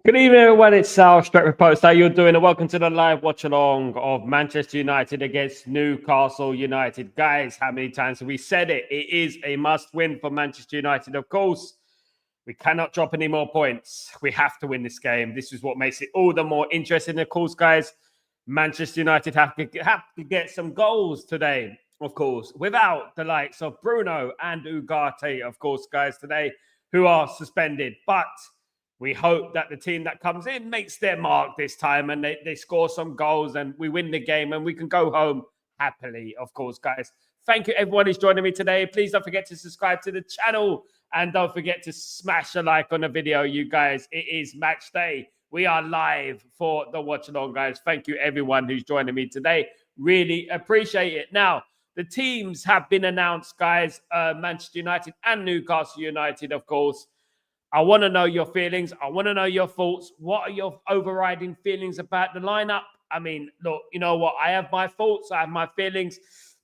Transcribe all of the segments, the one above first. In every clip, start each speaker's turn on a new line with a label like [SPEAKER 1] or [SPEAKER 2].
[SPEAKER 1] Good evening, everyone. It's Sal, straight with post. How you're doing? And welcome to the live watch along of Manchester United against Newcastle United. Guys, how many times have we said it? It is a must win for Manchester United. Of course, we cannot drop any more points. We have to win this game. This is what makes it all the more interesting. Of course, guys, Manchester United have to get some goals today, of course, without the likes of Bruno and Ugarte, of course, guys, today, who are suspended. But we hope that the team that comes in makes their mark this time and they score some goals and we win the game and we can go home happily, of course, guys. Thank you, everyone who's joining me today. Please don't forget to subscribe to the channel and don't forget to smash a like on the video, you guys. It is match day. We are live for the watch along, guys. Thank you, everyone who's joining me today. Really appreciate it. Now, the teams have been announced, guys. Manchester United and Newcastle United, of course. I want to know your feelings. I want to know your thoughts. What are your overriding feelings about the lineup? I mean, look, you know what? I have my thoughts. I have my feelings.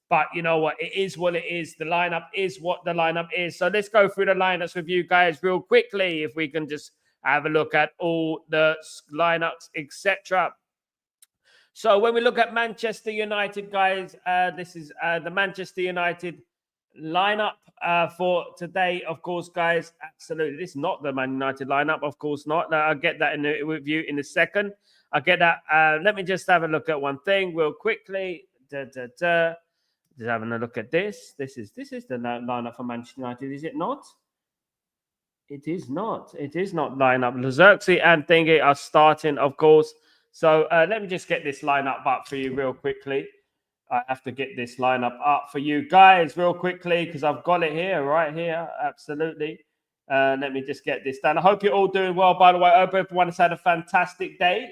[SPEAKER 1] But you know what? It is what it is. The lineup is what the lineup is. So let's go through the lineups with you guys real quickly. If we can just have a look at all the lineups, etc. So when we look at Manchester United, guys, this is the Manchester United lineup for today, of course, guys. Absolutely, this is not the Man United lineup, of course not. I'll get that with you in a second. I'll get that. Let me just have a look at one thing real quickly. Just having a look at this. This is the lineup for Manchester United, is it not? It is not. It is not lineup. Xerxes and Thingy are starting, of course. So let me just get this lineup up for you real quickly. I have to get this lineup up for you guys real quickly because I've got it here, right here. Absolutely. Let me just get this done. I hope you're all doing well, by the way. I hope everyone has had a fantastic day.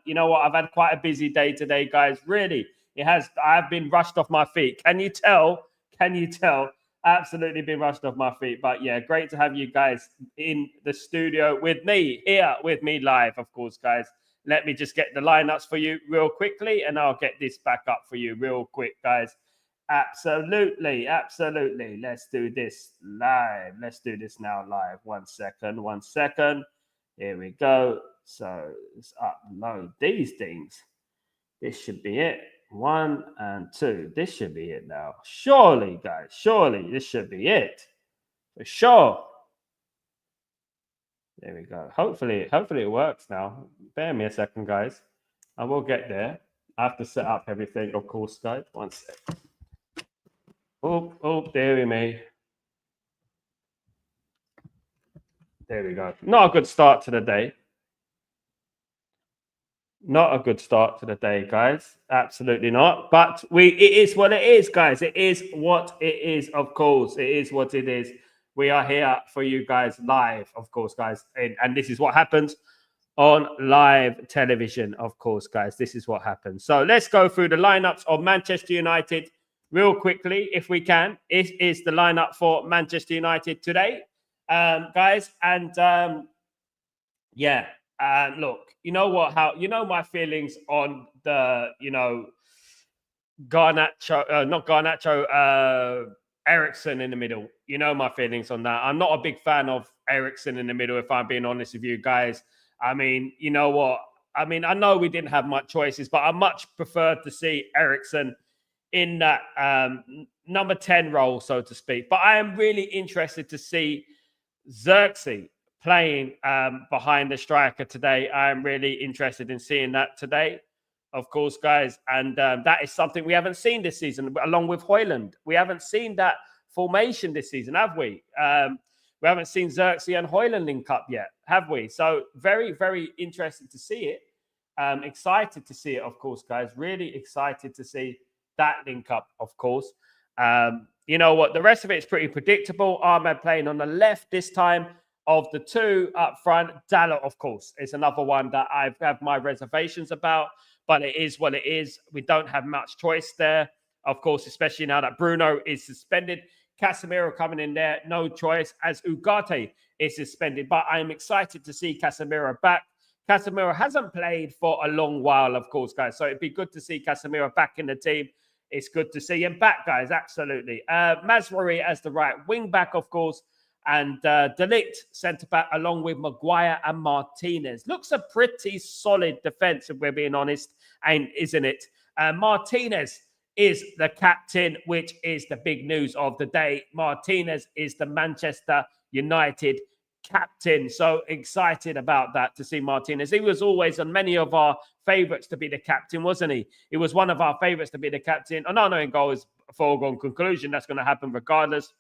[SPEAKER 1] You know what? I've had quite a busy day today, guys. Really, it has. I've been rushed off my feet. Can you tell? Can you tell? Absolutely been rushed off my feet. But yeah, great to have you guys in the studio with me, here with me live, of course, guys. Let me just get the lineups for you real quickly, and I'll get this back up for you real quick, guys. Absolutely, absolutely. Let's do this live. Let's do this now live. 1 second, 1 second. Here we go. So let's upload these things. This should be it. 1 and 2. This should be it now. Surely, guys, surely this should be it. For sure. There we go. Hopefully it works now. Bear me a second, guys. I will get there. I have to set up everything, of course, guys. 1 sec. Oh, there we may. There we go. Not a good start to the day. Not a good start to the day, guys. Absolutely not. But it is what it is, guys. It is what it is, of course. It is what it is. We are here for you guys live, of course, guys. And this is what happens on live television, of course, guys. This is what happens. So let's go through the lineups of Manchester United real quickly, if we can. It is the lineup for Manchester United today, guys. And look, you know what? My feelings on the, Eriksen in the middle. You know my feelings on that. I'm not a big fan of Eriksen in the middle, if I'm being honest with you guys. I mean, you know what? I mean, I know we didn't have much choices, but I much preferred to see Eriksen in that number 10 role, so to speak. But I am really interested to see Xerxes playing behind the striker today. I am really interested in seeing that today, of course, guys. And that is something we haven't seen this season, along with Højlund. We haven't seen that formation this season, have we? We haven't seen Xerxes and Højlund link up yet, have we? So very, very interested to see it. Excited to see it, of course, guys. Really excited to see that link up, of course. You know what? The rest of it is pretty predictable. Ahmed playing on the left this time. Of the two up front, Dalot, of course, is another one that I have my reservations about, but it is what it is. We don't have much choice there, of course, especially now that Bruno is suspended. Casemiro coming in there, no choice, as Ugarte is suspended. But I'm excited to see Casemiro back. Casemiro hasn't played for a long while, of course, guys. So it'd be good to see Casemiro back in the team. It's good to see him back, guys, absolutely. Mazraoui as the right wing back, of course. and De Ligt centre-back along with Maguire and Martinez. Looks a pretty solid defence, if we're being honest, isn't it? Martinez is the captain, which is the big news of the day. Martinez is the Manchester United captain. So excited about that, to see Martinez. He was always on many of our favourites to be the captain, wasn't he? He was one of our favourites to be the captain. Onana in goal is a foregone conclusion. That's going to happen regardless.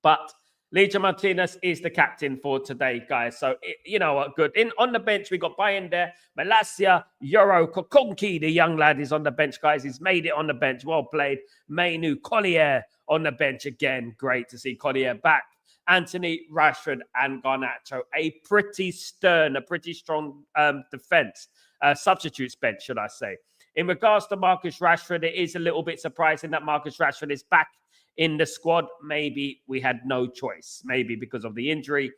[SPEAKER 1] But Licha Martinez is the captain for today, guys. So, you know what, good. On the bench, we got Bayern there. Malacia, Yoro, Kokonki, the young lad, is on the bench, guys. He's made it on the bench. Well played. Mainu, Collier on the bench again. Great to see Collier back. Anthony, Rashford, and Garnacho. A pretty stern, a pretty strong defence. Substitutes bench, should I say. In regards to Marcus Rashford, it is a little bit surprising that Marcus Rashford is back in the squad. Maybe we had no choice. Maybe because of the injury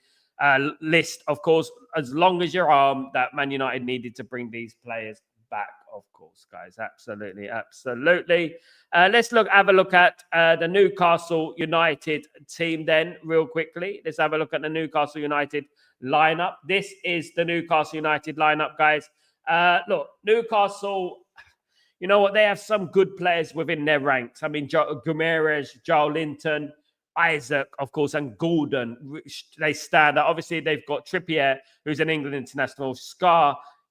[SPEAKER 1] list, of course, as long as you're armed, that Man United needed to bring these players back, of course, guys. Absolutely, absolutely. Let's have a look at the Newcastle United team then, real quickly. Let's have a look at the Newcastle United lineup. This is the Newcastle United lineup, guys. Look, Newcastle, you know what? They have some good players within their ranks. I mean, Guimaraes, Joe Linton, Isaac, of course, and Gordon. They stand out. Obviously, they've got Trippier, who's an England international.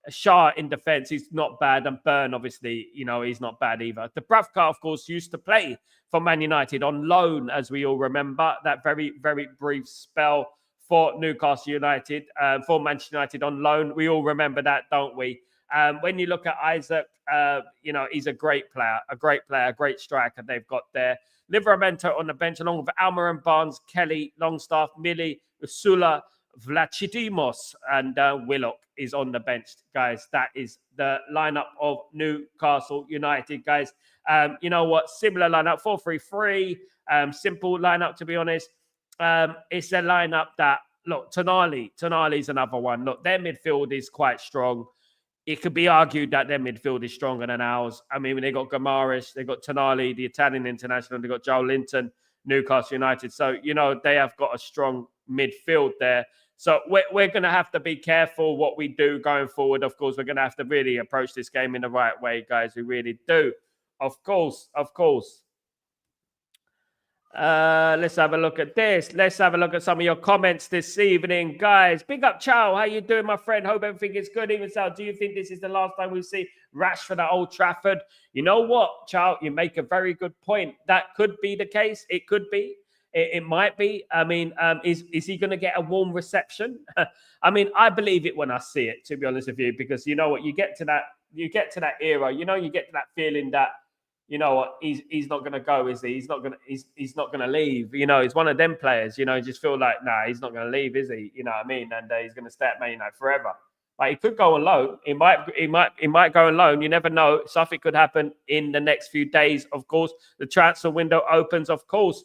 [SPEAKER 1] Shah in defence, he's not bad. And Byrne, obviously, you know, he's not bad either. Dubravka, of course, used to play for Man United on loan, as we all remember. That very, very brief spell for Newcastle United, for Manchester United on loan. We all remember that, don't we? When you look at Isaac, you know, he's a great player, a great striker they've got there. Livramento on the bench, along with Almiron, Barnes, Kelly, Longstaff, Millie, Usula, Vlachidimos, and Willock is on the bench, guys. That is the lineup of Newcastle United, guys. You know what? Similar lineup, 4-3-3. Simple lineup, to be honest. It's a lineup that, look, Tonali's another one. Look, their midfield is quite strong. It could be argued that their midfield is stronger than ours. I mean, they got Guimaraes, they got Tonali, the Italian international, they got Joe Linton, Newcastle United. So, you know, they have got a strong midfield there. So we're going to have to be careful what we do going forward. Of course, we're going to have to really approach this game in the right way, guys. We really do. Of course. Let's have a look at this. Let's have a look at some of your comments this evening, guys. Big up, Chow. How you doing, my friend? Hope everything is good. Even Sal, do you think this is the last time we see Rashford at Old Trafford? You know what, Chow? You make a very good point. That could be the case. It could be. It might be. I mean, is he going to get a warm reception? I mean, I believe it when I see it, to be honest with you, because you know what, you get to that era, you know, you get to that feeling that, you know what, he's not going to go, is he? He's not going to leave. You know, he's one of them players. You know, you just feel like, nah, he's not going to leave, is he? You know what I mean? And he's going to stay at Man United forever. Like, he could go on loan. He might go on loan. You never know. Something could happen in the next few days. Of course, the transfer window opens. Of course,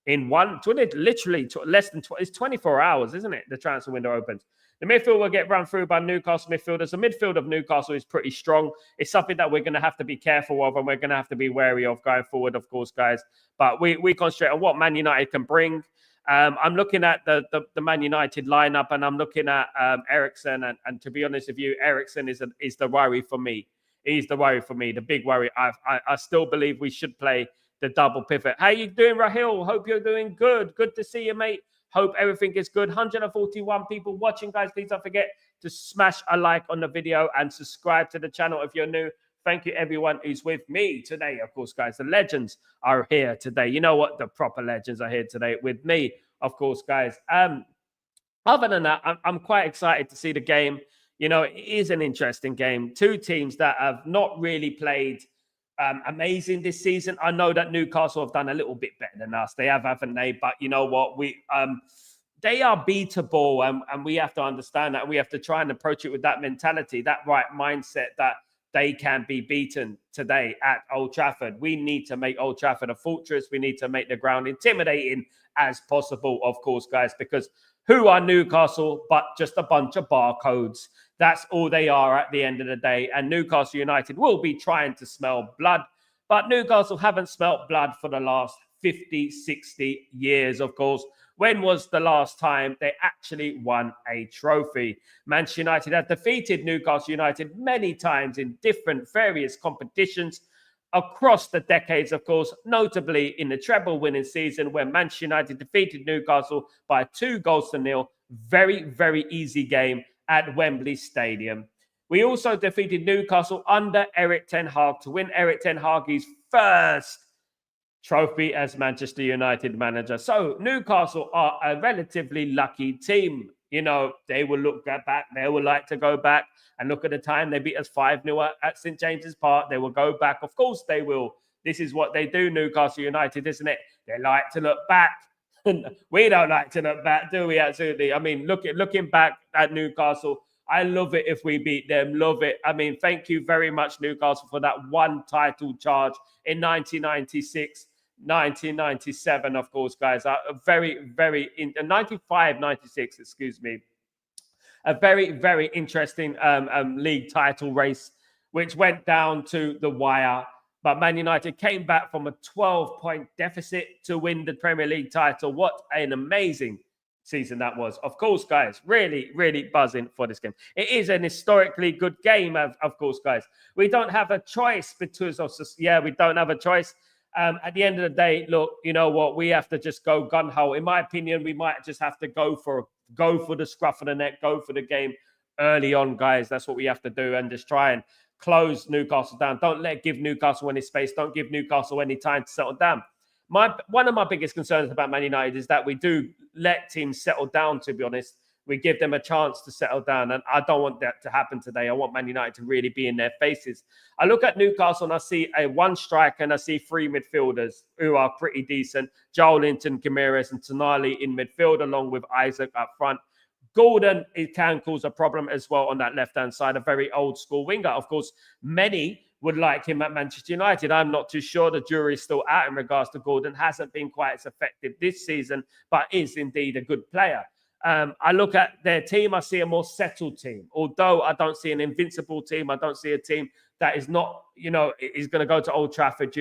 [SPEAKER 1] in less than it's 24 hours, isn't it? The transfer window opens. The midfield will get run through by Newcastle midfielders. The midfield of Newcastle is pretty strong. It's something that we're going to have to be careful of, and we're going to have to be wary of going forward, of course, guys. But we concentrate on what Man United can bring. I'm looking at the Man United lineup, and I'm looking at Eriksen. And to be honest with you, Eriksen is the worry for me. He's the worry for me, the big worry. I still believe we should play the double pivot. How you doing, Rahil? Hope you're doing good. Good to see you, mate. Hope everything is good. 141 people watching, guys. Please don't forget to smash a like on the video and subscribe to the channel if you're new. Thank you, everyone who's with me today. Of course, guys, the legends are here today. You know what? The proper legends are here today with me, of course, guys. Other than that, I'm quite excited to see the game. You know, it is an interesting game. Two teams that have not really played amazing this season. I know that Newcastle have done a little bit better than us. They have, haven't they? But you know what? They are beatable, and we have to understand that. We have to try and approach it with that mentality, that right mindset that they can be beaten today at Old Trafford. We need to make Old Trafford a fortress. We need to make the ground intimidating as possible, of course, guys, because who are Newcastle but just a bunch of barcodes? That's all they are at the end of the day. And Newcastle United will be trying to smell blood, but Newcastle haven't smelt blood for the last 50, 60 years, of course. When was the last time they actually won a trophy? Manchester United have defeated Newcastle United many times in different various competitions across the decades, of course, notably in the treble winning season where Manchester United defeated Newcastle by 2-0. Very, very easy game at Wembley Stadium. We also defeated Newcastle under Eric Ten Hag to win Eric Ten Hag's first trophy as Manchester United manager. So Newcastle are a relatively lucky team. You know, they will look back. They will like to go back and look at the time they beat us 5-0 at St. James's Park. They will go back. Of course they will. This is what they do, Newcastle United, isn't it? They like to look back. We don't like to look back, do we? Absolutely. I mean, looking back at Newcastle, I love it if we beat them. Love it. I mean, thank you very much, Newcastle, for that one title charge in 1996, 1997, of course, guys. A very, very, 95, 96, excuse me. A very, very interesting league title race, which went down to the wire. But Man United came back from a 12-point deficit to win the Premier League title. What an amazing season that was. Of course, guys, really, really buzzing for this game. It is an historically good game, of course, guys. We don't have a choice because of, we don't have a choice. At the end of the day, look, you know what? We have to just go gun-ho. In my opinion, we might just have to go for the scruff of the neck, go for the game early on, guys. That's what we have to do and just try and close Newcastle down. Don't give Newcastle any space. Don't give Newcastle any time to settle down. One of my biggest concerns about Man United is that we do let teams settle down, to be honest. We give them a chance to settle down, and I don't want that to happen today. I want Man United to really be in their faces. I look at Newcastle and I see a one striker and I see three midfielders who are pretty decent. Joelinton, Gamiris, and Tonali in midfield, along with Isaac up front. Gordon, it can cause a problem as well on that left-hand side, a very old-school winger. Of course, many would like him at Manchester United. I'm not too sure. The jury's still out in regards to Gordon. Hasn't been quite as effective this season, but is indeed a good player. I look at their team, I see a more settled team. Although I don't see an invincible team, I don't see a team that is not, is going to go to Old Trafford,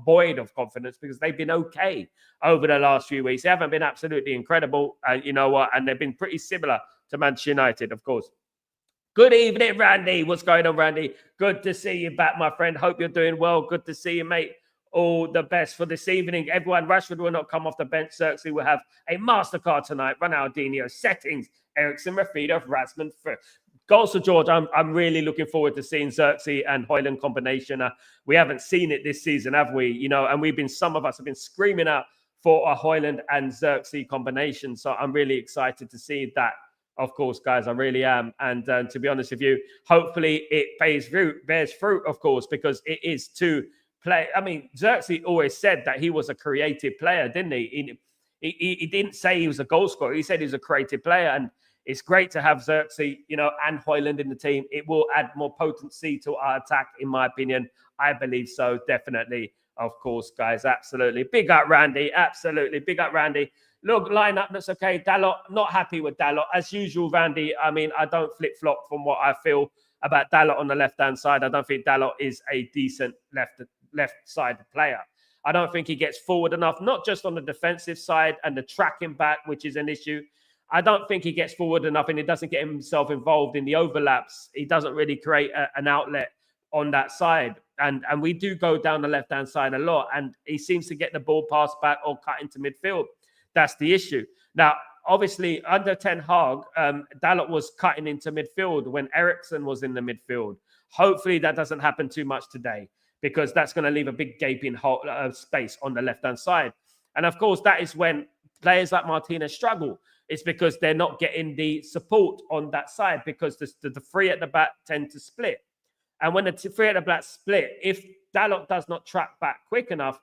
[SPEAKER 1] void of confidence, because they've been okay over the last few weeks. They haven't been absolutely incredible, and they've been pretty similar to Manchester United, of course. Good evening, Randy. What's going on, Randy? Good to see you back, my friend. Hope you're doing well. Good to see you, mate. All the best for this evening. Everyone, Rashford will not come off the bench. Xerxes will have a MasterCard tonight. Ronaldinho, settings, Ericsson, Rafinha, Rasmus. Goals for George. I'm really looking forward to seeing Xerxes and Højlund combination. We haven't seen it this season, have we? And some of us have been screaming out for a Højlund and Xerxes combination. So I'm really excited to see that. Of course, guys, I really am. And to be honest with you, hopefully it bears fruit, of course, because it is to play. I mean, Xerxes always said that he was a creative player, didn't he? He didn't say he was a goal scorer. He said he was a creative player. And it's great to have Xerxes, and Højlund in the team. It will add more potency to our attack, in my opinion. I believe so, definitely. Of course, guys, absolutely. Big up, Randy. Absolutely. Big up, Randy. Look, lineup looks okay. Dalot, not happy with Dalot. As usual, Randy, I mean, I don't flip-flop from what I feel about Dalot on the left-hand side. I don't think Dalot is a decent left-sided player. I don't think he gets forward enough, not just on the defensive side and the tracking back, which is an issue. I don't think he gets forward enough, and he doesn't get himself involved in the overlaps. He doesn't really create an outlet on that side. And we do go down the left-hand side a lot, and he seems to get the ball passed back or cut into midfield. That's the issue. Now, obviously, under Ten Hag, Dalot was cutting into midfield when Ericsson was in the midfield. Hopefully, that doesn't happen too much today, because that's going to leave a big gaping hole, space on the left-hand side. And, of course, that is when players like Martinez struggle. It's because they're not getting the support on that side, because the three at the back tend to split. And when the three at the back split, if Dalot does not track back quick enough,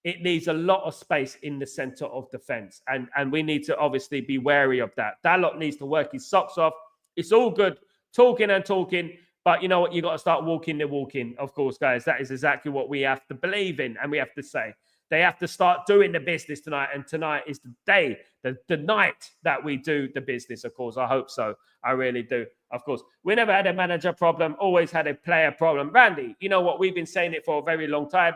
[SPEAKER 1] it leaves a lot of space in the center of defense. And we need to obviously be wary of that. Dalot needs to work his socks off. It's all good talking and talking, but you know what? You got to start walking the walking, of course, guys. That is exactly what we have to believe in, and we have to say. They have to start doing the business tonight, and tonight is the day, the night that we do the business, of course. I hope so. I really do, of course. We never had a manager problem, always had a player problem. Randy, you know what? We've been saying it for a very long time.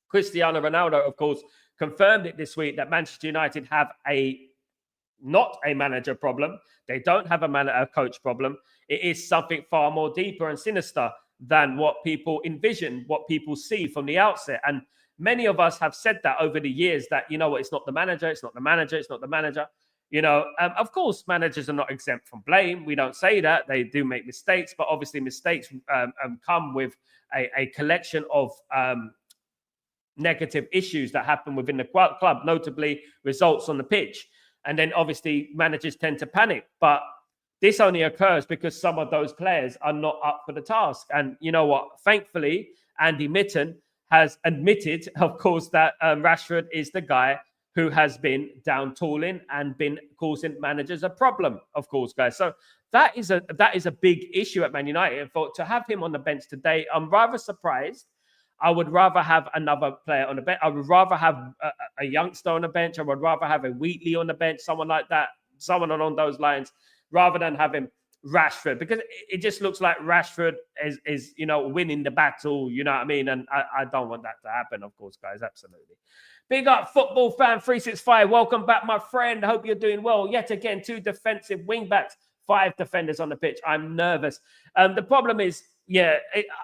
[SPEAKER 1] Cristiano Ronaldo, of course, confirmed it this week that Manchester United have a not a manager problem. They don't have a coach problem. It is something far more deeper and sinister than what people envision, what people see from the outset. And many of us have said that over the years that, you know what, it's not the manager, it's not the manager, it's not the manager. Of course, managers are not exempt from blame. We don't say that. They do make mistakes, but obviously mistakes come with a collection of negative issues that happen within the club, notably results on the pitch. And then obviously managers tend to panic. But this only occurs because some of those players are not up for the task. And you know what? Thankfully, Andy Mitten has admitted, of course, that Rashford is the guy who has been down tooling and been causing managers a problem, of course, guys. So that is a big issue at Man United. And to have him on the bench today, I'm rather surprised. I would rather have another player on the bench. I would rather have a youngster on the bench. I would rather have a Wheatley on the bench, someone like that, someone along those lines, rather than having Rashford, because it just looks like Rashford is winning the battle. You know what I mean? And I don't want that to happen, of course, guys. Absolutely. Big up Football Fan 365. Welcome back, my friend. I hope you're doing well. Yet again, 2 defensive wing backs, 5 defenders on the pitch. I'm nervous. The problem is,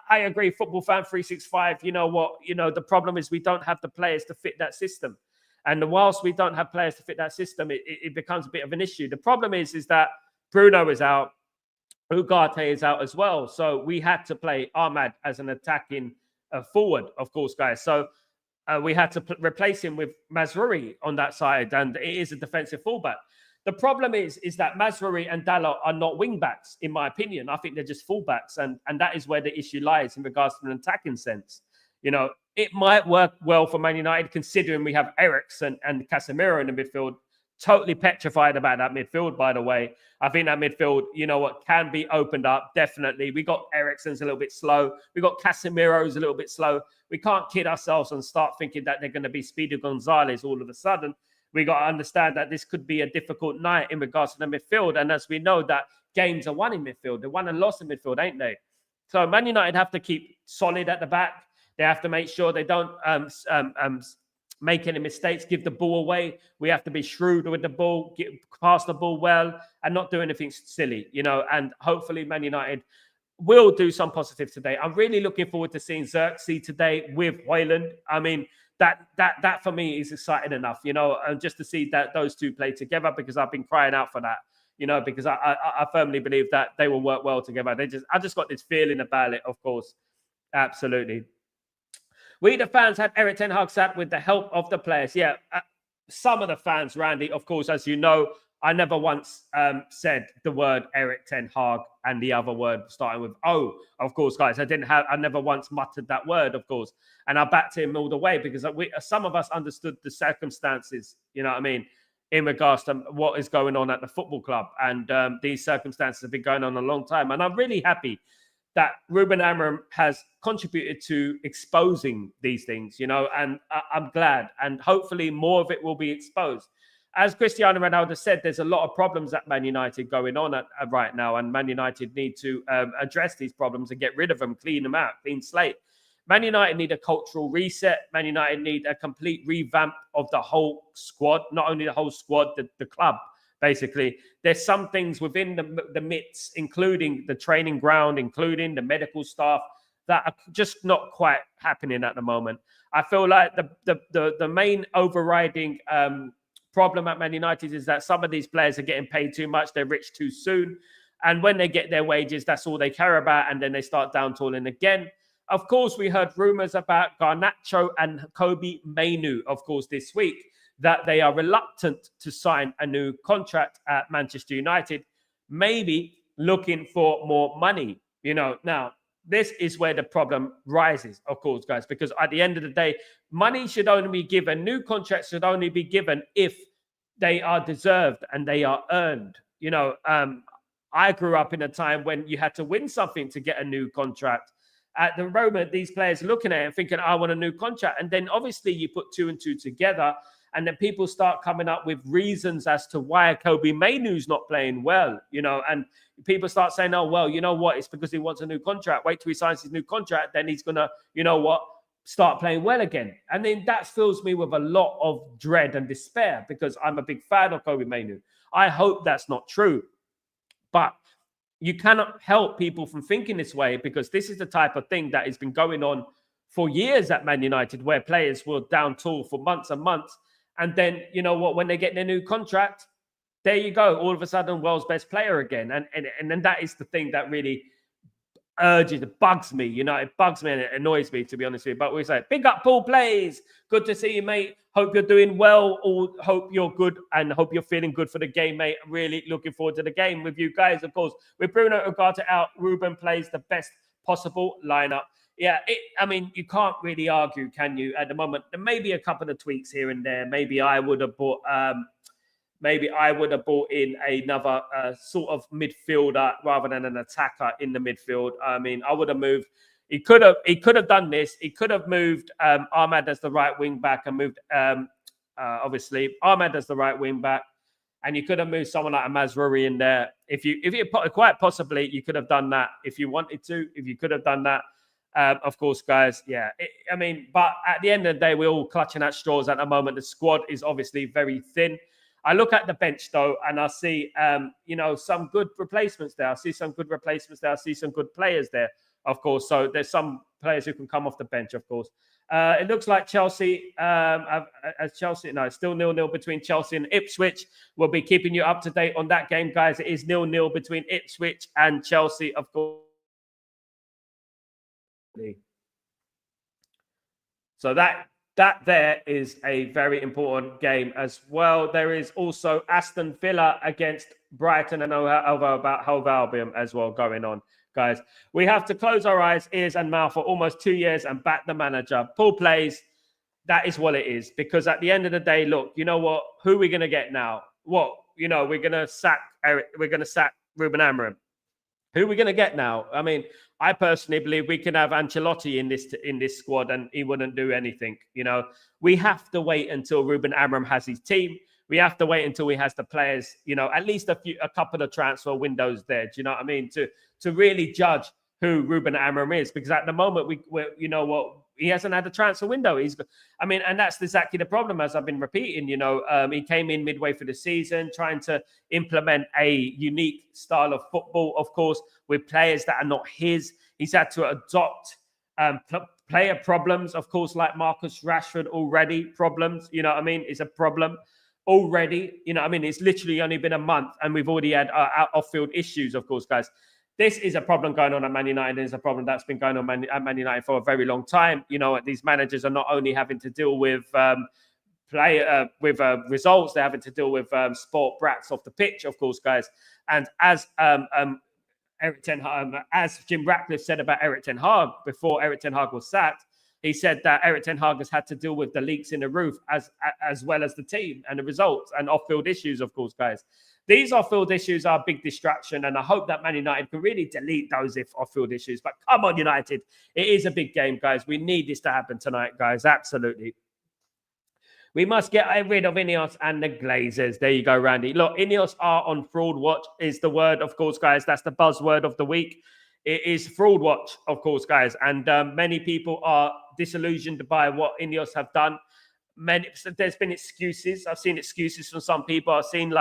[SPEAKER 1] I agree. Football Fan 365. You know what? The problem is we don't have the players to fit that system. And whilst we don't have players to fit that system, it becomes a bit of an issue. The problem is that Bruno is out. Ugarte is out as well. So we had to play Ahmad as an attacking forward, of course, guys. So we had to replace him with Mazraoui on that side. And it is a defensive fullback. The problem is that Mazraoui and Dalot are not wing backs, in my opinion. I think they're just fullbacks. And that is where the issue lies in regards to an attacking sense. It might work well for Man United, considering we have Eriksen and Casemiro in the midfield. Totally petrified about that midfield, by the way. I think that midfield, can be opened up, definitely. We got Eriksen's a little bit slow. We got Casemiro's a little bit slow. We can't kid ourselves and start thinking that they're going to be Speedy Gonzalez all of a sudden. We got to understand that this could be a difficult night in regards to the midfield. And as we know, that games are won in midfield. They're won and lost in midfield, ain't they? So Man United have to keep solid at the back. They have to make sure they don't make any mistakes, give the ball away. We have to be shrewd with the ball, pass the ball well, and not do anything silly, and hopefully Man United will do some positive today. I'm really looking forward to seeing Xerxes today with Højlund. I mean, that for me is exciting enough, and just to see that those two play together, because I've been crying out for that, because I firmly believe that they will work well together. I just got this feeling about it, of course. Absolutely. We, the fans, had Erik ten Hag sat with the help of the players. Yeah, some of the fans, Randy, of course, as you know, I never once said the word Erik ten Hag and the other word starting with O. Of course, guys, I never once muttered that word, of course. And I backed him all the way because some of us understood the circumstances, you know what I mean, in regards to what is going on at the football club. And these circumstances have been going on a long time. And I'm really happy that Ruben Amorim has contributed to exposing these things, and I'm glad. And hopefully more of it will be exposed. As Cristiano Ronaldo said, there's a lot of problems at Man United going on right now, and Man United need to address these problems and get rid of them, clean them out, clean slate. Man United need a cultural reset. Man United need a complete revamp of the whole squad, not only the whole squad, the club. Basically, there's some things within the midst, including the training ground, including the medical staff, that are just not quite happening at the moment. I feel like the main overriding problem at Man United is that some of these players are getting paid too much. They're rich too soon. And when they get their wages, that's all they care about. And then they start down tooling again. Of course, we heard rumors about Garnacho and Kobe Mainoo, of course, this week, that they are reluctant to sign a new contract at Manchester United, maybe looking for more money. Now, this is where the problem rises, of course, guys, because at the end of the day, money should only be given, new contracts should only be given if they are deserved and they are earned. I grew up in a time when you had to win something to get a new contract. At the moment, these players are looking at it and thinking, I want a new contract. And then obviously you put 2 and 2 together, and then people start coming up with reasons as to why Kobe Mainoo's not playing well, and people start saying, oh, well, you know what? It's because he wants a new contract. Wait till he signs his new contract. Then he's going to, start playing well again. And then that fills me with a lot of dread and despair because I'm a big fan of Kobe Mainu. I hope that's not true. But you cannot help people from thinking this way because this is the type of thing that has been going on for years at Man United, where players will down tool for months and months. And then, you know what, when they get their new contract, there you go. All of a sudden, world's best player again. And then that is the thing that really it bugs me. You know, it bugs me and it annoys me, to be honest with you. But we say, big up Paul Plays. Good to see you, mate. Hope you're doing well. Or hope you're good and hope you're feeling good for the game, mate. Really looking forward to the game with you guys, of course. With Bruno Ugarte out, Ruben plays the best possible lineup. Yeah, I mean, you can't really argue, can you, at the moment? There may be a couple of tweaks here and there. Maybe I would have bought in another sort of midfielder rather than an attacker in the midfield. I mean, I would have moved. He could have done this. He could have moved Ahmad as the right wing back and moved obviously Ahmad as the right wing back, and you could have moved someone like a Mazraoui in there. If you quite possibly you could have done that if you wanted to. If you could have done that. Of course, guys, yeah. But at the end of the day, we're all clutching at straws at the moment. The squad is obviously very thin. I look at the bench, though, and I see, some good replacements there. I see some good replacements there. I see some good players there, of course. So there's some players who can come off the bench, of course. It looks like Chelsea, it's still 0-0 between Chelsea and Ipswich. We'll be keeping you up to date on that game, guys. It is 0-0 between Ipswich and Chelsea, of course. So that there is a very important game as well. There is also Aston Villa against Brighton and Hove Albion as well going on, guys. We have to close our eyes, ears and mouth for almost 2 years and back the manager. Paul Plays, that is what it is. Because at the end of the day, look, you know what? Who are we going to get now? What? You know, we're going to sack Ruben Amorim. Who are we going to get now? I mean, I personally believe we can have Ancelotti in this squad and he wouldn't do anything. You know, we have to wait until Ruben Amorim has his team. We have to wait until he has the players, you know, at least a couple of transfer windows there. Do you know what I mean? To really judge who Ruben Amorim is, because at the moment we're you know what, he hasn't had a transfer window. And that's exactly the problem, as I've been repeating. You know, he came in midway through the season trying to implement a unique style of football, of course, with players that are not his. He's had to adopt player problems, of course, like Marcus Rashford already. Problems, you know what I mean, is a problem already. You know what I mean? It's literally only been a month and we've already had off-field issues, of course, guys. This is a problem going on at Man United. It's a problem that's been going on at Man United for a very long time. You know, these managers are not only having to deal with results, they're having to deal with sport brats off the pitch, of course, guys. And as Eric Ten Hag, as Jim Ratcliffe said about Eric Ten Hag before Eric Ten Hag was sacked, he said that Eric Ten Hag has had to deal with the leaks in the roof as well as the team and the results and off-field issues, of course, guys. These off-field issues are a big distraction, and I hope that Man United can really delete those off-field issues. But come on, United. It is a big game, guys. We need this to happen tonight, guys. Absolutely. We must get rid of Ineos and the Glazers. There you go, Randy. Look, Ineos are on fraud watch is the word, of course, guys. That's the buzzword of the week. It is fraud watch, of course, guys. And many people are disillusioned by what Ineos have done. There's been excuses. I've seen excuses from some people. I've seen,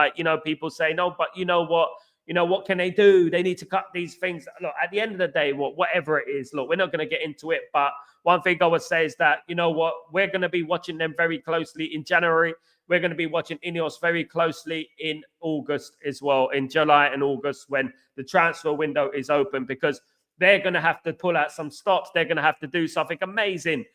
[SPEAKER 1] people say, no, but you know what can they do? They need to cut these things. Look, at the end of the day, whatever it is, look, we're not going to get into it. But one thing I would say is that, you know what, we're going to be watching them very closely in January. We're going to be watching Ineos very closely in August as well, in July and August when the transfer window is open, because they're going to have to pull out some stops. They're going to have to do something amazing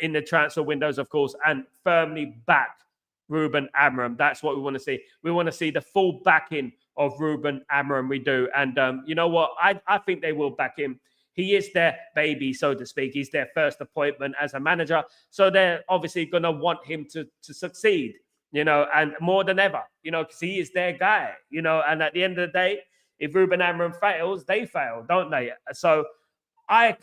[SPEAKER 1] in the transfer windows, of course, and firmly back Ruben Amorim. That's what we want to see. We want to see the full backing of Ruben Amorim. We do. And you know what? I think they will back him. He is their baby, so to speak. He's their first appointment as a manager. So they're obviously going to want him to succeed, you know, and more than ever, you know, because he is their guy, you know. And at the end of the day, if Ruben Amorim fails, they fail, don't they? So I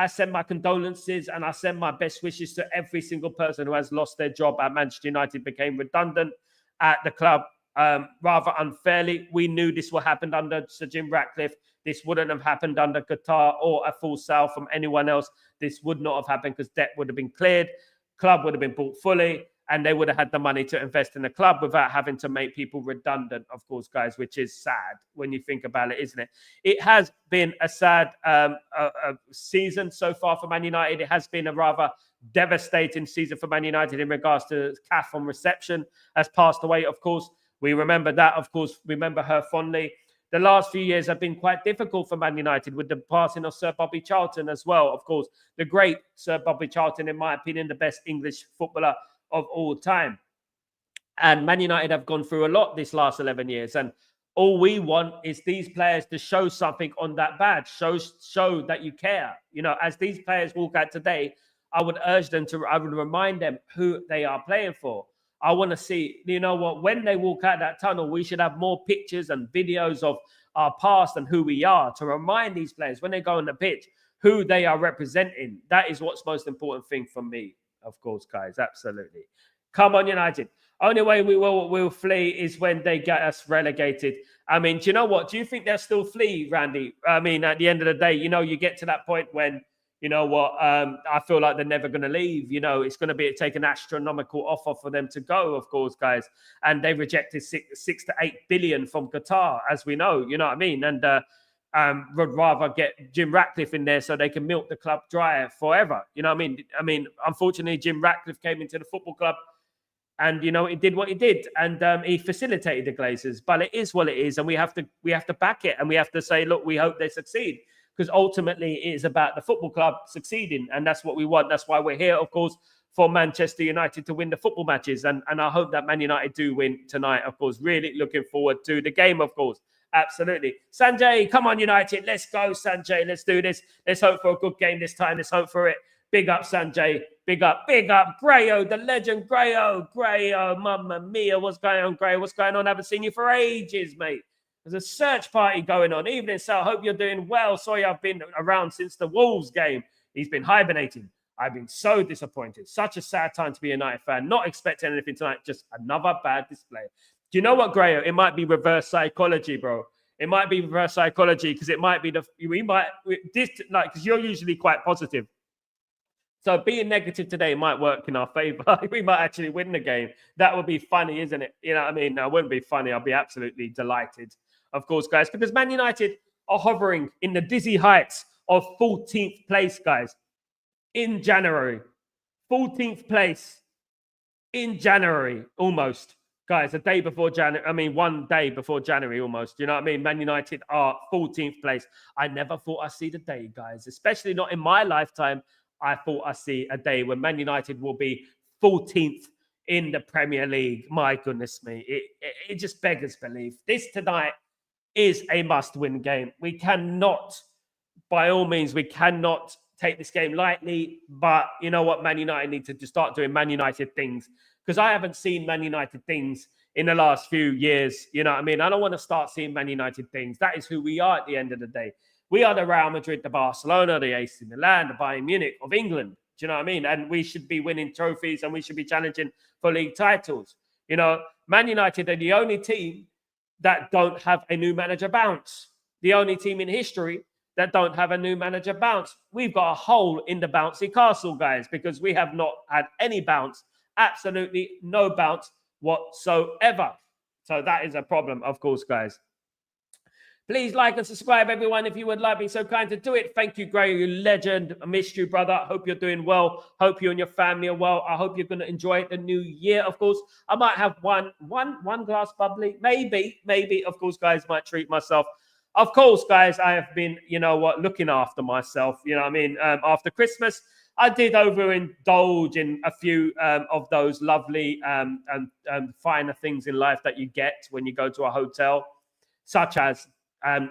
[SPEAKER 1] send my condolences and I send my best wishes to every single person who has lost their job at Manchester United, became redundant at the club. rather unfairly. We knew this would happen under Sir Jim Ratcliffe. This wouldn't have happened under Qatar or a full sale from anyone else. This would not have happened because debt would have been cleared, club would have been bought fully, and they would have had the money to invest in the club without having to make people redundant, of course, guys, which is sad when you think about it, isn't it? It has been a sad season so far for Man United. It has been a rather devastating season for Man United in regards to CAF on reception has passed away, of course. We remember that, of course, remember her fondly. The last few years have been quite difficult for Man United with the passing of Sir Bobby Charlton as well. Of course, the great Sir Bobby Charlton, in my opinion, the best English footballer of all time. And Man United have gone through a lot this last 11 years. And all we want is these players to show something on that badge, show that you care. You know, as these players walk out today, I would urge them to, I would remind them who they are playing for. I want to see, you know what, when they walk out that tunnel, we should have more pictures and videos of our past and who we are to remind these players when they go on the pitch, who they are representing. That is what's most important thing for me, of course, guys. Absolutely. Come on, United. Only way we will flee is when they get us relegated. I mean, do you know what? Do you think they'll still flee, Randy? I mean, at the end of the day, you know, you get to that point when, you know what, I feel like they're never going to leave. You know, it's going to take an astronomical offer for them to go, of course, guys. And they rejected 6 to 8 billion from Qatar, as we know, you know what I mean? And would rather get Jim Ratcliffe in there so they can milk the club dry forever. You know what I mean? I mean, unfortunately, Jim Ratcliffe came into the football club and, you know, he did what he did. And he facilitated the Glazers. But it is what it is. And we have to back it. And we have to say, look, we hope they succeed. Because ultimately it is about the football club succeeding. And that's what we want. That's why we're here, of course, for Manchester United to win the football matches. And I hope that Man United do win tonight, of course. Really looking forward to the game, of course. Absolutely. Sanjay, come on, United. Let's go, Sanjay. Let's do this. Let's hope for a good game this time. Let's hope for it. Big up, Sanjay. Big up. Big up. Grayo, the legend. Grayo. Grayo. Mamma mia. What's going on, Grayo? What's going on? I haven't seen you for ages, mate. There's a search party going on. Evening, Sal. Hope you're doing well. Sorry, I've been around since the Wolves game. He's been hibernating. I've been so disappointed. Such a sad time to be a United fan. Not expecting anything tonight. Just another bad display. Do you know what, Grayo? It might be reverse psychology, bro. It might be reverse psychology because it might be because you're usually quite positive. So being negative today might work in our favor. We might actually win the game. That would be funny, isn't it? You know what I mean? No, it wouldn't be funny. I'll be absolutely delighted, of course, guys, because Man United are hovering in the dizzy heights of 14th place, guys, in January. 14th place in January, almost. Guys, a day before January. I mean, 1 day before January almost. You know what I mean? Man United are 14th place. I never thought I'd see the day, guys, especially not in my lifetime. I thought I'd see a day when Man United will be 14th in the Premier League. My goodness me. It just beggars belief. This tonight is a must-win game. We cannot, by all means, we cannot take this game lightly. But you know what? Man United need to just start doing Man United things. Because I haven't seen Man United things in the last few years. You know what I mean? I don't want to start seeing Man United things. That is who we are at the end of the day. We are the Real Madrid, the Barcelona, the AC Milan, the Bayern Munich of England. Do you know what I mean? And we should be winning trophies and we should be challenging for league titles. You know, Man United are the only team that don't have a new manager bounce. The only team in history that don't have a new manager bounce. We've got a hole in the bouncy castle, guys, because we have not had any bounce. Absolutely no bounce whatsoever. So that is a problem, of course, guys. Please like and subscribe, everyone, if you would like. Be so kind to do it. Thank you, Gray, you legend. I missed you, brother. Hope you're doing well. Hope you and your family are well. I hope you're going to enjoy the new year, of course. I might have one glass bubbly. Maybe, of course, guys, might treat myself. Of course, guys, I have been, you know what, looking after myself. You know what I mean? After Christmas, I did overindulge in a few of those lovely and finer things in life that you get when you go to a hotel, such as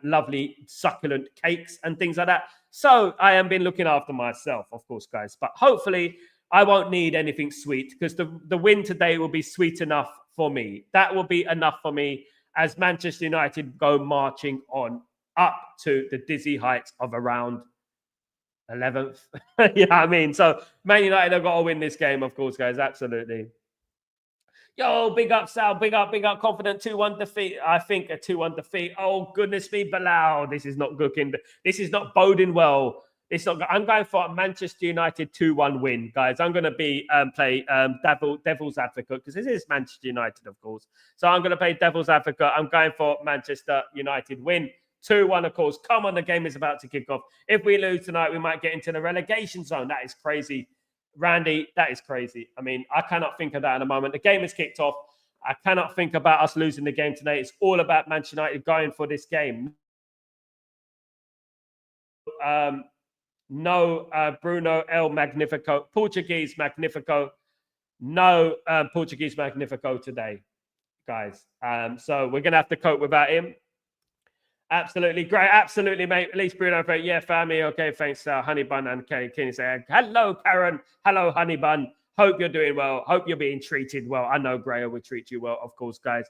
[SPEAKER 1] lovely succulent cakes and things like that. So I have been looking after myself, of course, guys. But hopefully I won't need anything sweet because the win today will be sweet enough for me. That will be enough for me as Manchester United go marching on up to the dizzy heights of around 11th. You know what I mean? So Man United have got to win this game, of course, guys. Absolutely. Yo, big up, Sal. Big up, big up. Confident 2-1 defeat. I think a 2-1 defeat. Oh, goodness me, Bilal. This is not cooking. This is not boding well. It's not. I'm going for a Manchester United 2-1 win, guys. I'm going to play devil's advocate because this is Manchester United, of course. So I'm going to play devil's advocate. I'm going for Manchester United win. 2-1, of course. Come on, the game is about to kick off. If we lose tonight, we might get into the relegation zone. That is crazy. Randy, that is crazy. I mean, I cannot think of that in a moment. The game is kicked off. I cannot think about us losing the game today. It's all about Manchester United going for this game. No Bruno El Magnifico, Portuguese Magnifico. No Portuguese Magnifico today, guys. So we're going to have to cope without him. Absolutely great. Absolutely, mate. At least Bruno. Yeah, family. Okay, thanks, Honey Bun and Kenny say, hello, Karen. Hello, Honey Bun. Hope you're doing well. Hope you're being treated well. I know Grayo will treat you well, of course, guys.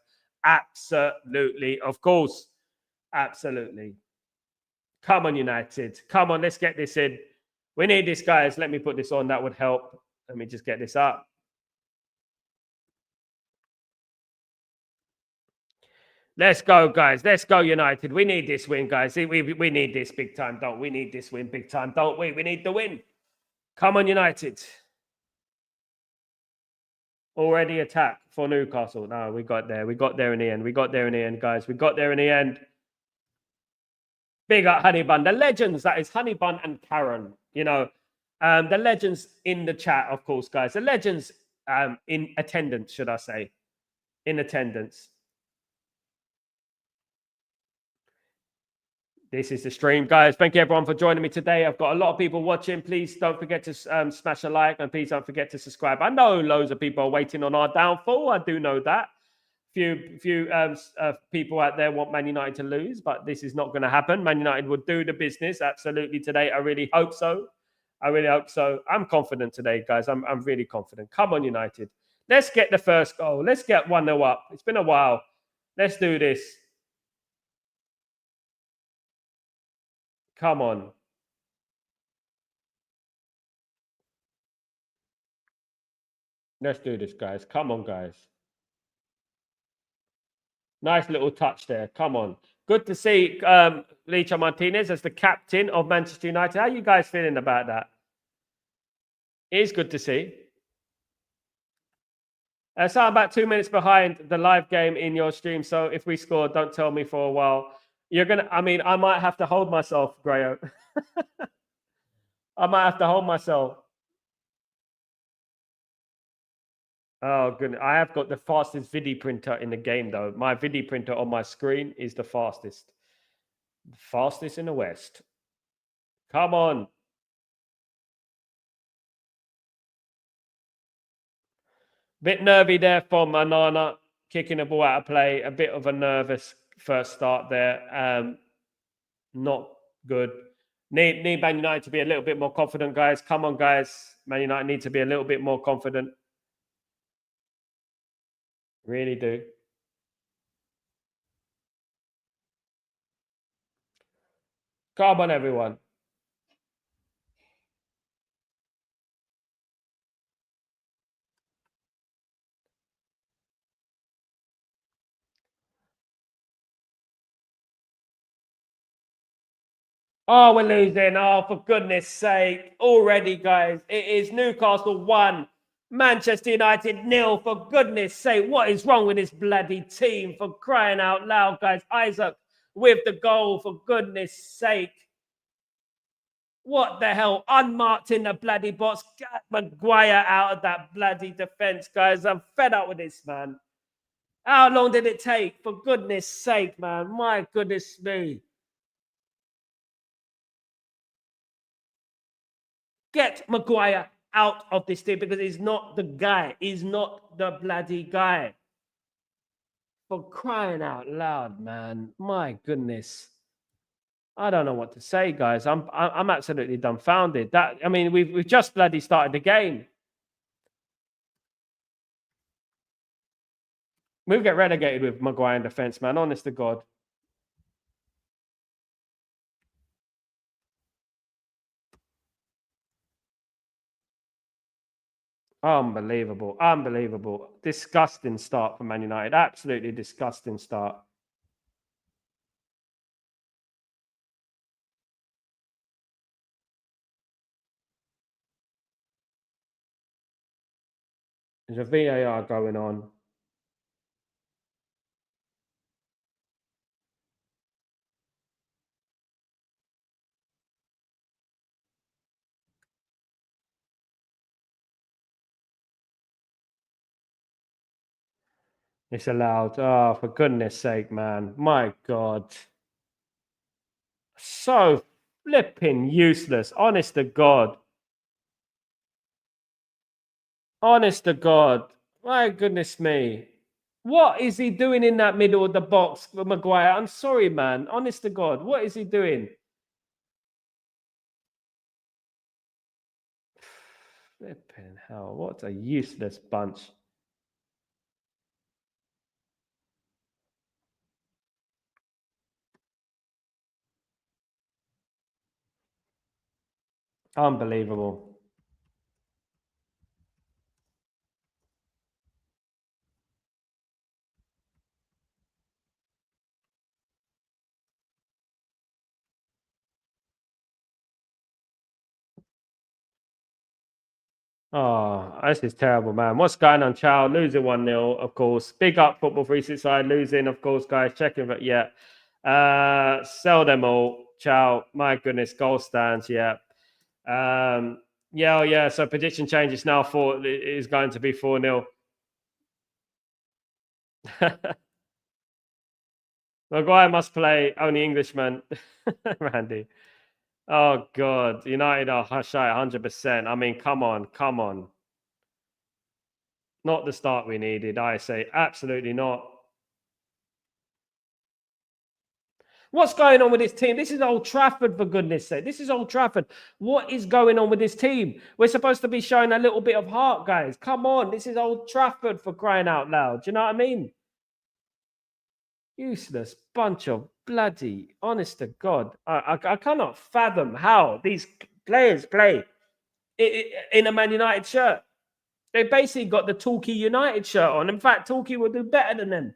[SPEAKER 1] Absolutely, of course. Absolutely. Come on, United. Come on, let's get this in. We need this, guys. Let me put this on. That would help. Let me just get this up. Let's go, guys. Let's go, United. We need this win, guys. We need this big time, don't we? We need this win big time, don't we? We need the win. Come on, United. Already attack for Newcastle. No, we got there. We got there in the end. We got there in the end, guys. We got there in the end. Big up Honey Bun. The legends, that is Honey Bun and Karen. You know, the legends in the chat, of course, guys. The legends in attendance, should I say. In attendance. This is the stream, guys. Thank you, everyone, for joining me today. I've got a lot of people watching. Please don't forget to smash a like, and please don't forget to subscribe. I know loads of people are waiting on our downfall. I do know that. Few people out there want Man United to lose, but this is not going to happen. Man United will do the business absolutely today. I really hope so. I really hope so. I'm confident today, guys. I'm really confident. Come on, United. Let's get the first goal. Let's get 1-0 up. It's been a while. Let's do this. Come on. Let's do this, guys. Come on, guys. Nice little touch there. Come on. Good to see Licha Martinez as the captain of Manchester United. How are you guys feeling about that? It is good to see. So I'm about 2 minutes behind the live game in your stream. So if we score, don't tell me for a while. You're going to, I mean, I might have to hold myself, Grayo. I might have to hold myself. Oh, goodness. I have got the fastest video printer in the game, though. My video printer on my screen is the fastest. The fastest in the West. Come on. Bit nervy there for Manana, kicking the ball out of play. A bit of a nervous first start there. Not good. Need Man United to be a little bit more confident, guys. Come on, guys. Man United need to be a little bit more confident. Really do. Come on, everyone. Oh, we're losing. Oh, for goodness sake. Already, guys. It is Newcastle 1, Manchester United 0. For goodness sake, what is wrong with this bloody team? For crying out loud, guys. Isaac with the goal, for goodness sake. What the hell? Unmarked in the bloody box. Get Maguire out of that bloody defense, guys. I'm fed up with this, man. How long did it take? For goodness sake, man. My goodness me. Get Maguire out of this team because he's not the guy. He's not the bloody guy. For crying out loud, man. My goodness. I don't know what to say, guys. I'm absolutely dumbfounded. That, I mean, we've just bloody started the game. We'll get relegated with Maguire in defence, man. Honest to God. Unbelievable. Unbelievable. Disgusting start for Man United. Absolutely disgusting start. There's a VAR going on. It's allowed. Oh, for goodness sake, man. My God. So flipping useless. Honest to God. Honest to God. My goodness me. What is he doing in that middle of the box, Maguire? I'm sorry, man. Honest to God. What is he doing? Flipping hell. What a useless bunch. Unbelievable. Oh, this is terrible, man. What's going on, Chow? Losing 1-0, of course. Big up Football 365. Losing, of course, guys. Checking, but yeah. Sell them all. Chow. My goodness. Goal stands. Yeah. Yeah. So prediction changes now. It is going to be 4-0. Maguire must play. Only Englishman. Randy. Oh, God. United are hush 100%. I mean, come on. Not the start we needed, I say. Absolutely not. What's going on with this team? This is Old Trafford, for goodness sake. This is Old Trafford. What is going on with this team? We're supposed to be showing a little bit of heart, guys. Come on. This is Old Trafford, for crying out loud. Do you know what I mean? Useless bunch of bloody, honest to God. I cannot fathom how these players play in a Man United shirt. They basically got the Torquay United shirt on. In fact, Torquay will do better than them.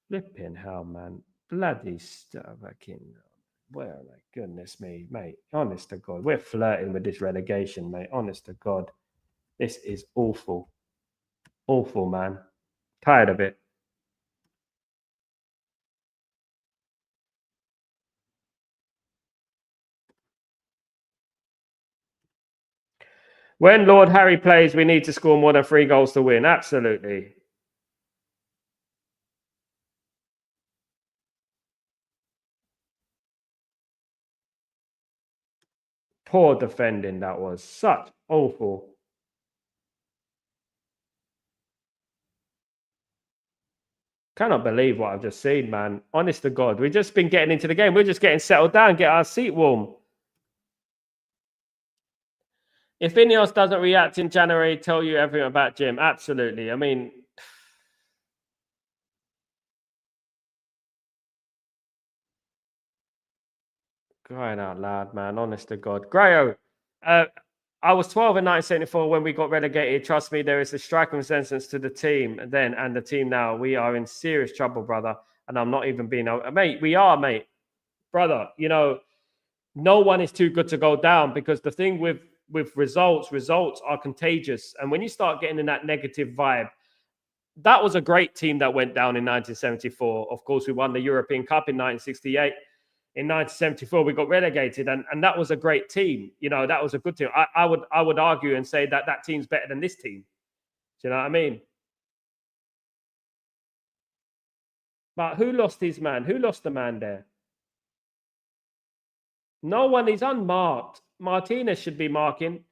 [SPEAKER 1] Flipping hell, man. Bloody stuff. Well, my goodness me, mate. Honest to God. We're flirting with this relegation, mate. Honest to God. This is awful. Awful, man. Tired of it. When Lord Harry plays, we need to score more than 3 goals to win. Absolutely. Poor defending, that was. Such awful. Cannot believe what I've just seen, man. Honest to God. We've just been getting into the game. We're just getting settled down, get our seat warm. If Ineos doesn't react in January, tell you everything about Jim. Absolutely. I mean, crying out loud, man. Honest to God. Grayo, I was 12 in 1974 when we got relegated. Trust me, there is a striking resemblance to the team then and the team now. We are in serious trouble, brother. And I'm not even being, mate, we are, mate. Brother, no one is too good to go down, because the thing with results are contagious. And when you start getting in that negative vibe, that was a great team that went down in 1974. Of course, we won the European Cup in 1968. In 1974, we got relegated, and that was a great team. That was a good team. I would argue and say that team's better than this team. Do you know what I mean? But who lost his man? Who lost the man there? No one is unmarked. Martinez should be marking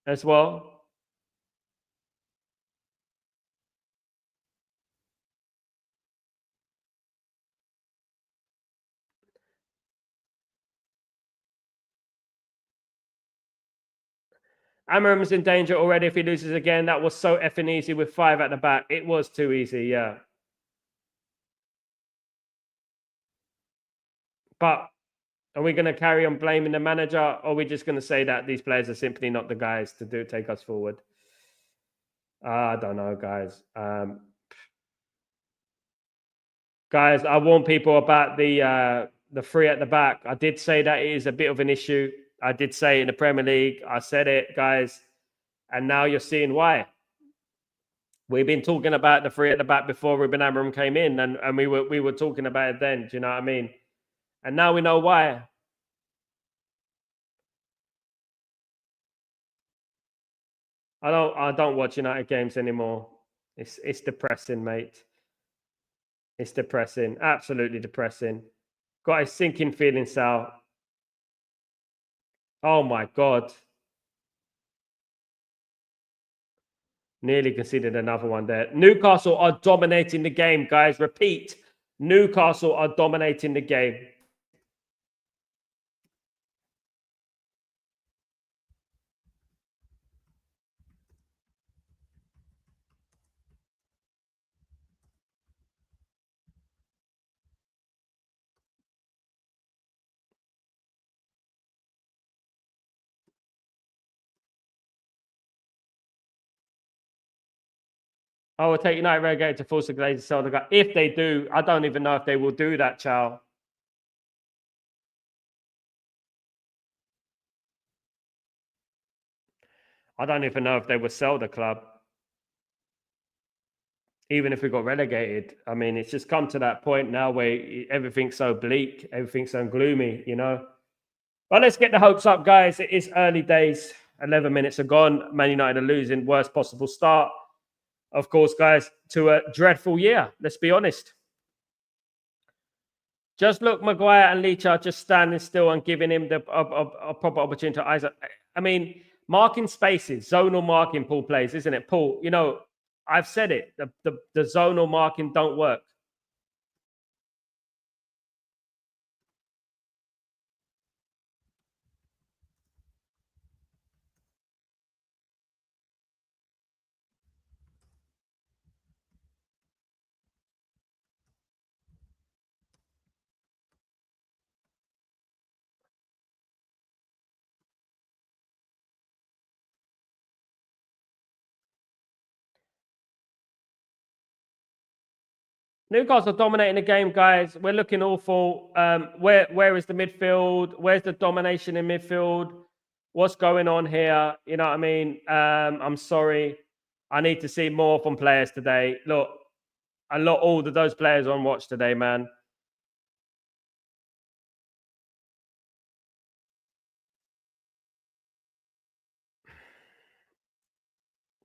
[SPEAKER 1] as well. Amarim's in danger already if he loses again. That was so effing easy with 5 at the back. It was too easy, yeah. But Are we going to carry on blaming the manager, or are we just going to say that these players are simply not the guys to take us forward? I don't know, guys. Guys, I warn people about the three at the back. I did say that it is a bit of an issue. I did say in the Premier League. I said it, guys, and now you're seeing why. We've been talking about the three at the back before Ruben Amorim came in, and we were talking about it then. Do you know what I mean? And now we know why. I don't watch United games anymore. It's depressing, mate. It's depressing. Absolutely depressing. Got a sinking feeling, Sal. Oh my God. Nearly conceded another one there. Newcastle are dominating the game, guys. Repeat. Newcastle are dominating the game. I will take United relegated to full segregation to sell the guy. If they do, I don't even know if they will do that, Chow. I don't even know if they will sell the club. Even if we got relegated. I mean, it's just come to that point now where everything's so bleak, everything's so gloomy, you know. But let's get the hopes up, guys. It is early days. 11 minutes are gone. Man United are losing. Worst possible start, of course, guys, to a dreadful year. Let's be honest. Just look, Maguire and Leach are just standing still and giving him a proper opportunity to Isaac. I mean, marking spaces, zonal marking, Paul plays, isn't it? Paul, you know, I've said it. The zonal marking don't work. Newcastle dominating the game, guys. We're looking awful. Where is the midfield? Where's the domination in midfield? What's going on here? You know what I mean? I'm sorry. I need to see more from players today. Look, all of those players on watch today, man.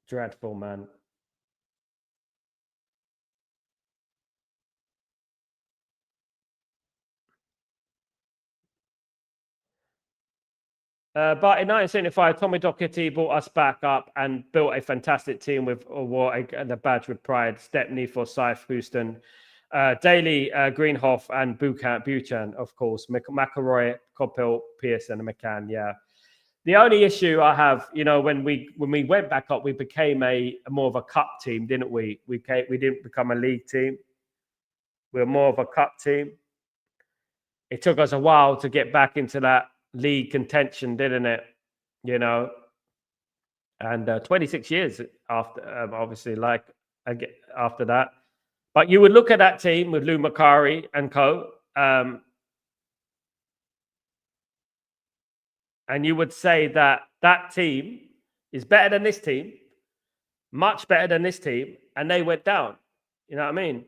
[SPEAKER 1] Dreadful, man. But in 1975, Tommy Docherty brought us back up and built a fantastic team with the badge with pride. Stepney, Forsyth, Houston, Daly, Greenhoff, and Buchan, of course. McElroy, Coppell, Pearson, and McCann. Yeah. The only issue I have, you know, when we went back up, we became a more of a cup team, didn't we? We didn't become a league team. We were more of a cup team. It took us a while to get back into that league contention, didn't it? You know, and 26 years after, obviously, like after that. But you would look at that team with Lou Macari and co, and you would say that that team is better than this team, much better than this team, and they went down. You know what I mean?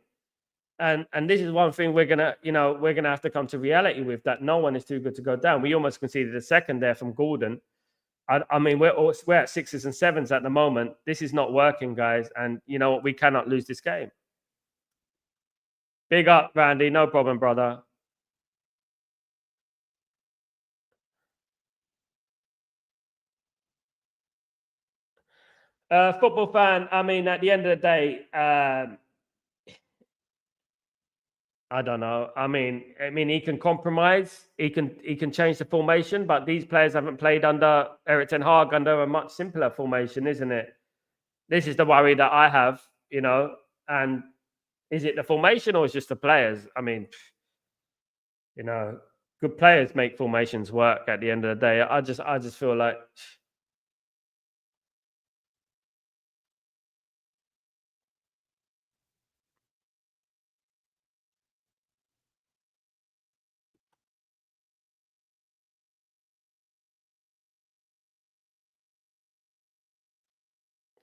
[SPEAKER 1] And this is one thing we're gonna have to come to reality with, that no one is too good to go down. We almost conceded a second there from Gordon. I mean, we're at 6s and 7s at the moment. This is not working, guys. And you know what? We cannot lose this game. Big up, Randy. No problem, brother. Football fan. I mean, at the end of the day, I don't know. I mean, he can compromise. He can change the formation, but these players haven't played under Erik ten Hag under a much simpler formation, isn't it? This is the worry that I have, you know. And is it the formation or is it just the players? I mean, you know, good players make formations work at the end of the day. I just feel like,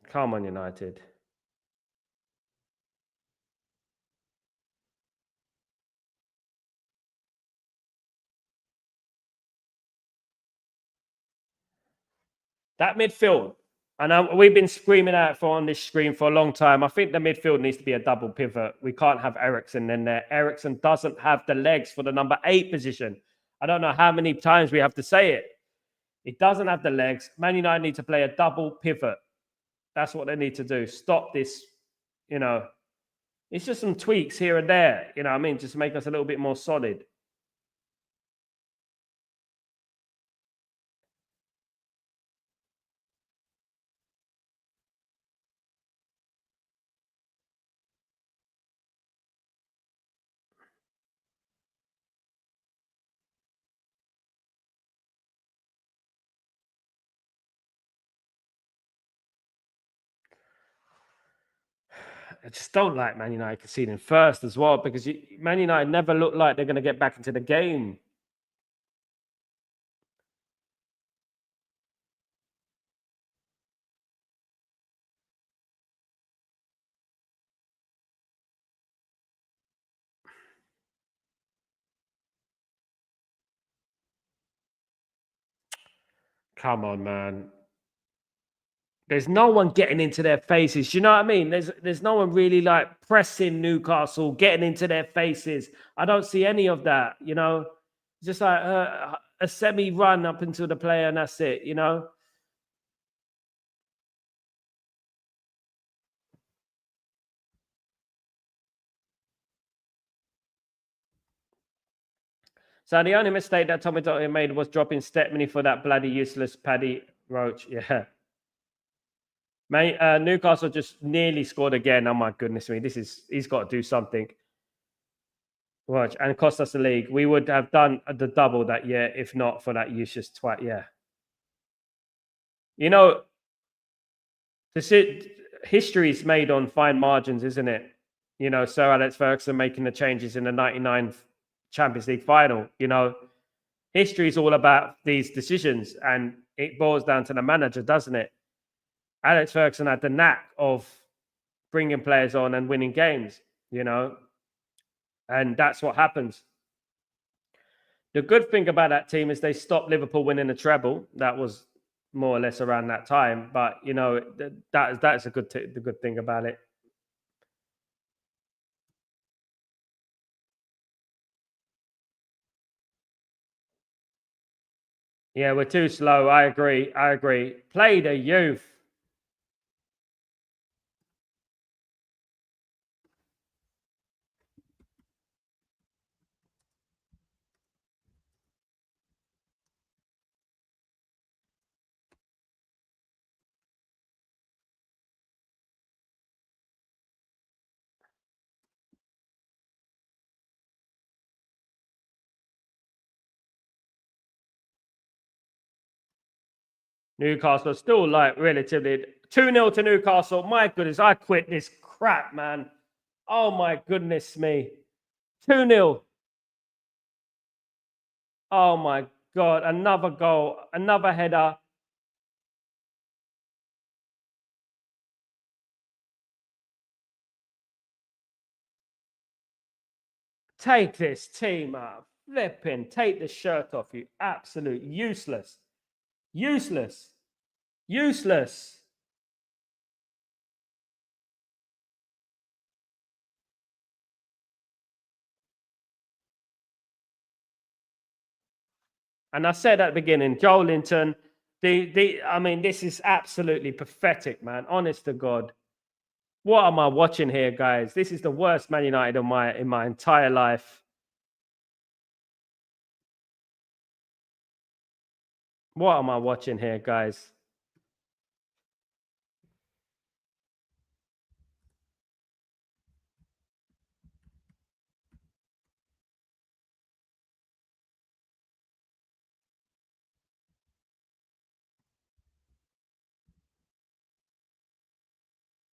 [SPEAKER 1] come on, United. That midfield, and we've been screaming out for on this screen for a long time. I think the midfield needs to be a double pivot. We can't have Ericsson in there. Ericsson doesn't have the legs for the number 8 position. I don't know how many times we have to say it. He doesn't have the legs. Man United need to play a double pivot. That's what they need to do. Stop this, you know. It's just some tweaks here and there, you know what I mean? Just to make us a little bit more solid. I just don't like Man United conceding first as well, because Man United never look like they're going to get back into the game. Come on, man. There's no one getting into their faces. You know what I mean? There's no one really like pressing Newcastle, getting into their faces. I don't see any of that. You know, just like a semi run up into the player, and that's it. You know. So the only mistake that Tommy Doherty made was dropping Stepney for that bloody useless Paddy Roach. Yeah. Mate, Newcastle just nearly scored again. Oh my goodness me. He's got to do something. Watch, and cost us the league. We would have done the double that year if not for that useless twat. Yeah. You know, history is made on fine margins, isn't it? You know, Sir Alex Ferguson making the changes in the 99 Champions League final. You know, history is all about these decisions, and it boils down to the manager, doesn't it? Alex Ferguson had the knack of bringing players on and winning games, you know, and that's what happens. The good thing about that team is they stopped Liverpool winning the treble. That was more or less around that time, but you know that's a the good thing about it. Yeah, we're too slow. I agree. I agree. Play the youth. Newcastle still like relatively 2-0 to Newcastle. My goodness, I quit this crap, man. Oh my goodness me. 2-0. Oh my God. Another goal, another header. Take this team up. Flipping. Take the shirt off, you absolute useless. Useless. Useless. And I said at the beginning, Joel Linton, I mean, this is absolutely pathetic, man. Honest to God. What am I watching here, guys? This is the worst Man United in my entire life. What am I watching here, guys?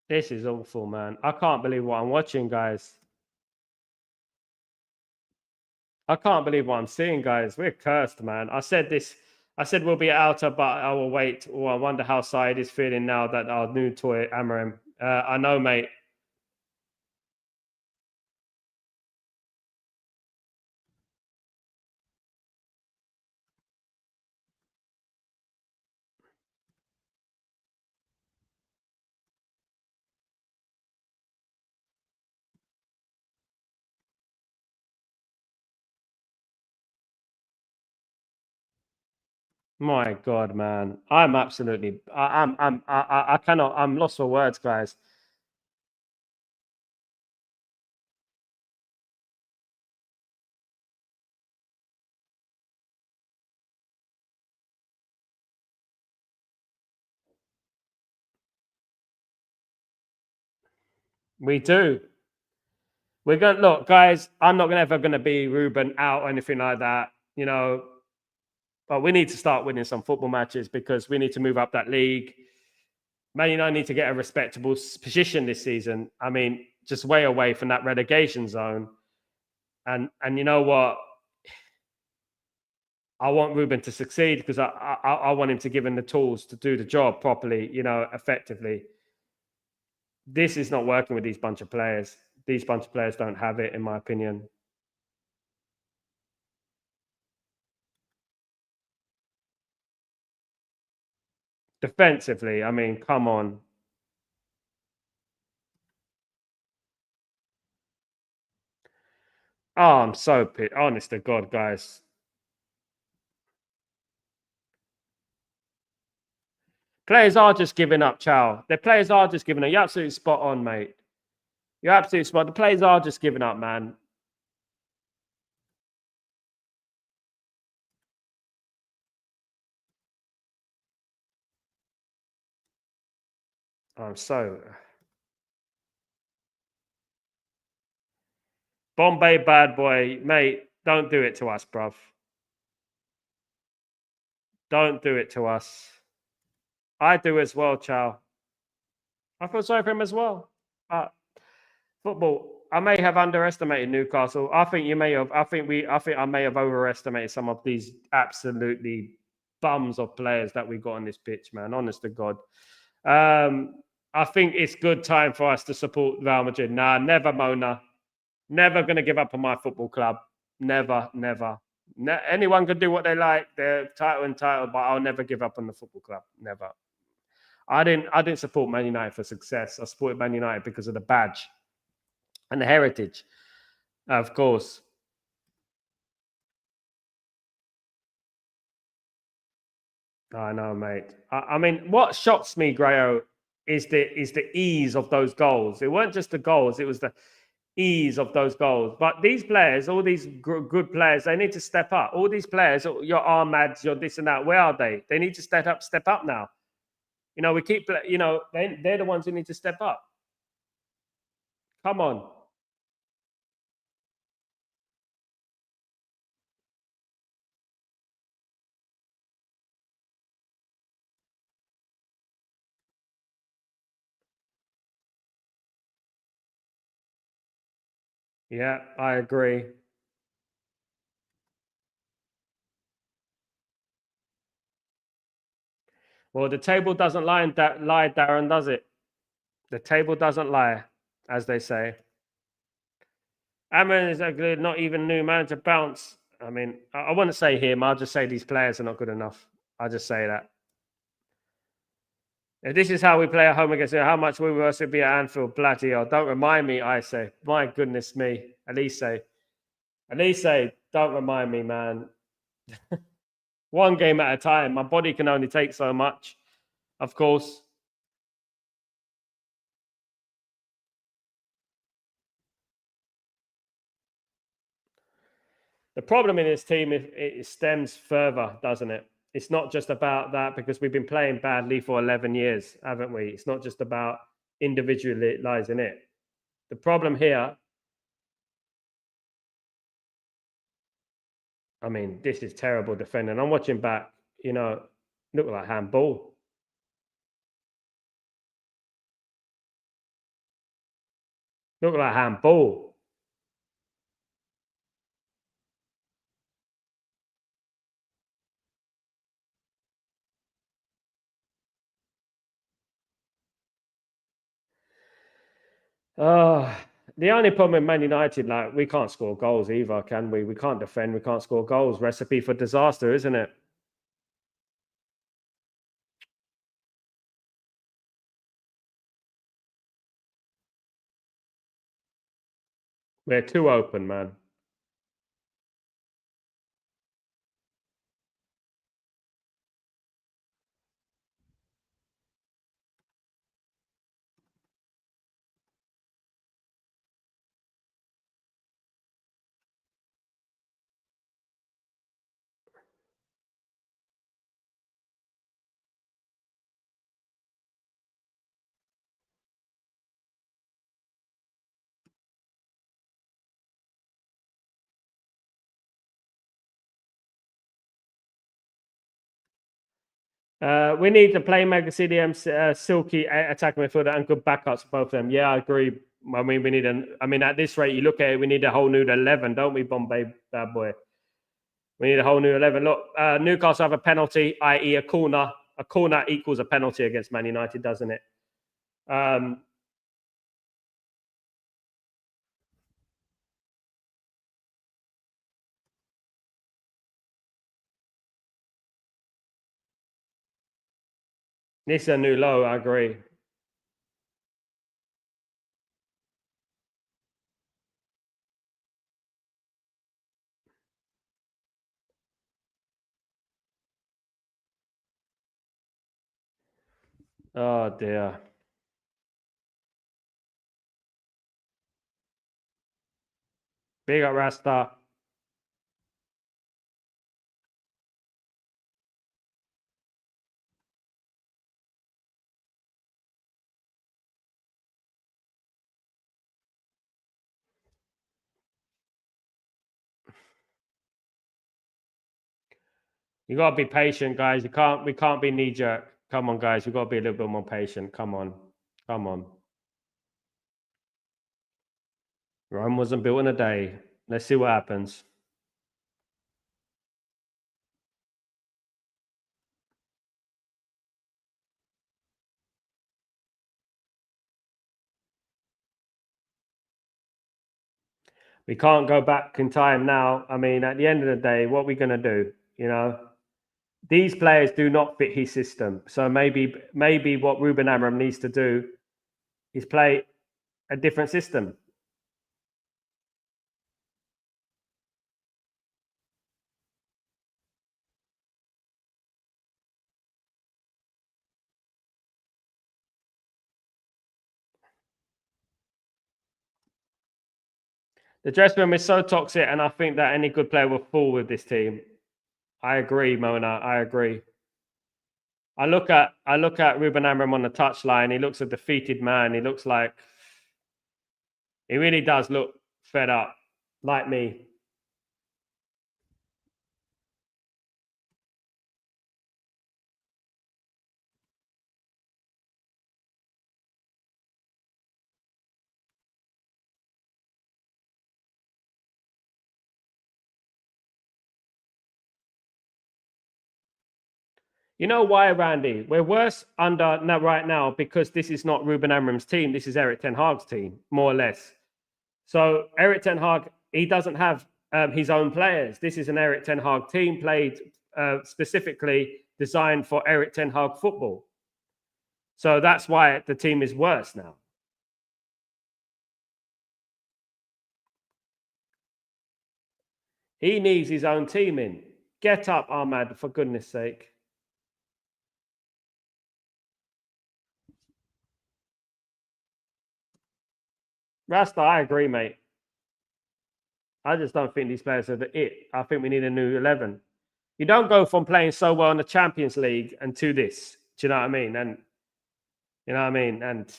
[SPEAKER 1] This is awful, man. I can't believe what I'm watching, guys. I can't believe what I'm seeing, guys. We're cursed, man. I said this. I said we'll be outer, but I will wait. Oh, I wonder how Said is feeling now that our new toy Amarim. I know, mate. My God, man. I'm absolutely. I cannot. I'm lost for words, guys. We do. We're going to look, guys. I'm not gonna ever going to be Ruben out or anything like that, but we need to start winning some football matches because we need to move up that league. Man United need to get a respectable position this season. I mean, just way away from that relegation zone. And you know what? I want Ruben to succeed because I want him to give him the tools to do the job properly, effectively. This is not working with these bunch of players. These bunch of players don't have it, in my opinion. Defensively, I mean, come on. Oh, I'm so pissed. Honest to God, guys. Players are just giving up, Chow. The players are just giving up. You're absolutely spot on, mate. You're absolutely spot. The players are just giving up, man. I'm so Bombay bad boy, mate. Don't do it to us, bruv. Don't do it to us. I do as well, Chow. I feel sorry for him as well. But football, I may have underestimated Newcastle. I think you may have. I think I may have overestimated some of these absolutely bums of players that we got on this pitch, man. Honest to God. I think it's good time for us to support Real Madrid. Nah, never, Mona. Never going to give up on my football club. Never, never. Anyone can do what they like. They're title entitled, but I'll never give up on the football club. Never. I didn't support Man United for success. I supported Man United because of the badge and the heritage, of course. I know, mate. I mean, what shocks me, Grayo, is the ease of those goals. It weren't just the goals; it was the ease of those goals. But these players, all these good players, they need to step up. All these players, your Armads, your this and that, where are they? They need to step up now. We keep, they're the ones who need to step up. Come on. Yeah, I agree. Well, the table doesn't lie, Darren, does it? The table doesn't lie, as they say. Amman is actually not even new manager bounce. I mean, I wouldn't say him. I'll just say these players are not good enough. I'll just say that. If this is how we play at home against how much we will also be at Anfield, bloody hell. Don't remind me, I say. My goodness me. Elise, don't remind me, man. One game at a time. My body can only take so much, of course. The problem in this team, it stems further, doesn't it? It's not just about that because we've been playing badly for 11 years, haven't we? It's not just about individualizing it. The problem here, I mean, this is terrible defending. I'm watching back, look like handball. Look like handball. Oh, the only problem with Man United, like, we can't score goals either, can we? We can't defend, we can't score goals. Recipe for disaster, isn't it? We're too open, man. We need to play Mega CDM, silky attack midfielder and good backups for both of them. Yeah, I agree. I mean, we need at this rate, you look at it, we need a whole new 11, don't we, Bombay, bad boy? We need a whole new 11. Look, Newcastle have a penalty, i.e. a corner. A corner equals a penalty against Man United, doesn't it? This is a new low, I agree. Oh, dear. Big up, Rasta. You got to be patient, guys. We can't be knee jerk. Come on, guys. We got to be a little bit more patient. Come on. Come on. Rome wasn't built in a day. Let's see what happens. We can't go back in time now. I mean, at the end of the day, what are we going to do? You know, these players do not fit his system. So maybe what Ruben Amorim needs to do is play a different system. The dressing room is so toxic, and I think that any good player will fall with this team. I agree, Mona. I agree. I look at Ruben Amorim on the touchline. He looks a defeated man. He looks like he really does look fed up, like me. You know why, Randy? We're worse under now, right now, because this is not Ruben Amorim's team. This is Eric Ten Hag's team, more or less. So Eric Ten Hag, he doesn't have his own players. This is an Eric Ten Hag team played specifically designed for Eric Ten Hag football. So that's why the team is worse now. He needs his own team in. Get up, Ahmad, for goodness sake. Rasta, I agree, mate. I just don't think these players are it. I think we need a new 11. You don't go from playing so well in the Champions League and to this. Do you know what I mean? And you know what I mean? And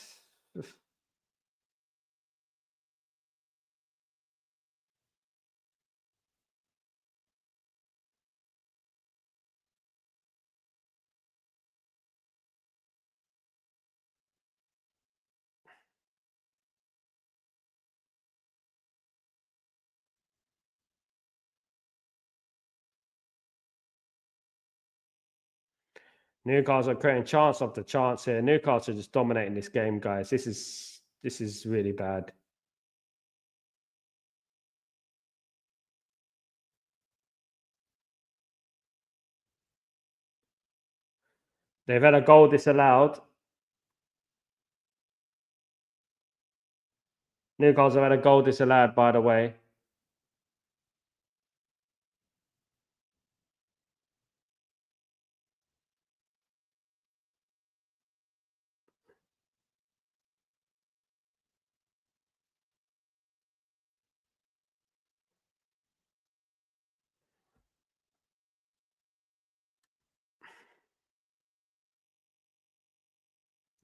[SPEAKER 1] Newcastle are creating chance after chance here. Newcastle are just dominating this game, guys. This is really bad. They've had a goal disallowed. Newcastle have had a goal disallowed, by the way.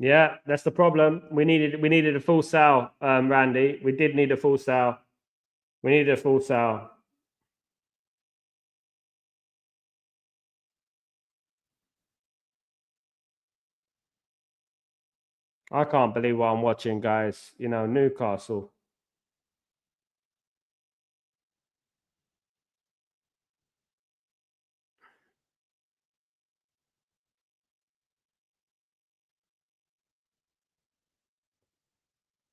[SPEAKER 1] Yeah, that's the problem. We needed a full Sal, Randy. We did need a full Sal. We needed a full Sal. I can't believe what I'm watching, guys. You know, Newcastle.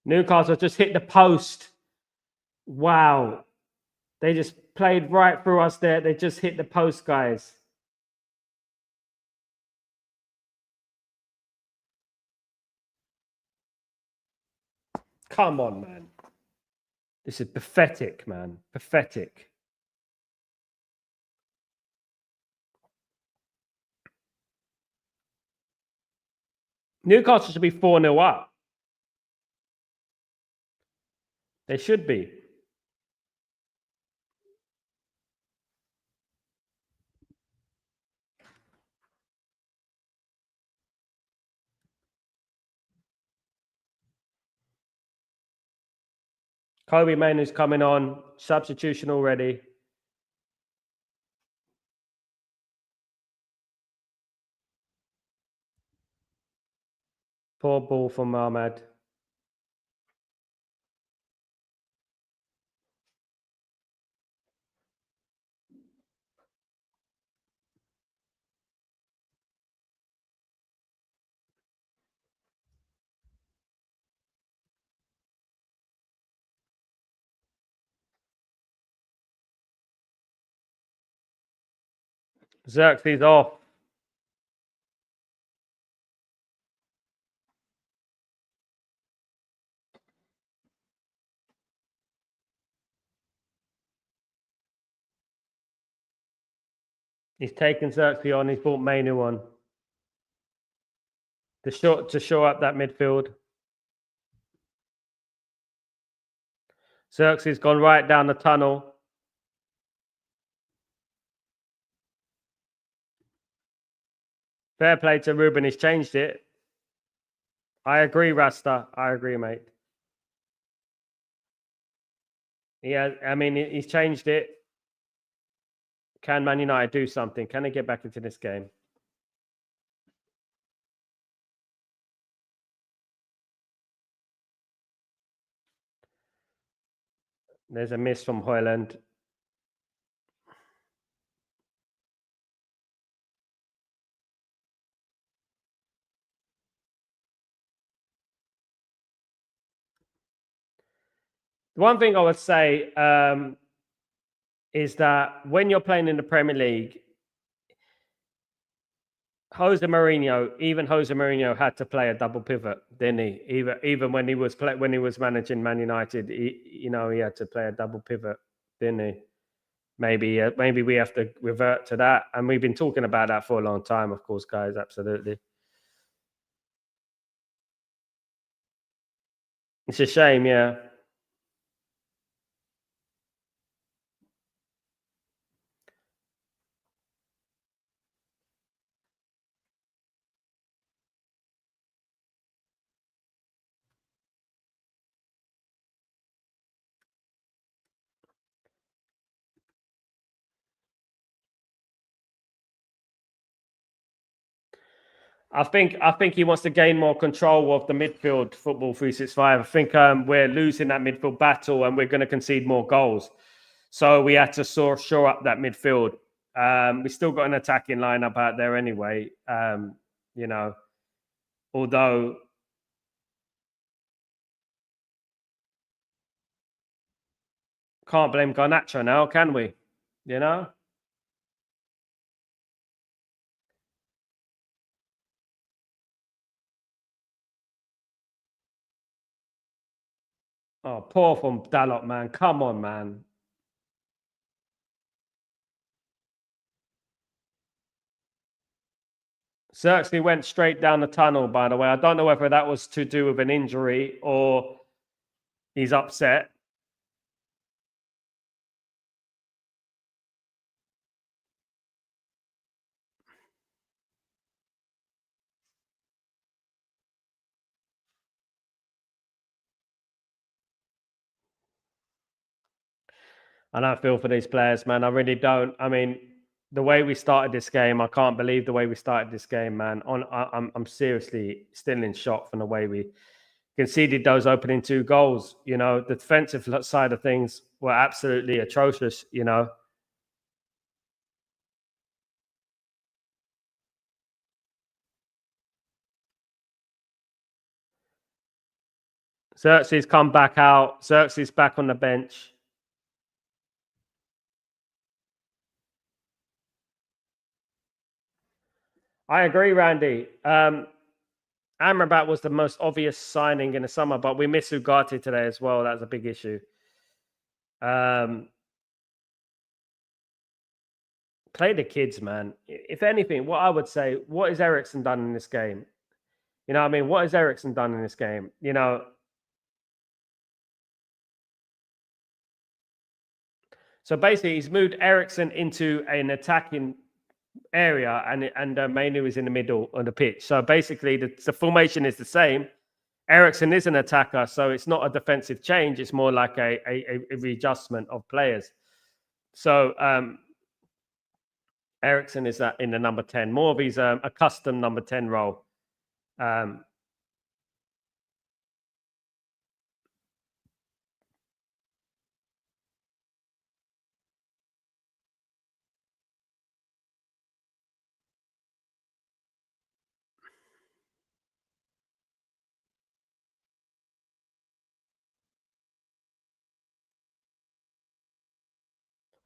[SPEAKER 1] Newcastle just hit the post. Wow. They just played right through us there. They just hit the post, guys. Come on, man. This is pathetic, man. Pathetic. Newcastle should be 4-0 up. They should be. Kobe Manu's coming on. Substitution already. Poor ball from Ahmad. Xerxes off. He's taken Xerxes on. He's brought Manu on. To show up that midfield. Xerxes gone right down the tunnel. Fair play to Ruben. He's changed it. I agree, Rasta. I agree, mate. Yeah, I mean, he's changed it. Can Man United do something? Can they get back into this game? There's a miss from Hoyland. One thing I would say is that when you're playing in the Premier League, Jose Mourinho had to play a double pivot, didn't he? Even when he was managing Man United, he had to play a double pivot, didn't he? Maybe we have to revert to that, and we've been talking about that for a long time, of course, guys. Absolutely, it's a shame, yeah. I think he wants to gain more control of the midfield. Football 365. I think we're losing that midfield battle, and we're going to concede more goals. So we had to shore up that midfield. We still got an attacking lineup out there anyway. you know. Although can't blame Garnacho now, can we? You know? Oh, poor from Dalot, man. Come on, man. Xerxes went straight down the tunnel, by the way. I don't know whether that was to do with an injury or he's upset. I don't feel for these players, man. I really don't. I mean, the way we started this game, I can't believe the way we started this game, man. I'm seriously still in shock from the way we conceded those opening two goals. You know, the defensive side of things were absolutely atrocious. You know, Xerxes come back out. Xerxes back on the bench. I agree, Randy. Amrabat was the most obvious signing in the summer, but we missed Ugarte today as well. That's a big issue. Play the kids, man. If anything, what I would say, what has Ericsson done in this game? You know what I mean? What has Ericsson done in this game? You know, so basically he's moved Ericsson into an attacking area and Mainu is in the middle of the pitch. So basically the formation is the same. Ericsson is an attacker, so it's not a defensive change. It's more like a readjustment of players. So Ericsson is in the number 10, more of his accustomed number 10 role.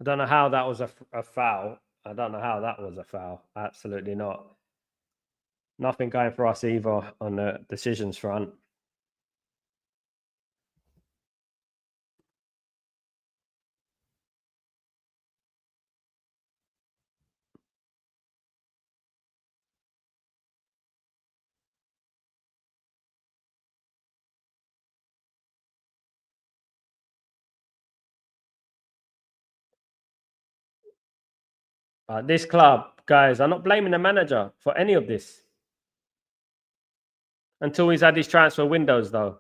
[SPEAKER 1] I don't know how that was a foul. I don't know how that was a foul. Absolutely not. Nothing going for us either on the decisions front. This club, guys, I'm not blaming the manager for any of this until he's had his transfer windows, though.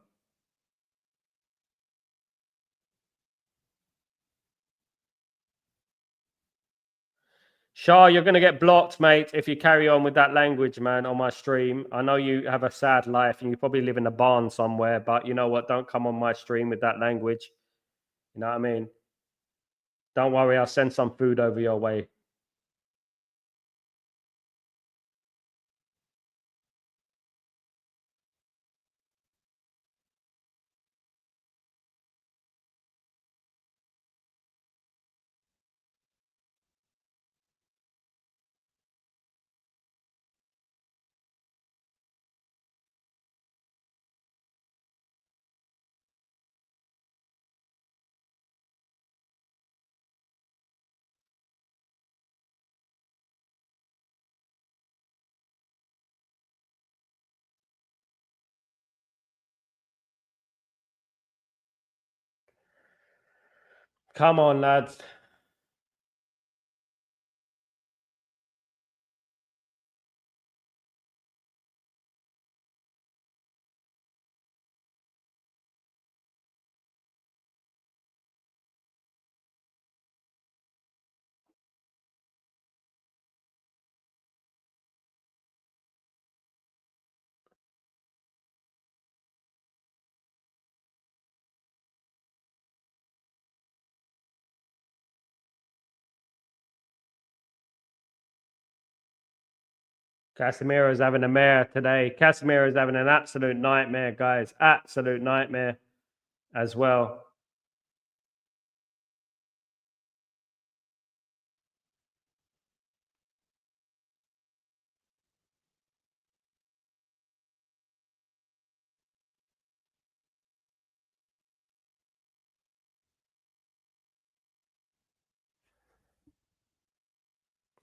[SPEAKER 1] Shah, you're going to get blocked, mate, if you carry on with that language, man, on my stream. I know you have a sad life and you probably live in a barn somewhere, but you know what? Don't come on my stream with that language. You know what I mean? Don't worry, I'll send some food over your way. Come on, lads. Casemiro's having a mare today. Casemiro's having an absolute nightmare, guys. Absolute nightmare as well.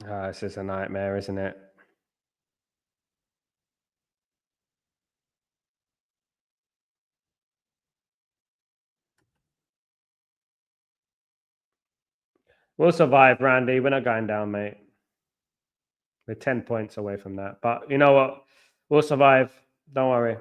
[SPEAKER 1] It's just a nightmare, isn't it? We'll survive, Randy. We're not going down, mate. We're 10 points away from that. But you know what? We'll survive. Don't worry.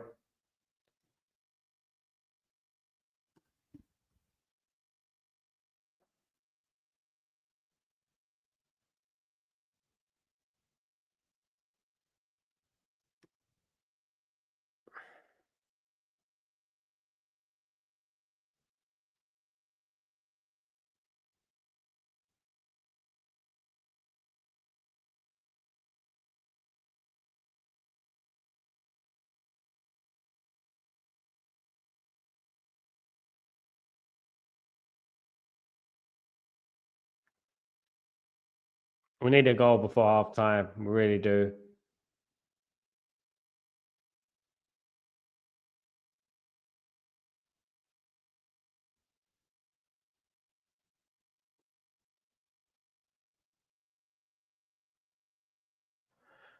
[SPEAKER 1] We need a goal before half time. We really do.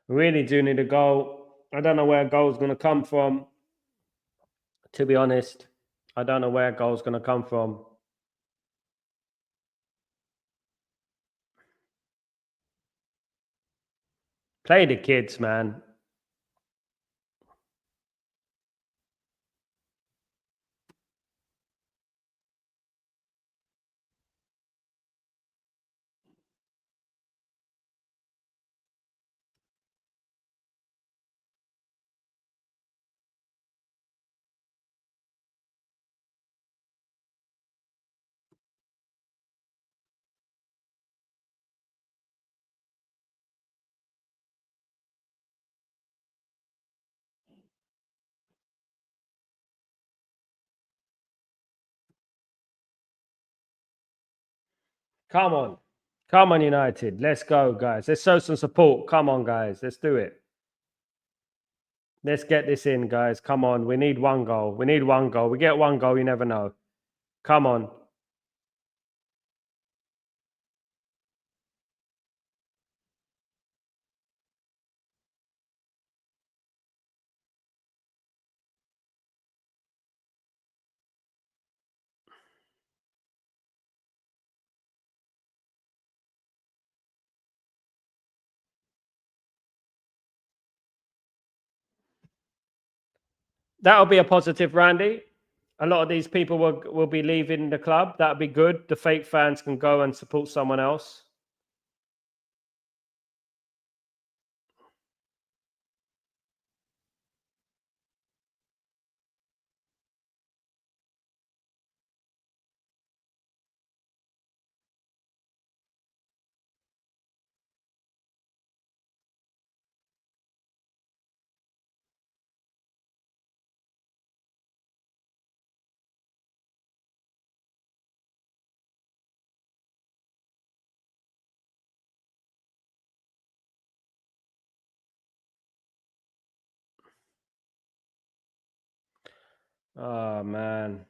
[SPEAKER 1] We really do need a goal. I don't know where a goal's going to come from. To be honest, I don't know where a goal's going to come from. Play the kids, man. Come on. Come on, United. Let's go, guys. Let's show some support. Come on, guys. Let's do it. Let's get this in, guys. Come on. We need one goal. We need one goal. We get one goal, you never know. Come on. That'll be a positive, Randy. A lot of these people will be leaving the club. That'll be good. The fake fans can go and support someone else. Oh, man.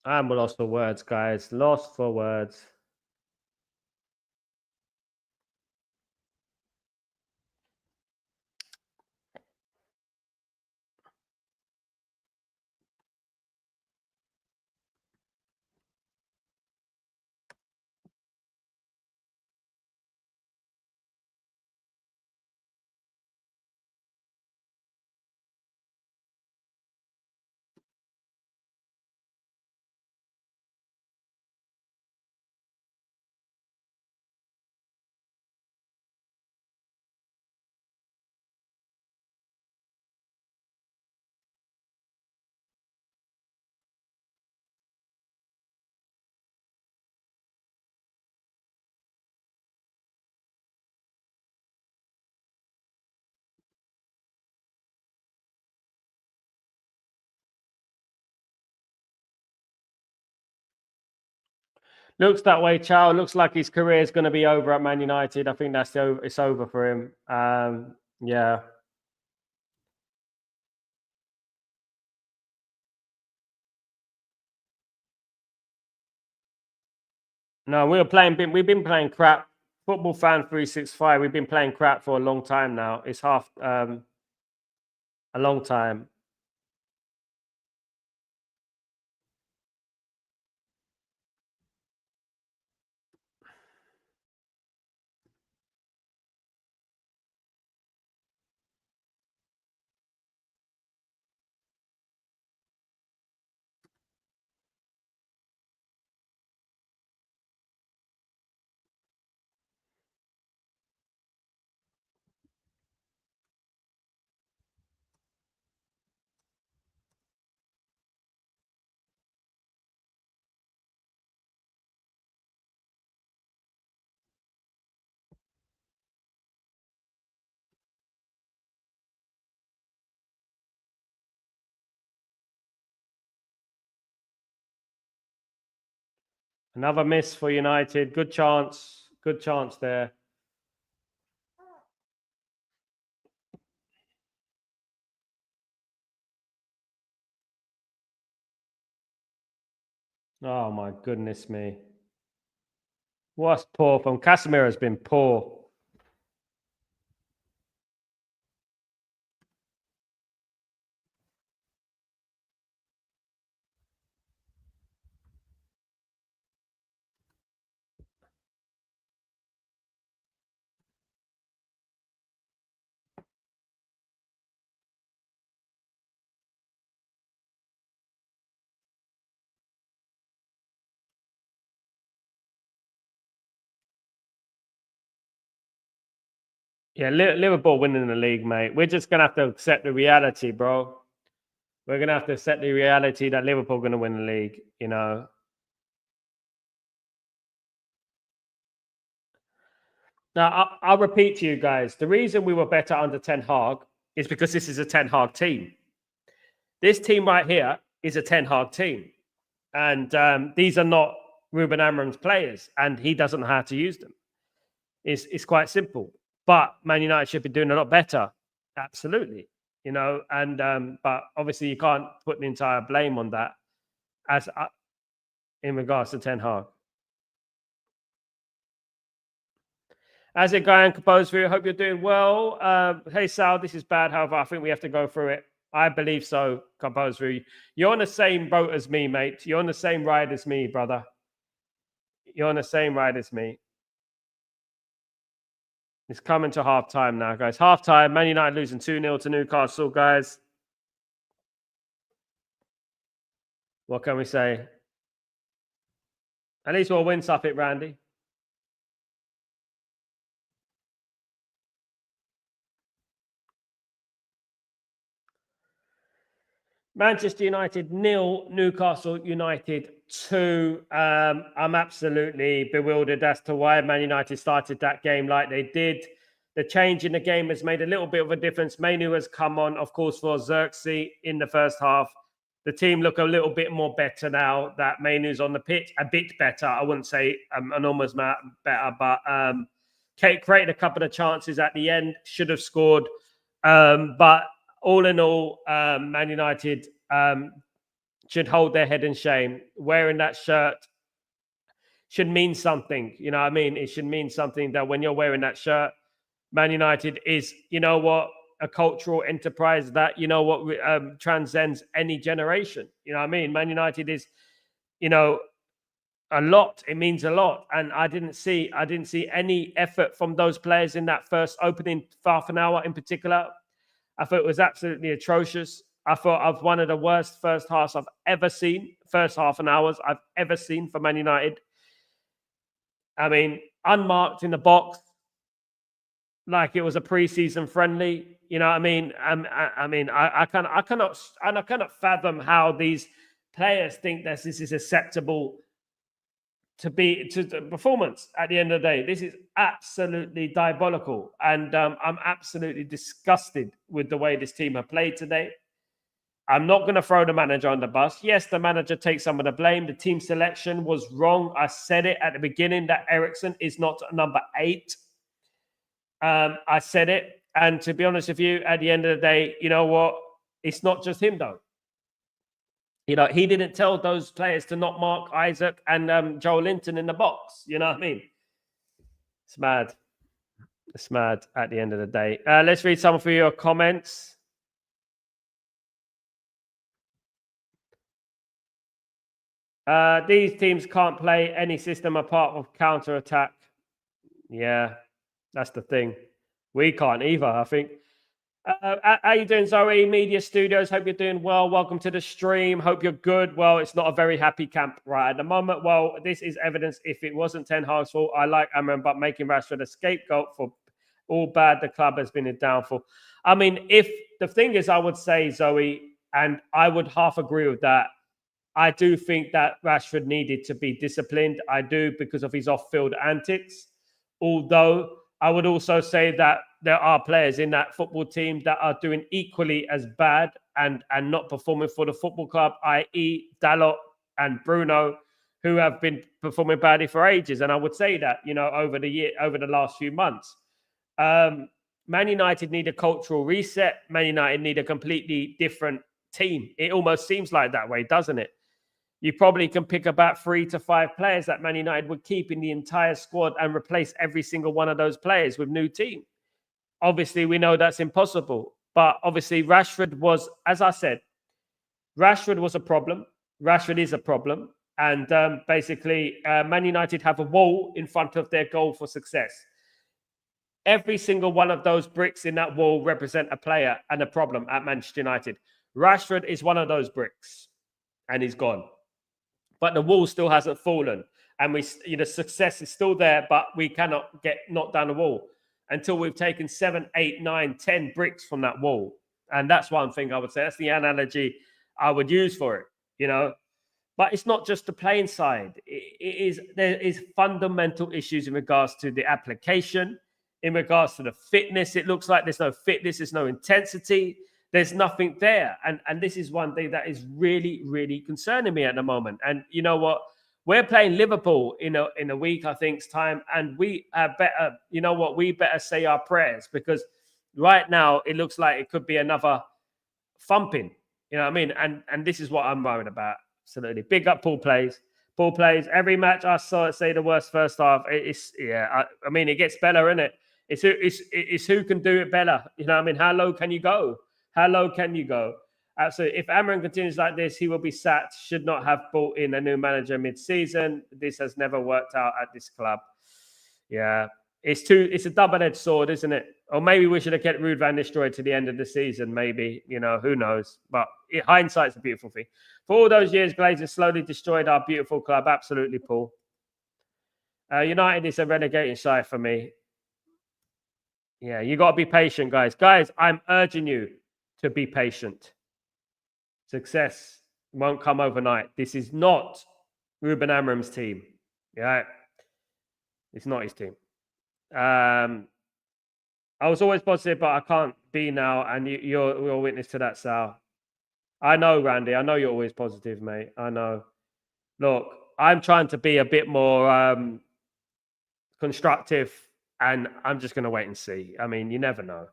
[SPEAKER 1] I'm lost for words, guys. Lost for words. Looks that way, Chow. Looks like his career is going to be over at Man United. I think it's over for him. Yeah. No, we've been playing crap. Football fan 365. We've been playing crap for a long time now. It's a long time. Another miss for United. Good chance. Good chance there. Oh my goodness me. What's poor from Casemiro has been poor. Yeah, Liverpool winning the league, mate. We're just gonna have to accept the reality, bro. We're gonna have to accept the reality that Liverpool are gonna win the league. You know. Now, I'll repeat to you guys: the reason we were better under Ten Hag is because this is a Ten Hag team. This team right here is a Ten Hag team, and these are not Ruben Amorim's players, and he doesn't know how to use them. It's quite simple. But Man United should be doing a lot better. Absolutely. You know, and but obviously you can't put the entire blame on that as in regards to Ten Hag. How's it going, Compose View? Hope you're doing well. Hey Sal, this is bad. However, I think we have to go through it. I believe so, Compose View. You're on the same boat as me, mate. You're on the same ride as me, brother. You're on the same ride as me. It's coming to half time now, guys. Half time, Man United losing 2-0 to Newcastle, guys. What can we say? At least we'll win something, Randy. Manchester United 0, Newcastle United 2. I'm absolutely bewildered as to why Man United started that game like they did. The change in the game has made a little bit of a difference. Mainu has come on, of course, for Xerxes in the first half. The team look a little bit more better now that Mainu's on the pitch. A bit better. I wouldn't say enormous amount better, but Kate created a couple of chances at the end. Should have scored. But all in all, Man United should hold their head in shame. Wearing that shirt should mean something. You know what I mean? It should mean something that when you're wearing that shirt, Man United is, you know what, a cultural enterprise that, you know what, transcends any generation. You know what I mean? Man United is, you know, a lot. It means a lot. And I didn't see any effort from those players in that first opening half an hour in particular. I thought it was absolutely atrocious. I thought of one of the worst first halves I've ever seen, first half an hours I've ever seen for Man United. I mean, unmarked in the box, like it was a preseason friendly. You know what I mean? I cannot fathom how these players think that this is acceptable to the performance at the end of the day. This is absolutely diabolical. And I'm absolutely disgusted with the way this team have played today. I'm not going to throw the manager on the bus. Yes, the manager takes some of the blame. The team selection was wrong. I said it at the beginning that Eriksson is not number 8. I said it. And to be honest with you, at the end of the day, you know what? It's not just him, though. You know, he didn't tell those players to not mark Isaac and Joe Linton in the box. You know what I mean? It's mad. It's mad at the end of the day. Let's read some of your comments. These teams can't play any system apart from counter-attack. Yeah, that's the thing. We can't either, I think. How you doing, Zoe? Media Studios. Hope you're doing well. Welcome to the stream. Hope you're good. Well, it's not a very happy camp right at the moment. Well, this is evidence. If it wasn't Ten Hag's fault, I like Amram, but making Rashford a scapegoat for all bad the club has been a downfall. I mean, if the thing is, I would say, Zoe, and I would half agree with that. I do think that Rashford needed to be disciplined. I do, because of his off-field antics. Although I would also say that there are players in that football team that are doing equally as bad and not performing for the football club, i.e. Dalot and Bruno, who have been performing badly for ages. And I would say that, you know, over the last few months. Man United need a cultural reset. Man United need a completely different team. It almost seems like that way, doesn't it? You probably can pick about 3 to 5 players that Man United would keep in the entire squad and replace every single one of those players with new team. Obviously, we know that's impossible. But obviously, Rashford was, as I said, Rashford was a problem. Rashford is a problem. And basically, Man United have a wall in front of their goal for success. Every single one of those bricks in that wall represent a player and a problem at Manchester United. Rashford is one of those bricks, and he's gone. But the wall still hasn't fallen. And success is still there, but we cannot get knocked down the wall until we've taken 7, 8, 9, 10 bricks from that wall. And that's one thing I would say. That's the analogy I would use for it, you know. But it's not just the playing side. There is fundamental issues in regards to the application, in regards to the fitness. It looks like there's no fitness, there's no intensity. There's nothing there. And this is one thing that is really, really concerning me at the moment. And you know what? We're playing Liverpool in a week, I think's time. And we better, you know what? We better say our prayers, because right now it looks like it could be another thumping. You know what I mean? And this is what I'm worried about. Absolutely. Big up Paul Plays. Paul Plays. Every match I saw it say the worst first half. I mean, it gets better, isn't it? It's who can do it better. You know what I mean? How low can you go? How low can you go? Absolutely. If Amram continues like this, he will be sacked. Should not have brought in a new manager mid-season. This has never worked out at this club. Yeah. It's a double-edged sword, isn't it? Or maybe we should have kept Ruud van Nistelrooy to the end of the season, maybe. You know, who knows? But hindsight's a beautiful thing. For all those years, Glazers slowly destroyed our beautiful club. Absolutely, Paul. United is a relegating side for me. Yeah, you got to be patient, guys. Guys, I'm urging you to be patient. Success won't come overnight. This is not Ruben Amram's team. Yeah, it's not his team. I was always positive, but I can't be now. And you're witness to that, Sal. I know, Randy. I know you're always positive, mate. I know. Look, I'm trying to be a bit more constructive, and I'm just going to wait and see. I mean, you never know.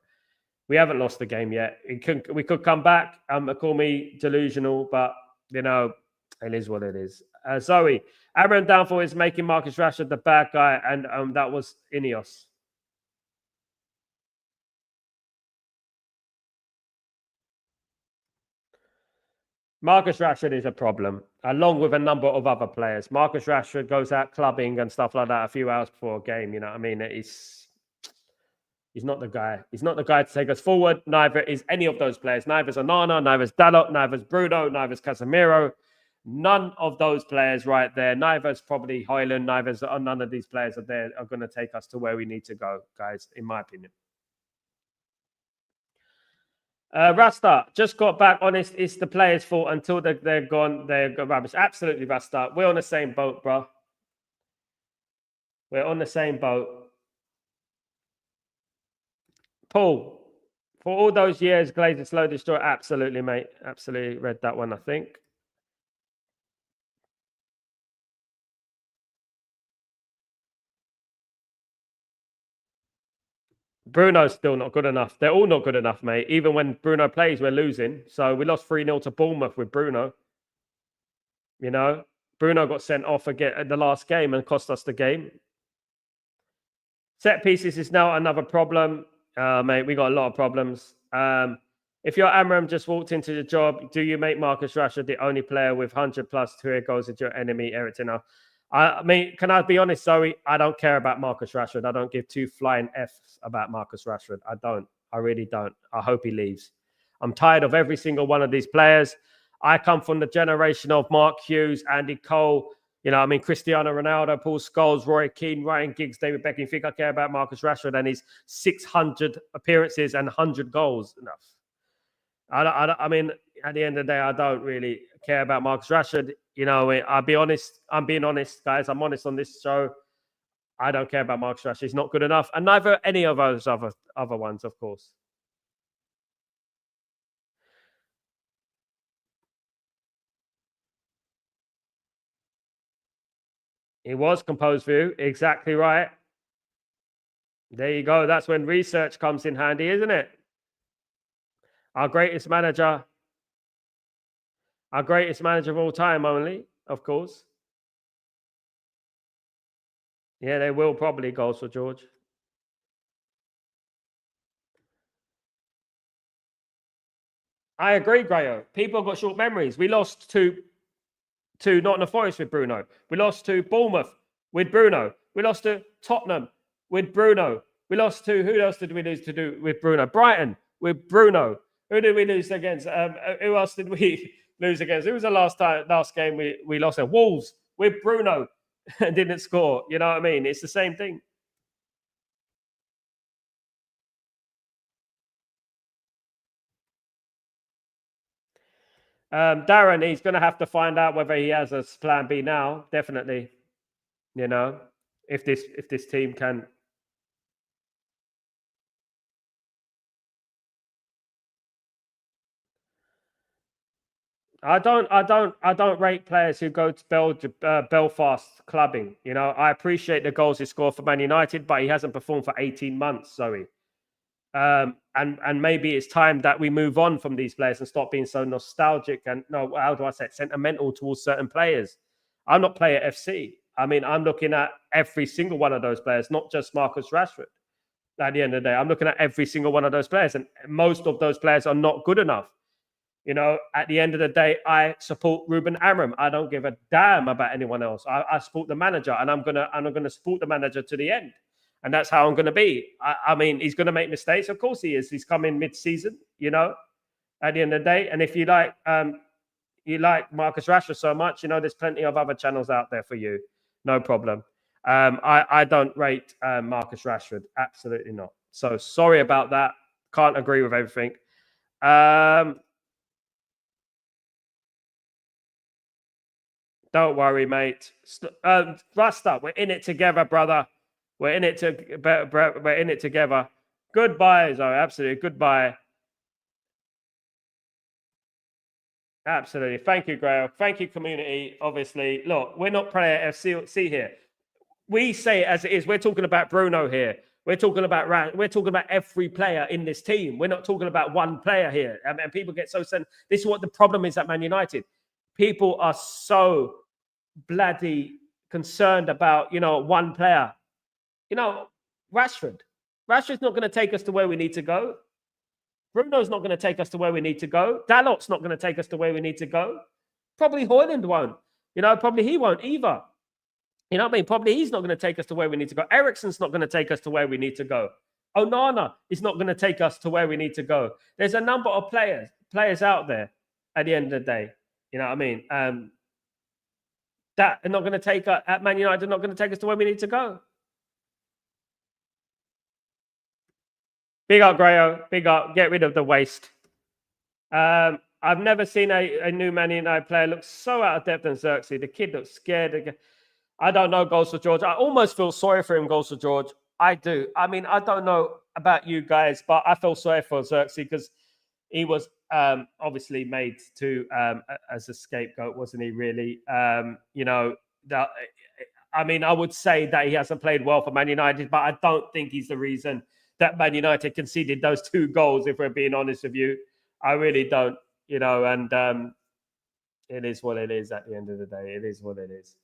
[SPEAKER 1] We haven't lost the game yet. We could come back. Call me delusional, but, you know, it is what it is. Zoe, Amram downfall is making Marcus Rashford the bad guy, and that was Ineos. Marcus Rashford is a problem, along with a number of other players. Marcus Rashford goes out clubbing and stuff like that a few hours before a game. You know what I mean? He's not the guy. He's not the guy to take us forward. Neither is any of those players. Neither is Onana, neither is Dalot, neither is Bruno, neither is Casemiro. None of those players right there. Neither is probably Højlund. Neither is none of these players are going to take us to where we need to go, guys, in my opinion. Rasta, just got back. Honest, it's the players' fault. Until they're gone, they're rubbish. Absolutely, Rasta. We're on the same boat, bro. We're on the same boat. Paul, For all those years, Glazers slow destroy. Absolutely, mate. Absolutely read that one, I think. Bruno's still not good enough. They're all not good enough, mate. Even when Bruno plays, we're losing. So we lost 3-0 to Bournemouth with Bruno. You know, Bruno got sent off again at the last game and cost us the game. Set pieces is now another problem. Mate, we got a lot of problems. If your Amram just walked into the job, do you make Marcus Rashford the only player with 100 plus career goals at your enemy, Eric? I mean, can I be honest, Zoe? I don't care about Marcus Rashford. I don't give two flying Fs about Marcus Rashford. I don't. I really don't. I hope he leaves. I'm tired of every single one of these players. I come from the generation of Mark Hughes, Andy Cole, Cristiano Ronaldo, Paul Scholes, Roy Keane, Ryan Giggs, David Beckham. You think I care about Marcus Rashford and his 600 appearances and 100 goals? Enough. I mean, at the end of the day, I don't really care about Marcus Rashford. I'll be honest. I'm being honest, guys. I'm honest on this show. I don't care about Marcus Rashford. He's not good enough. And neither any of those other ones, of course. It was composed view. Exactly right. There you go. That's when research comes in handy, isn't it? Our greatest manager of all time only, of course. Yeah, they will probably goals for George. I agree, Grayo. People have got short memories. We lost to Nottingham Forest with Bruno. We lost to Bournemouth with Bruno. We lost to Tottenham with Bruno. We lost to, who else did we lose to do with Bruno? Brighton with Bruno. Who did we lose against? Who else did we lose against? Who was the last game we lost at? Wolves with Bruno and didn't score. You know what I mean? It's the same thing. Darren, he's going to have to find out whether he has a plan B now. Definitely, if this team can. I don't rate players who go to Belfast clubbing. I appreciate the goals he scored for Man United, but he hasn't performed for 18 months, Zoe. And maybe it's time that we move on from these players and stop being so nostalgic and how do I say it, sentimental towards certain players. I'm not player FC. I mean, I'm looking at every single one of those players, not just Marcus Rashford. At the end of the day, I'm looking at every single one of those players, and most of those players are not good enough. At the end of the day, I support Ruben Amram. I don't give a damn about anyone else. I support the manager, and I'm gonna support the manager to the end. And that's how I'm going to be. I mean, he's going to make mistakes. Of course he is. He's coming mid-season, at the end of the day. And if you like Marcus Rashford so much, there's plenty of other channels out there for you. No problem. I don't rate Marcus Rashford. Absolutely not. So sorry about that. Can't agree with everything. Don't worry, mate. Rasta, we're in it together, brother. We're in it together. Goodbye, Zoe. Absolutely. Goodbye. Absolutely. Thank you, Grail. Thank you, community. Obviously, look, we're not player FC here. We say it as it is. We're talking about Bruno here. We're talking about every player in this team. We're not talking about one player here. And people get so sent. This is what the problem is at Man United. People are so bloody concerned about, one player. Rashford's not going to take us to where we need to go. Bruno's not going to take us to where we need to go. Dalot's not going to take us to where we need to go. Probably Højlund won't. Probably he won't either. You know what I mean? Probably he's not going to take us to where we need to go. Eriksen's not going to take us to where we need to go. Onana is not going to take us to where we need to go. There's a number of players out there at the end of the day. You know what I mean? That are not going to take us at Man United, not going to take us to where we need to go. Big up, Grayo. Big up. Get rid of the waste. I've never seen a new Man United player look so out of depth than Xerxes. The kid looks scared. I don't know goals for George. I almost feel sorry for him, goals for George. I do. I mean, I don't know about you guys, but I feel sorry for Xerxes because he was obviously made to as a scapegoat, wasn't he? Really, you know, that, I mean, I would say that he hasn't played well for Man United, but I don't think he's the reason that Man United conceded those 2 goals. If we're being honest with you, I really don't. You know, and it is what it is. At the end of the day, it is what it is.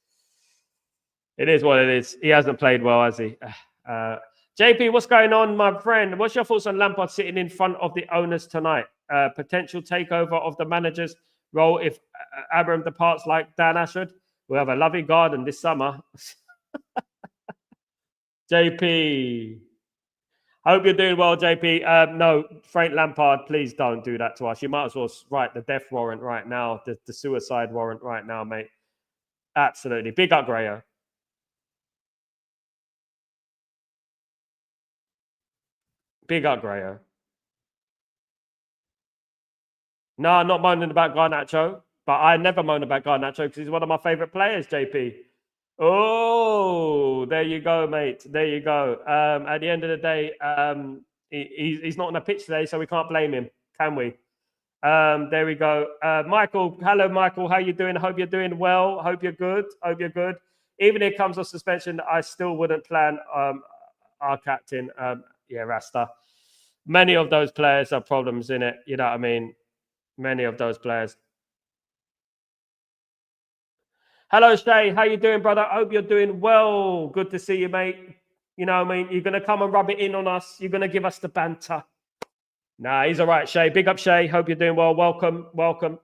[SPEAKER 1] It is what it is. He hasn't played well, has he? JP, what's going on, my friend? What's your thoughts on Lampard sitting in front of the owners tonight? Potential takeover of the manager's role if Abraham departs like Dan Ashford? We'll have a lovely garden this summer. JP, I hope you're doing well, JP. No, Frank Lampard, please don't do that to us. You might as well write the death warrant right now, the suicide warrant right now, mate. Absolutely. Big up, Grayer. Big up, Grayer. No, I'm not moaning about Garnacho, but I never moan about Garnacho because he's one of my favourite players, JP. Oh, there you go, mate. There you go. At the end of the day, he's not on the pitch today, so we can't blame him, can we? There we go. Michael, hello, Michael. How you doing? I hope you're doing well. Hope you're good. Hope you're good. Even if it comes off suspension, I still wouldn't plan our captain, Rasta. Many of those players have problems in it. You know what I mean? Many of those players. Hello, Shay. How you doing, brother? I hope you're doing well. Good to see you, mate. You know what I mean? You're going to come and rub it in on us. You're going to give us the banter. Nah, he's all right, Shay. Big up, Shay. Hope you're doing well. Welcome, welcome.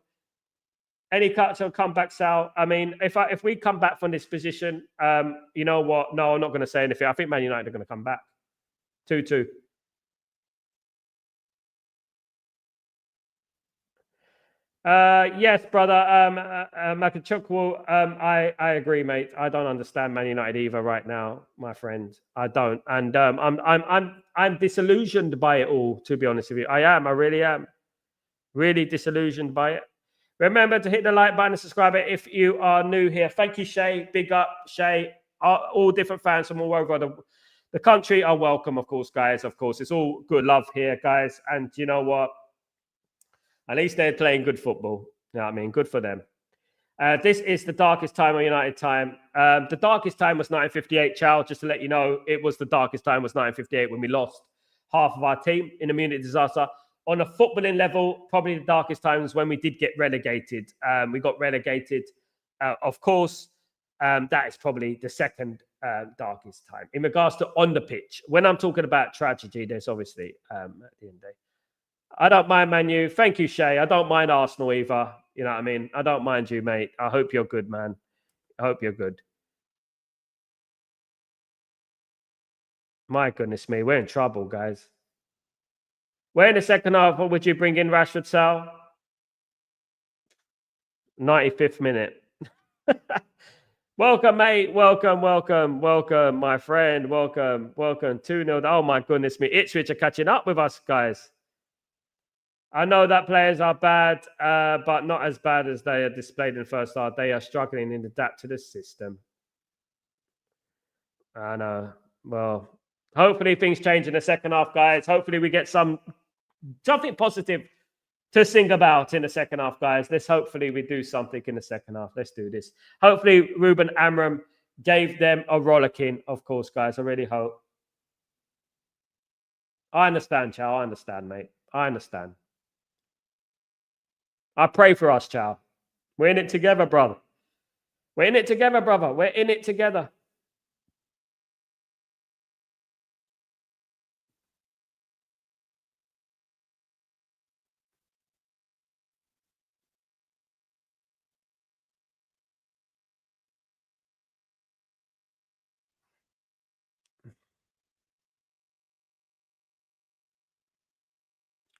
[SPEAKER 1] Any cuts or comebacks, Sal? I mean, if we come back from this position, you know what? No, I'm not going to say anything. I think Man United are going to come back. 2-2. Yes, brother. Makachukwu, I agree, mate. I don't understand Man United either right now, my friend. I don't, and I'm disillusioned by it all. To be honest with you, I really am, really disillusioned by it. Remember to hit the like button and subscribe if you are new here. Thank you, Shay. Big up, Shay. All different fans from all over the country are welcome, of course, guys. Of course, it's all good love here, guys. And you know what? At least they're playing good football. You know what I mean? Good for them. This is the darkest time of United time. The darkest time was 1958, Chow. Just to let you know, it was the darkest time was 1958 when we lost half of our team in a Munich disaster. On a footballing level, probably the darkest time was when we did get relegated. We got relegated. Of course, that is probably the second darkest time. In regards to on the pitch, when I'm talking about tragedy, there's obviously, at the end of the day, I don't mind Man U. Thank you, Shay. I don't mind Arsenal either. You know what I mean? I don't mind you, mate. I hope you're good, man. I hope you're good. My goodness me, we're in trouble, guys. Where in the second half would you bring in Rashford, Sal? 95th minute. Welcome, mate. Welcome, welcome, welcome, my friend. Welcome, welcome. 2-0. Oh, my goodness me. Ipswich are catching up with us, guys. I know that players are bad, but not as bad as they are displayed in the first half. They are struggling in adapt to the system. I know. Well, hopefully things change in the second half, guys. Hopefully we get something positive to sing about in the second half, guys. Hopefully we do something in the second half. Let's do this. Hopefully Ruben Amram gave them a rollicking, of course, guys. I really hope. I understand, Chow. I understand, mate. I understand. I pray for us, Chow. We're in it together, brother. We're in it together, brother. We're in it together.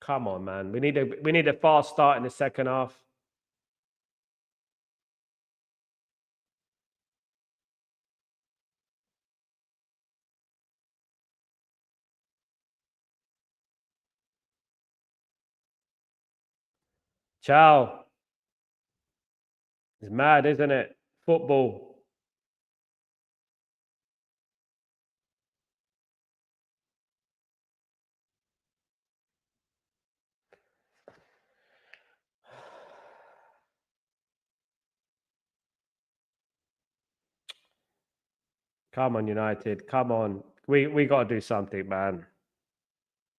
[SPEAKER 1] Come on, man. We need a fast start in the second half. Ciao. It's mad, isn't it? Football. Come on, United. Come on. We got to do something, man.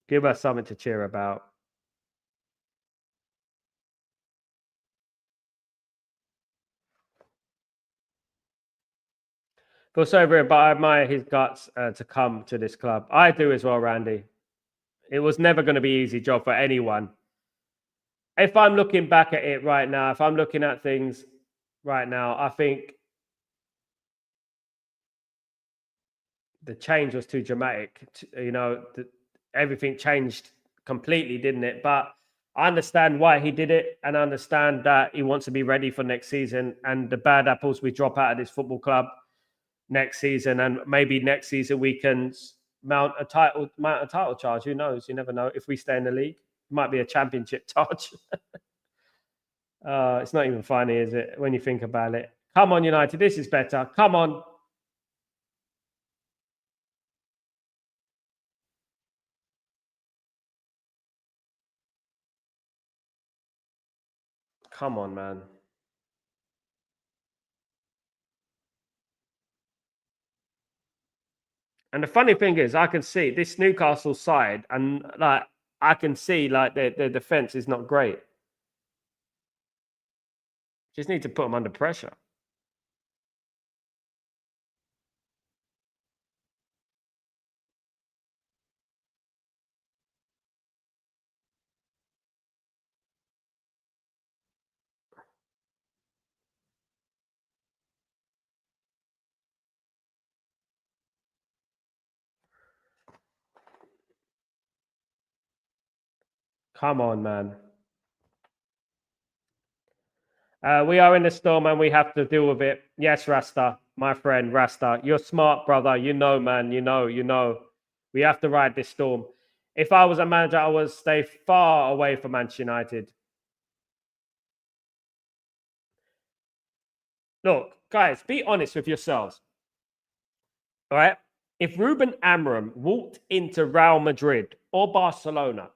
[SPEAKER 1] Give us something to cheer about. Feel so over it, but I admire his guts to come to this club. I do as well, Randy. It was never going to be an easy job for anyone. If I'm looking back at it right now, if I'm looking at things right now, I think the change was too dramatic. Everything changed completely, didn't it? But I understand why he did it, and I understand that he wants to be ready for next season. And the bad apples we drop out of this football club next season, and maybe next season we can mount a title charge. Who knows? You never know. If we stay in the league, it might be a championship charge. It's not even funny, is it? When you think about it. Come on, United. This is better. Come on. Come on, man. And the funny thing is, I can see this Newcastle side, and like I can see like their defense is not great. Just need to put them under pressure. Come on, man. We are in the storm and we have to deal with it. Yes, Rasta, my friend Rasta, you're smart, brother. You know, man. You know. We have to ride this storm. If I was a manager, I would stay far away from Manchester United. Look, guys, be honest with yourselves. All right. If Ruben Amorim walked into Real Madrid or Barcelona,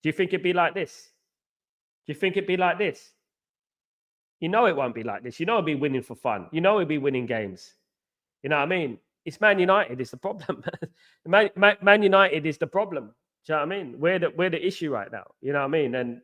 [SPEAKER 1] do you think it'd be like this? Do you think it'd be like this? You know it won't be like this. You know it'd be winning for fun. You know it'd be winning games. You know what I mean? It's Man United is the problem. Man United is the problem. Do you know what I mean? We're the issue right now. You know what I mean? And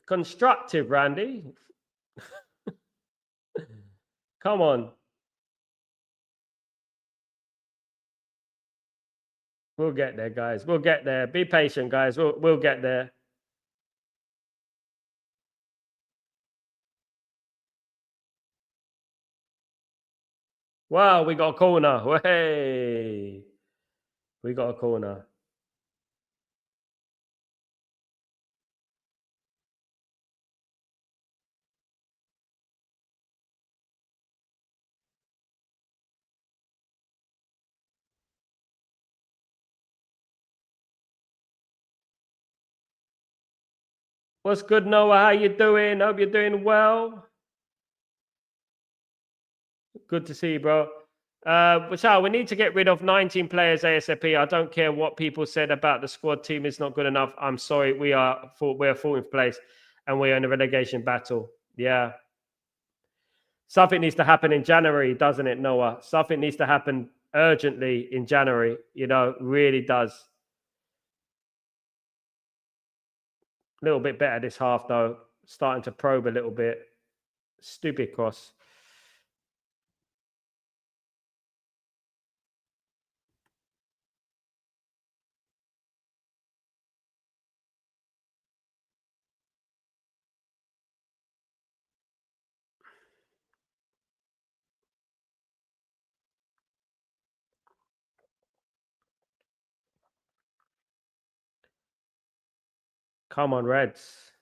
[SPEAKER 1] constructive, Randy. Come on. We'll get there, guys. We'll get there. Be patient, guys. We'll get there. Wow, we got a corner. Hey. We got a corner. What's good, Noah? How you doing? Hope you're doing well. Good to see you, bro. So we need to get rid of 19 players ASAP. I don't care what people said about the squad team is not good enough. I'm sorry, we're 14th place and we're in a relegation battle. Yeah. Something needs to happen in January, doesn't it, Noah? Something needs to happen urgently in January, really does. A little bit better this half, though. Starting to probe a little bit. Stupid cross. Come on, Reds.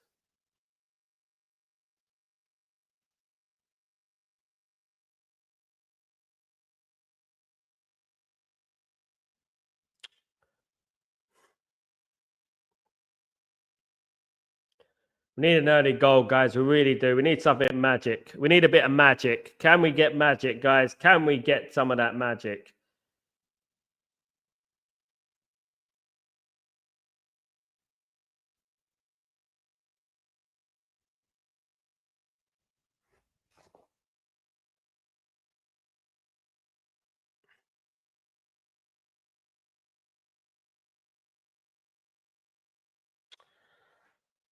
[SPEAKER 1] We need an early goal, guys. We really do. We need something magic. We need a bit of magic. Can we get magic, guys? Can we get some of that magic?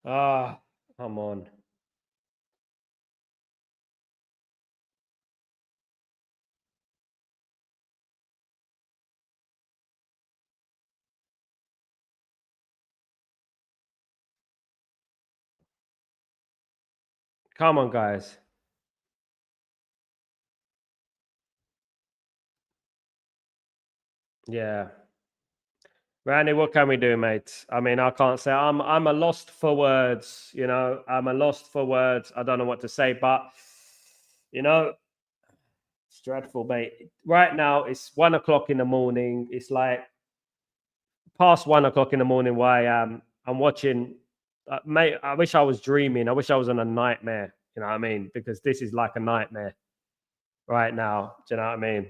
[SPEAKER 1] Ah, come on. Come on, guys. Yeah. Randy, what can we do, mate? I mean, I can't say I'm a lost for words, you know. I'm a lost for words. I don't know what to say, but you know, it's dreadful, mate. Right now it's 1 o'clock in the morning. It's like past 1 o'clock in the morning where I am. I'm watching mate, I wish I was dreaming. I wish I was in a nightmare. You know what I mean? Because this is like a nightmare right now. Do you know what I mean?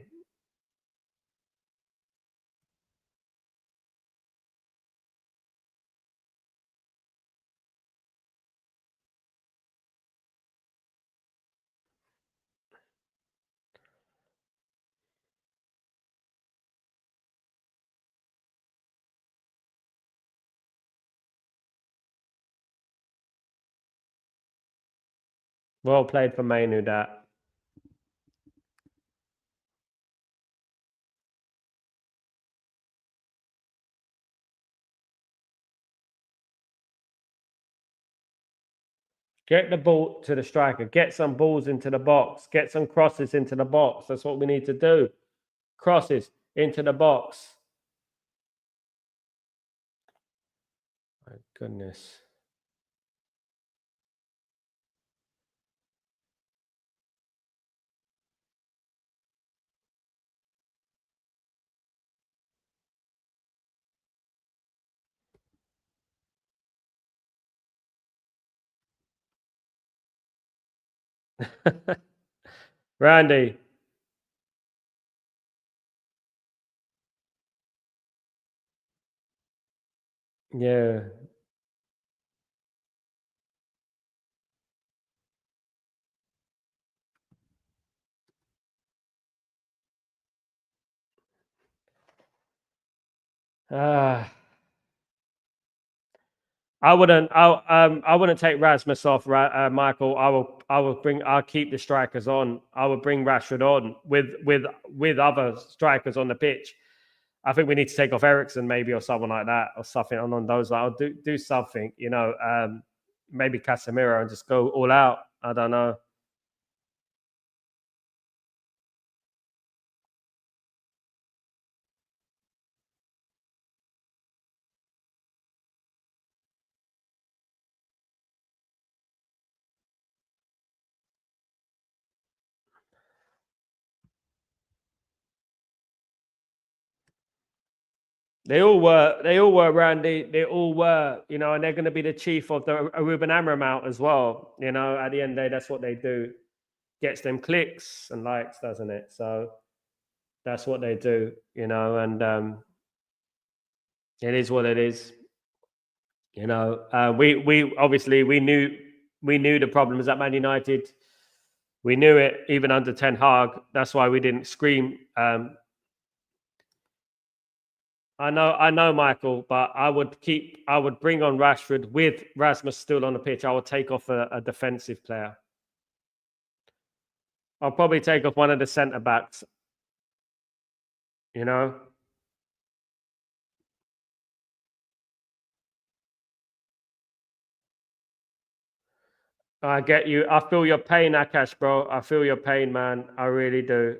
[SPEAKER 1] Well played for Mainu, that. Get the ball to the striker. Get some balls into the box. Get some crosses into the box. That's what we need to do. Crosses into the box. My goodness. Randy. Yeah. Ah. I wouldn't take Rasmus off, Michael. I'll keep the strikers on. I would bring Rashford on with other strikers on the pitch. I think we need to take off Ericsson maybe or someone like that or something on those. I'll do something, you know, maybe Casemiro and just go all out. I don't know. They all were. They all were, Randy. They all were. You know, and they're going to be the chief of the Ruben Amram out as well. You know, at the end of the day, that's what they do. Gets them clicks and likes, doesn't it? So that's what they do. You know, and it is what it is. You know, we obviously we knew the problems at Man United. We knew it even under Ten Hag. That's why we didn't scream. I know, Michael, but I would bring on Rashford with Rasmus still on the pitch. I would take off a defensive player. I'll probably take off one of the centre backs. You know, I get you. I feel your pain, Akash, bro. I feel your pain, man. I really do.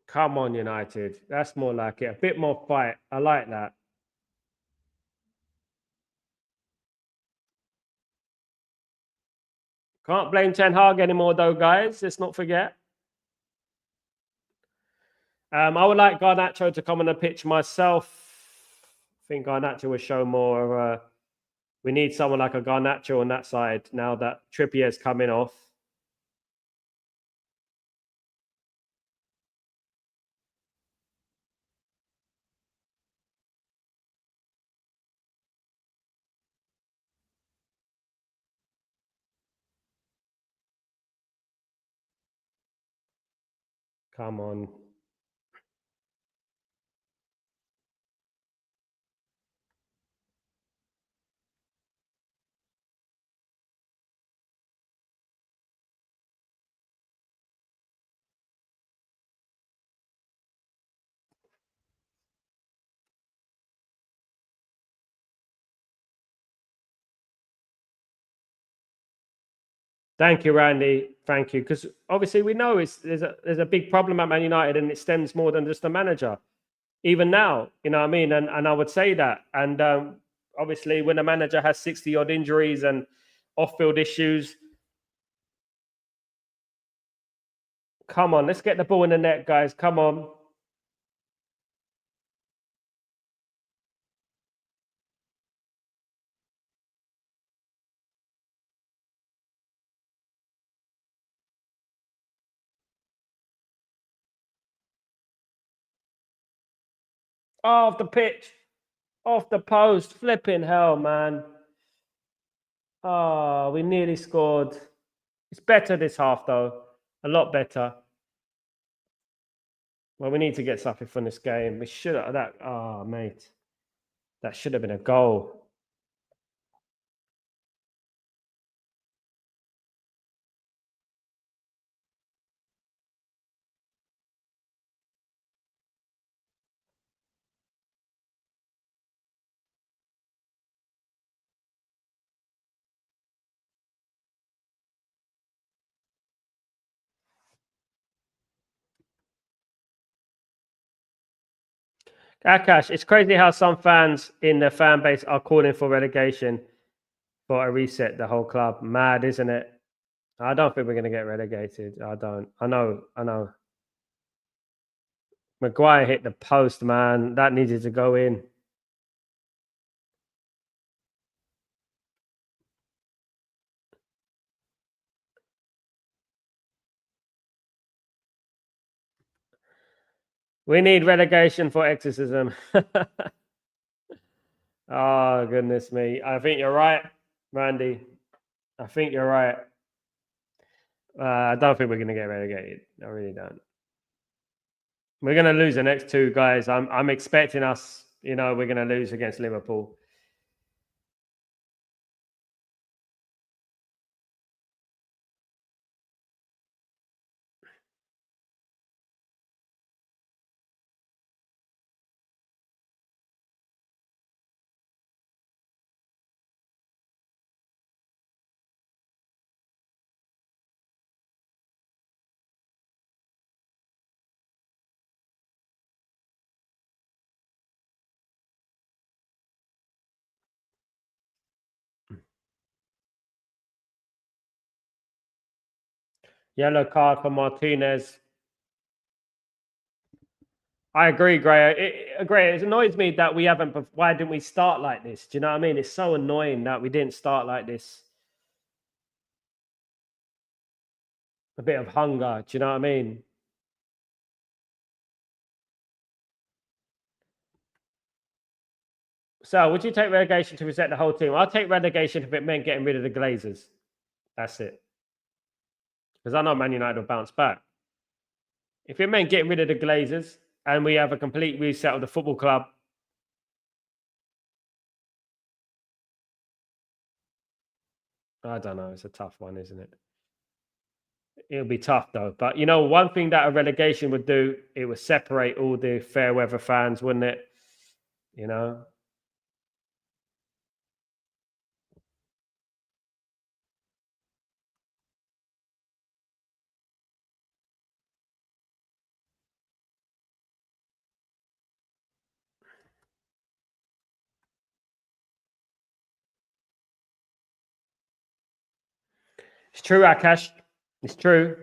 [SPEAKER 1] Come on, United. That's more like it. A bit more fight. I like that. Can't blame Ten Hag anymore, though, guys. Let's not forget. I would like Garnacho to come on the pitch myself. I think Garnacho will show more. We need someone like a Garnacho on that side now that Trippier's coming off. Come on. Thank you, Randy. Thank you. Because obviously we know there's a big problem at Man United, and it stems more than just the manager. Even now, you know what I mean? And I would say that. And obviously, when a manager has 60 odd injuries and off-field issues, come on, let's get the ball in the net, guys. Come on. Off the pitch, off the post, flipping hell, man. Oh, we nearly scored. It's better this half, though. A lot better. Well, we need to get something from this game. We should have that. Oh, mate. That should have been a goal. Akash, it's crazy how some fans in the fan base are calling for relegation for a reset the whole club. Mad, isn't it? I don't think we're going to get relegated. I don't. I know. Maguire hit the post, man. That needed to go in. We need relegation for exorcism. Oh, goodness me. I think you're right, Randy. I think you're right. I don't think we're going to get relegated. I really don't. We're going to lose the next two, guys. I'm expecting us, we're going to lose against Liverpool. Yellow card for Martinez. I agree, Gray. It annoys me that we haven't. Why didn't we start like this? Do you know what I mean? It's so annoying that we didn't start like this. A bit of hunger. Do you know what I mean? So, would you take relegation to reset the whole team? I'll take relegation if it meant getting rid of the Glazers. That's it. Because I know Man United will bounce back. If it meant getting rid of the Glazers and we have a complete reset of the football club, I don't know. It's a tough one, isn't it? It'll be tough though. But one thing that a relegation would do, it would separate all the fair weather fans, wouldn't it? You know. It's true, Akash. It's true.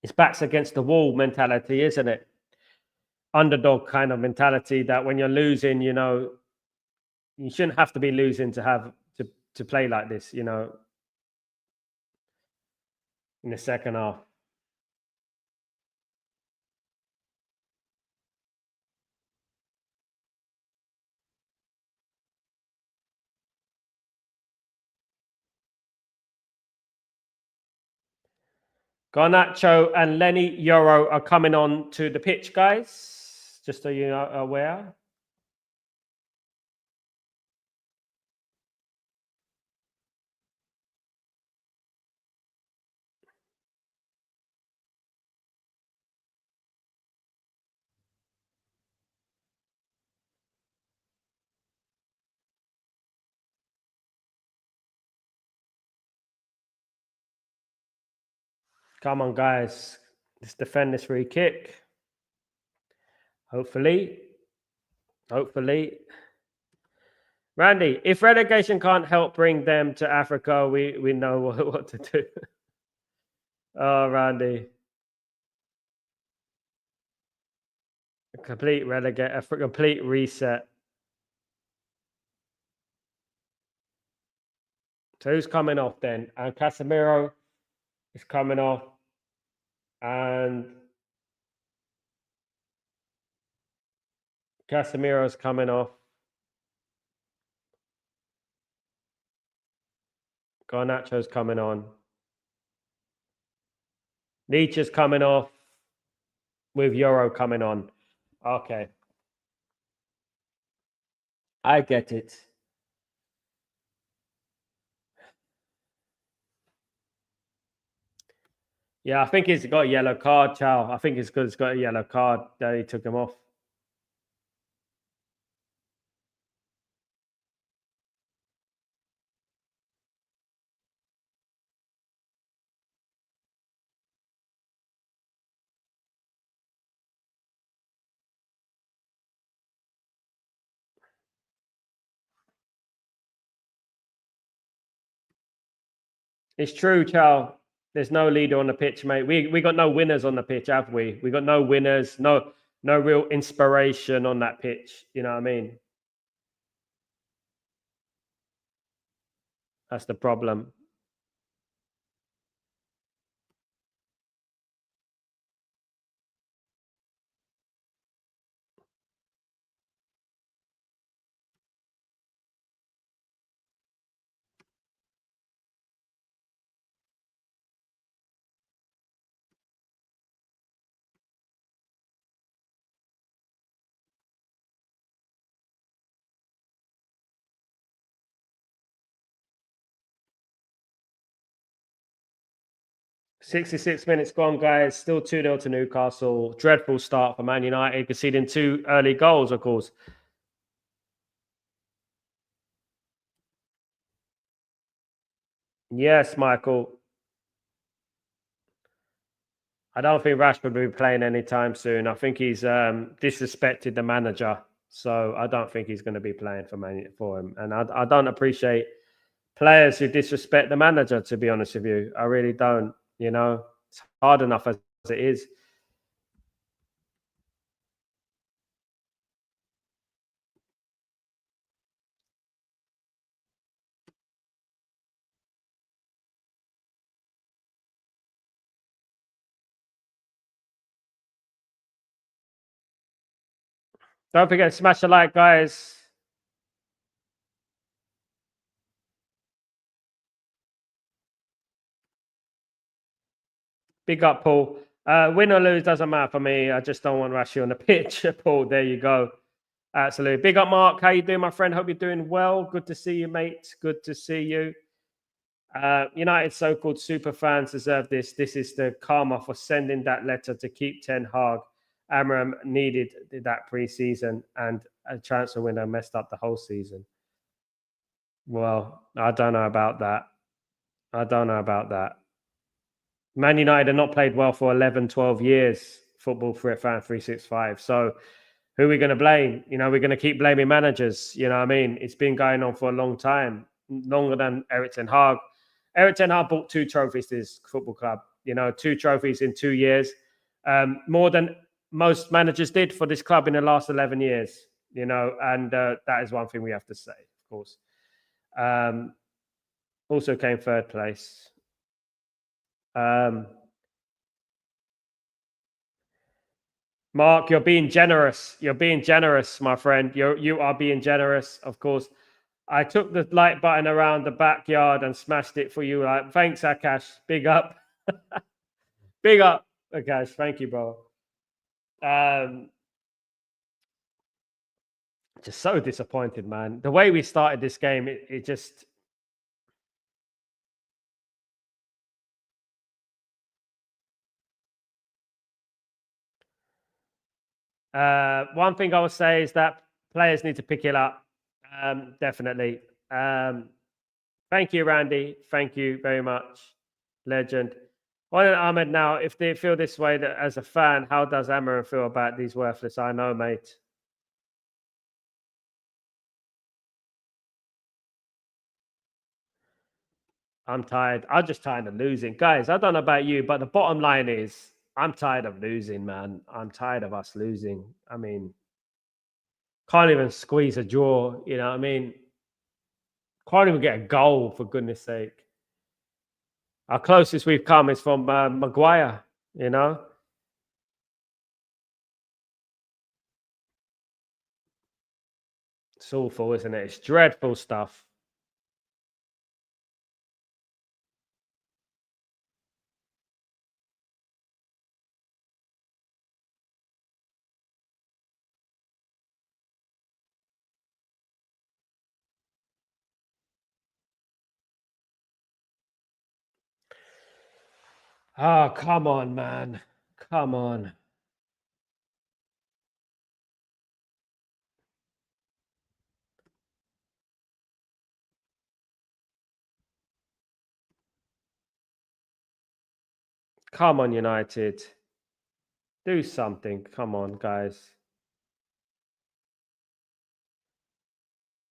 [SPEAKER 1] It's backs against the wall mentality, isn't it? Underdog kind of mentality that when you're losing, you shouldn't have to be losing to play like this, in the second half. Garnacho and Lenny Yoro are coming on to the pitch, guys. Just so you are aware. Come on, guys. Let's defend this free kick. Hopefully. Randy, if relegation can't help bring them to Africa, we know what to do. Oh, Randy. A complete reset. So who's coming off then? And Casemiro is coming off. And Casemiro's coming off. Garnacho's coming on. Nietzsche's coming off with Euro coming on. Okay. I get it. Yeah, I think he's got a yellow card, Chow. I think it's good it's got a yellow card that he took him off. It's true, Chow. There's no leader on the pitch, mate. We got no winners on the pitch, have we? We got no winners, no real inspiration on that pitch. You know what I mean? That's the problem. $66 minutes gone, guys. Still 2-0 to Newcastle. Dreadful start for Man United, conceding 2 early goals, of course. Yes, Michael. I don't think Rashford will be playing anytime soon. I think he's disrespected the manager. So I don't think he's going to be playing for him. And I don't appreciate players who disrespect the manager, to be honest with you. I really don't. It's hard enough as it is. Don't forget to smash the like, guys. Big up, Paul. Win or lose doesn't matter for me. I just don't want Rashi on the pitch. Paul, there you go. Absolutely. Big up, Mark. How you doing, my friend? Hope you're doing well. Good to see you, mate. Good to see you. United so-called super fans deserve this. This is the karma for sending that letter to keep Ten Hag. Amram needed that pre-season, and a transfer window messed up the whole season. Well, I don't know about that. Man United have not played well for 11, 12 years, Football for Fan 365. So who are we going to blame? We're going to keep blaming managers. You know what I mean? It's been going on for a long time, longer than Erik Ten Hag. Eric Ten Hag brought 2 trophies to this football club. 2 trophies in 2 years, more than most managers did for this club in the last 11 years. And that is one thing we have to say, of course. Also came 3rd place. Mark, you're being generous. You're being generous, my friend. You are being generous, of course. I took the like button around the backyard and smashed it for you. Thanks, Akash. Big up. Big up, Akash. Thank you, bro. Just so disappointed, man. The way we started this game, it just... one thing I would say is that players need to pick it up. Definitely. Thank you, Randy. Thank you very much. Legend. Well, Ahmed, now, if they feel this way that as a fan, how does Amarin feel about these worthless? I know, mate. I'm tired. I'm just tired of losing. Guys, I don't know about you, but the bottom line is I'm tired of losing, man. I'm tired of us losing. I mean, can't even squeeze a draw, you know what I mean? Can't even get a goal, for goodness sake. Our closest we've come is from Maguire, you know? It's awful, isn't it? It's dreadful stuff. Oh, come on, man. Come on. Come on, United. Do something. Come on, guys.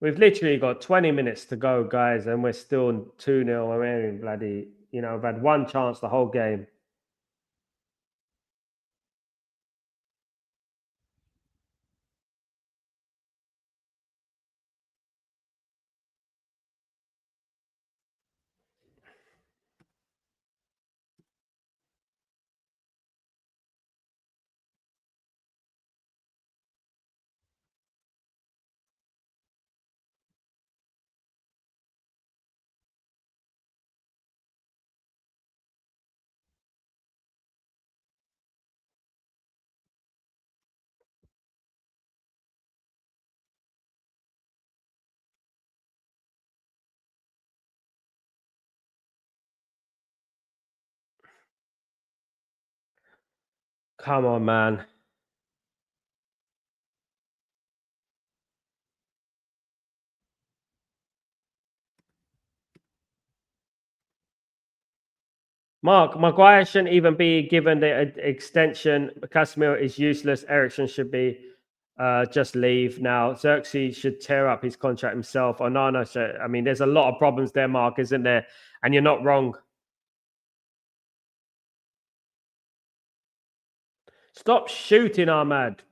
[SPEAKER 1] We've literally got 20 minutes to go, guys, and we're still 2-0. I mean, bloody, we've had one chance the whole game. Come on, man. Mark, Maguire shouldn't even be given the extension. Casemiro is useless. Ericsson should be just leave now. Xerxes should tear up his contract himself. Onana should, I mean, there's a lot of problems there, Mark, isn't there? And you're not wrong. Stop shooting, Ahmad.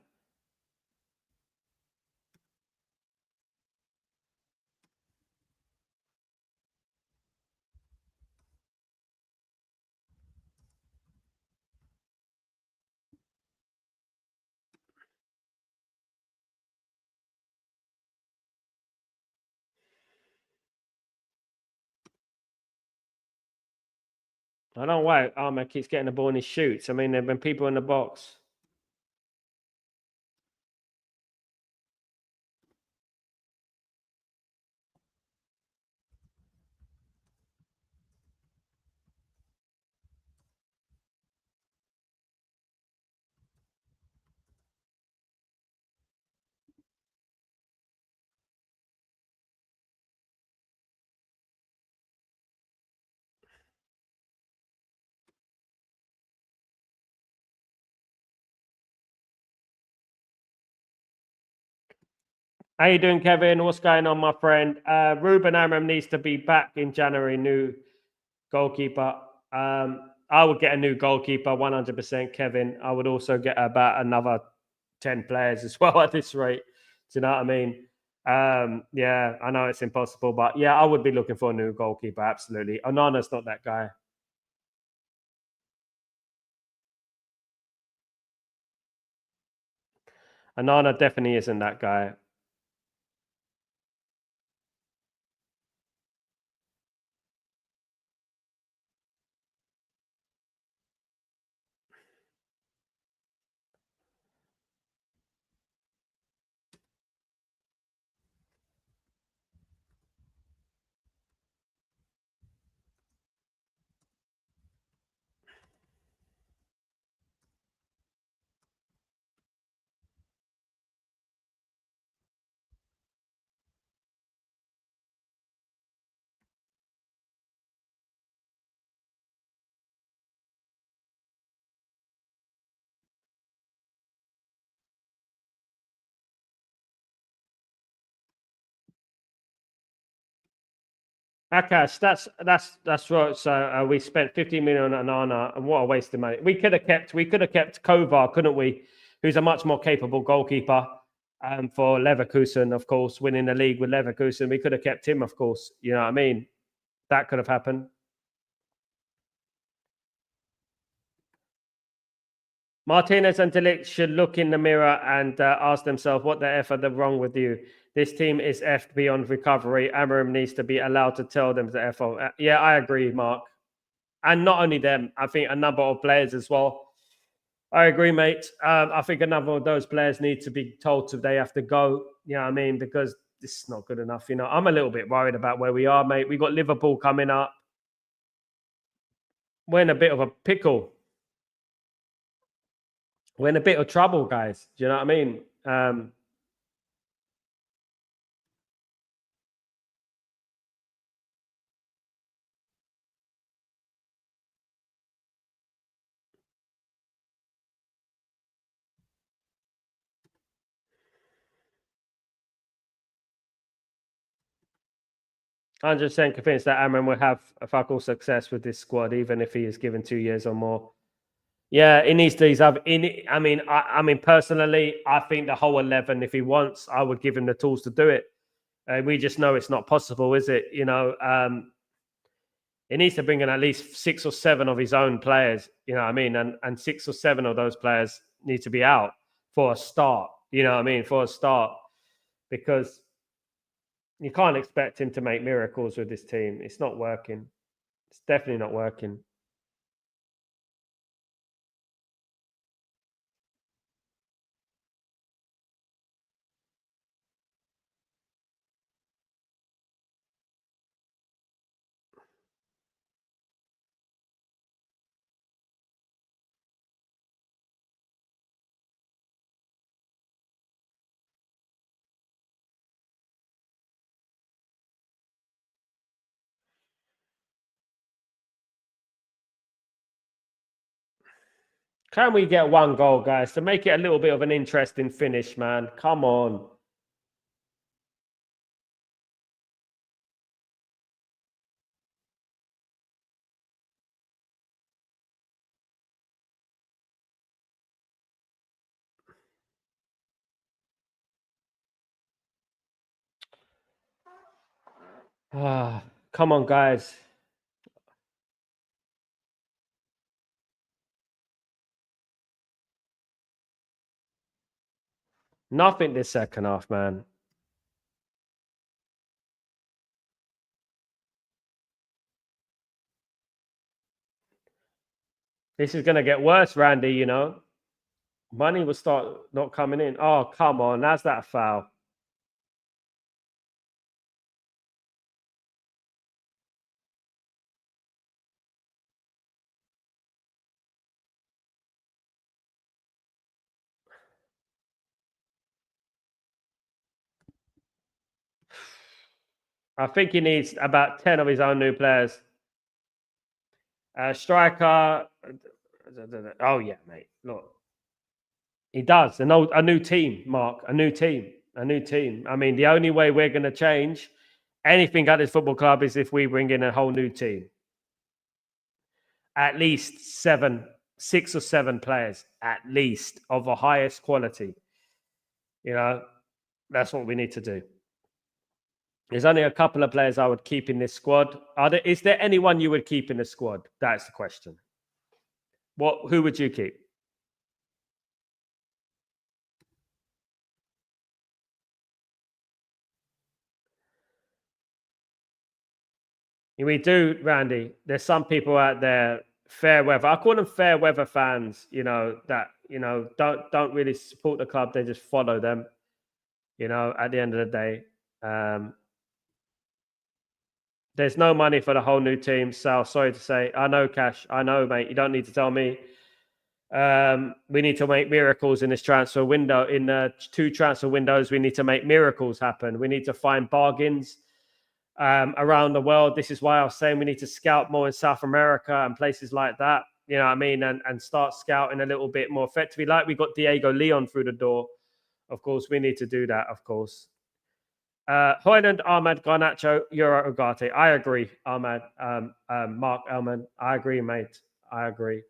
[SPEAKER 1] I don't know why Ahmed keeps getting the ball and he shoots. I mean, there have been people in the box. How you doing, Kevin? What's going on, my friend? Ruben Amram needs to be back in January. New Goalkeeper. I would get a new goalkeeper, 100%, Kevin. I would also get about another 10 players as well at this rate. Do you know what I mean? Yeah, I know it's impossible, but yeah, I would be looking for a new goalkeeper, absolutely. Onana's not that guy. Onana definitely isn't that guy. Akash, that's right. So we spent 50 million on Onana, and what a waste of money. We could have kept Kovar, couldn't we? Who's a much more capable goalkeeper. For Leverkusen, of course, winning the league with Leverkusen, we could have kept him, of course. You know what I mean? That could have happened. Martinez and Delict should look in the mirror and ask themselves, what the F are they wrong with you? This team is effed beyond recovery. Amarim needs to be allowed to tell them the F. Yeah, I agree, Mark. And not only them, I think a number of players as well. I agree, mate. I think a number of those players need to be told to they have to go. You know what I mean? Because this is not good enough. You know, I'm a little bit worried about where we are, mate. We got Liverpool coming up. We're in a bit of a pickle. We're in a bit of trouble, guys. Do you know what I mean? I'm just saying, convinced that Amram will have a fuck all success with this squad, even if he is given 2 years or more. Yeah, he needs to. I mean, personally, I think the whole 11, if he wants, I would give him the tools to do it. We just know it's not possible, is it? You know, he needs to bring in at least 6 or 7 of his own players. You know what I mean? And 6 or 7 of those players need to be out for a start. You know what I mean? For a start, because you can't expect him to make miracles with this team. It's not working. It's definitely not working. Can we get 1 goal, guys, to make it a little bit of an interesting finish, man? Come on. Come on, guys. Nothing this second half, man. This is going to get worse, Randy, you know. Money will start not coming in. Oh, come on. That's that foul. I think he needs about 10 of his own new players. Striker. Oh, yeah, mate. Look. He does. A new team, Mark. A new team. A new team. I mean, the only way we're going to change anything at this football club is if we bring in a whole new team. at least 6 or 7 players, at least of the highest quality. That's what we need to do. There's only a couple of players I would keep in this squad. Is there anyone you would keep in the squad? That's the question. Who would you keep? We do, Randy. There's some people out there, fair weather. I call them fair weather fans. That don't really support the club. They just follow them. At the end of the day, there's no money for the whole new team. Sal, sorry to say. I know, Cash. I know, mate. You don't need to tell me. We need to make miracles in this transfer window. In 2 transfer windows, we need to make miracles happen. We need to find bargains around the world. This is why I was saying we need to scout more in South America and places like that. You know what I mean? And start scouting a little bit more effectively. Like we got Diego Leon through the door. Of course, we need to do that, of course. Hoyland, Ahmad, Garnacho, Euro, Ugarte. I agree, Ahmad. Mark Elman. I agree, mate. I agree.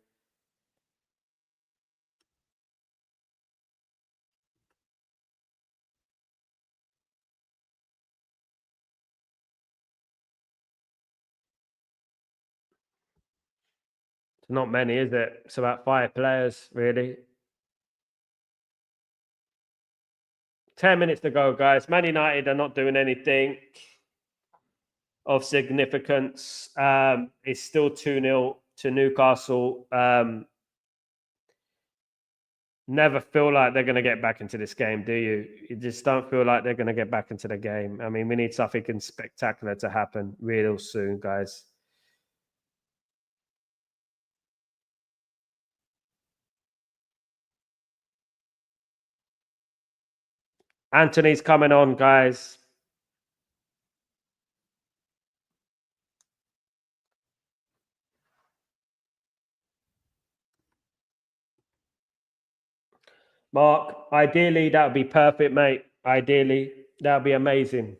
[SPEAKER 1] It's not many, is it? It's about 5 players, really. 10 minutes to go, guys. Man United are not doing anything of significance. It's still 2-0 to Newcastle. Never feel like they're going to get back into this game, do you? You just don't feel like they're going to get back into the game. I mean, we need something spectacular to happen real soon, guys. Anthony's coming on, guys. Mark, ideally, that would be perfect, mate. Ideally, that would be amazing.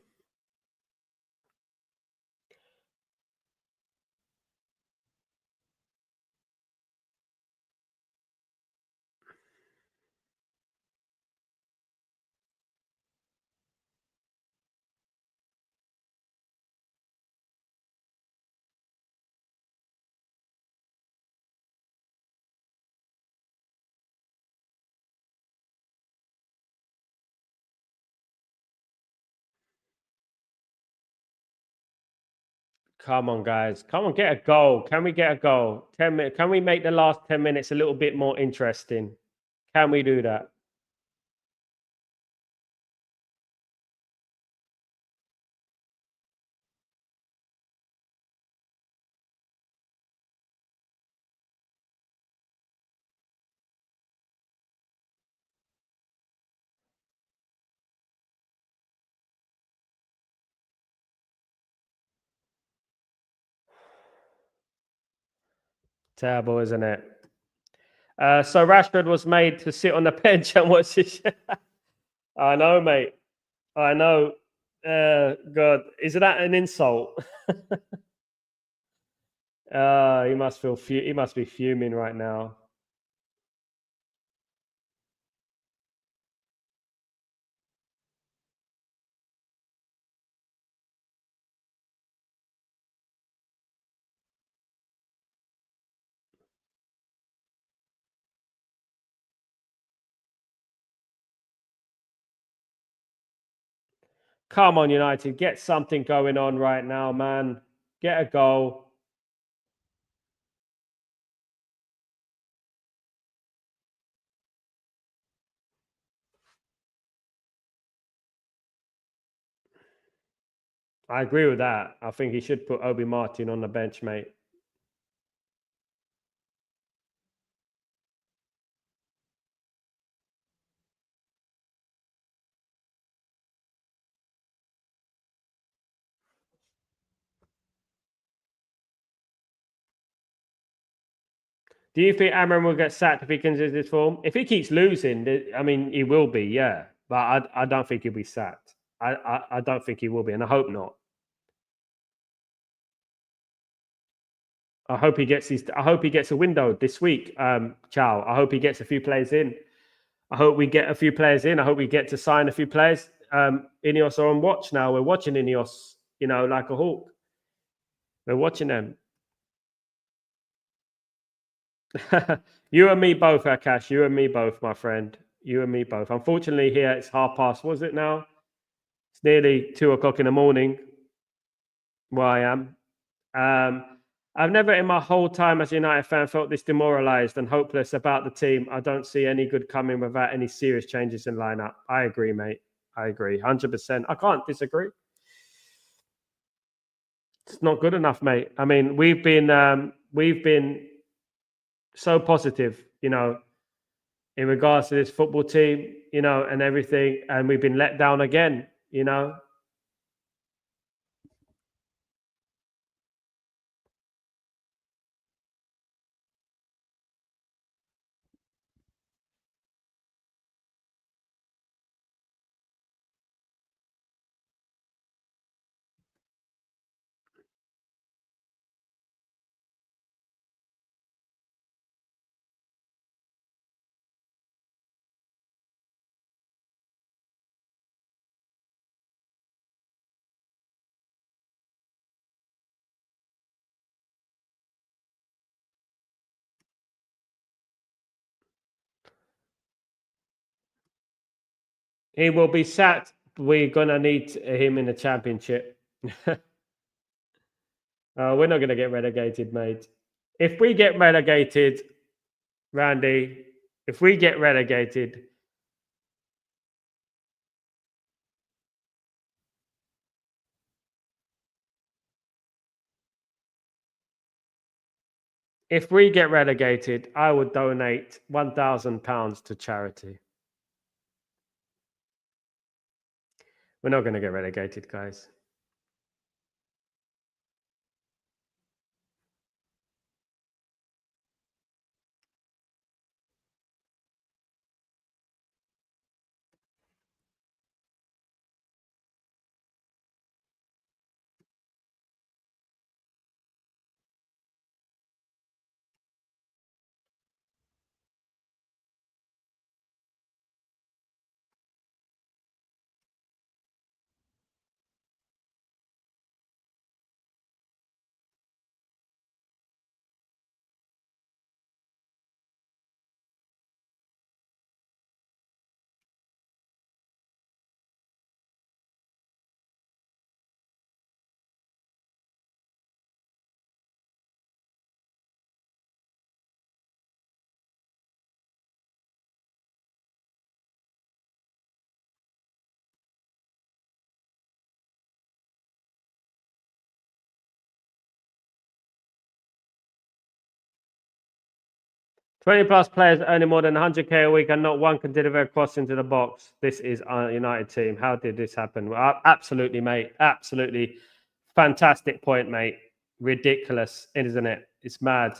[SPEAKER 1] Come on, guys. Come on, get a goal. Can we get a goal? 10 minutes. Can we make the last 10 minutes a little bit more interesting? Can we do that? Terrible, isn't it? So Rashford was made to sit on the bench and watch this. I know, mate. I know. God, is that an insult? He must feel. He must be fuming right now. Come on, United, get something going on right now, man. Get a goal. I agree with that. I think he should put Obi Martin on the bench, mate. Do you think Amram will get sacked if he continues this form? If he keeps losing, I mean, he will be, yeah. But I don't think he'll be sacked. I don't think he will be, and I hope not. I hope he gets a window this week. Chow. I hope he gets a few players in. I hope we get a few players in. I hope we get to sign a few players. Ineos are on watch now. We're watching Ineos, like a hawk. We're watching them. You and me both, Akash. You and me both, my friend. You and me both. Unfortunately, here it's past. Was it now? It's nearly 2 o'clock in the morning where I am. I've never in my whole time as a United fan felt this demoralised and hopeless about the team. I don't see any good coming without any serious changes in lineup. I agree, mate. I agree. 100%. I can't disagree. It's not good enough, mate. I mean, we've been so positive, in regards to this football team, and everything, and we've been let down again, He will be sat. We're gonna need him in the championship. We're not gonna get relegated, mate. If we get relegated, Randy, if we get relegated, I would donate £1,000 to charity. We're not going to get relegated, guys. +20 players earning more than 100k a week and not one can deliver a cross into the box. This is our United team. How did this happen? Well, absolutely, mate. Absolutely fantastic point, mate. Ridiculous, isn't it? It's mad.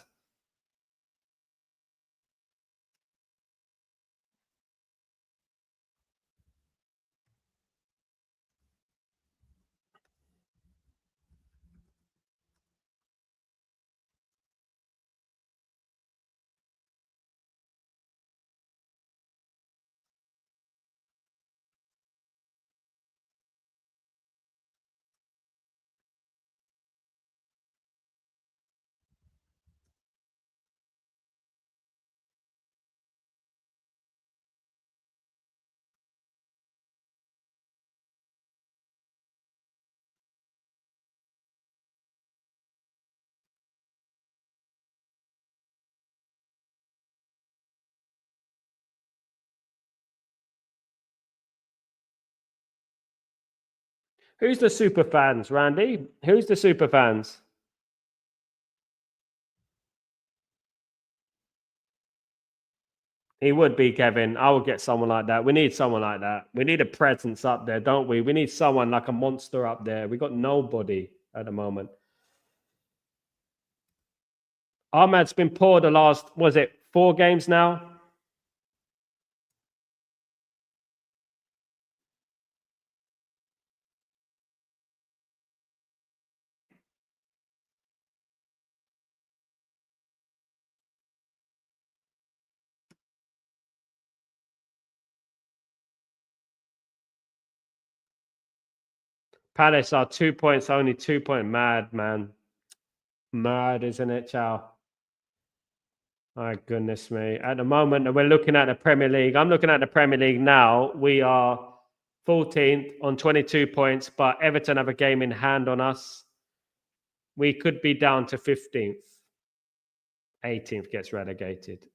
[SPEAKER 1] Who's the super fans, Randy? Who's the super fans? He would be, Kevin. I would get someone like that. We need someone like that. We need a presence up there, don't we? We need someone like a monster up there. We got nobody at the moment. Ahmad's been poor the last, was it 4 games now? Palace are 2 points, only 2 point mad, man. Mad, isn't it, Chow? My goodness me. At the moment, we're looking at the Premier League. I'm looking at the Premier League now. We are 14th on 22 points, but Everton have a game in hand on us. We could be down to 15th. 18th gets relegated.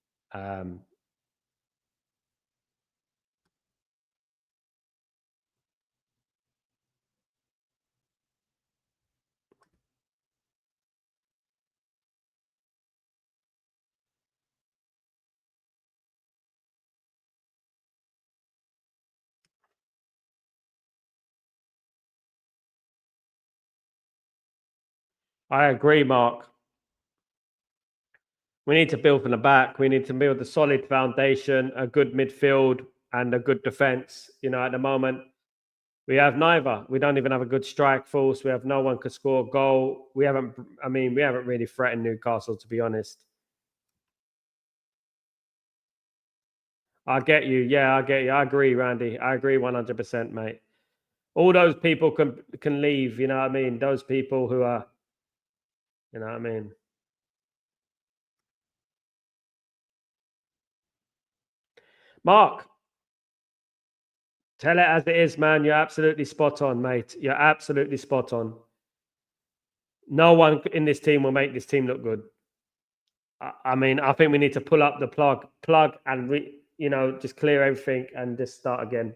[SPEAKER 1] I agree, Mark. We need to build from the back. We need to build a solid foundation, a good midfield, and a good defense. At the moment, we have neither. We don't even have a good strike force. We have no one could score a goal. We haven't really threatened Newcastle, to be honest. I get you. Yeah, I get you. I agree, Randy. I agree 100%, mate. All those people can leave, you know what I mean? Those people who are, you know what I mean? Mark, tell it as it is, man. You're absolutely spot on, mate. You're absolutely spot on. No one in this team will make this team look good. I mean, I think we need to pull up the plug, and just clear everything and just start again.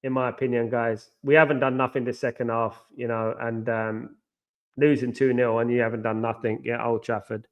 [SPEAKER 1] In my opinion, guys, we haven't done nothing this second half, and losing 2-0 and you haven't done nothing at Old Trafford.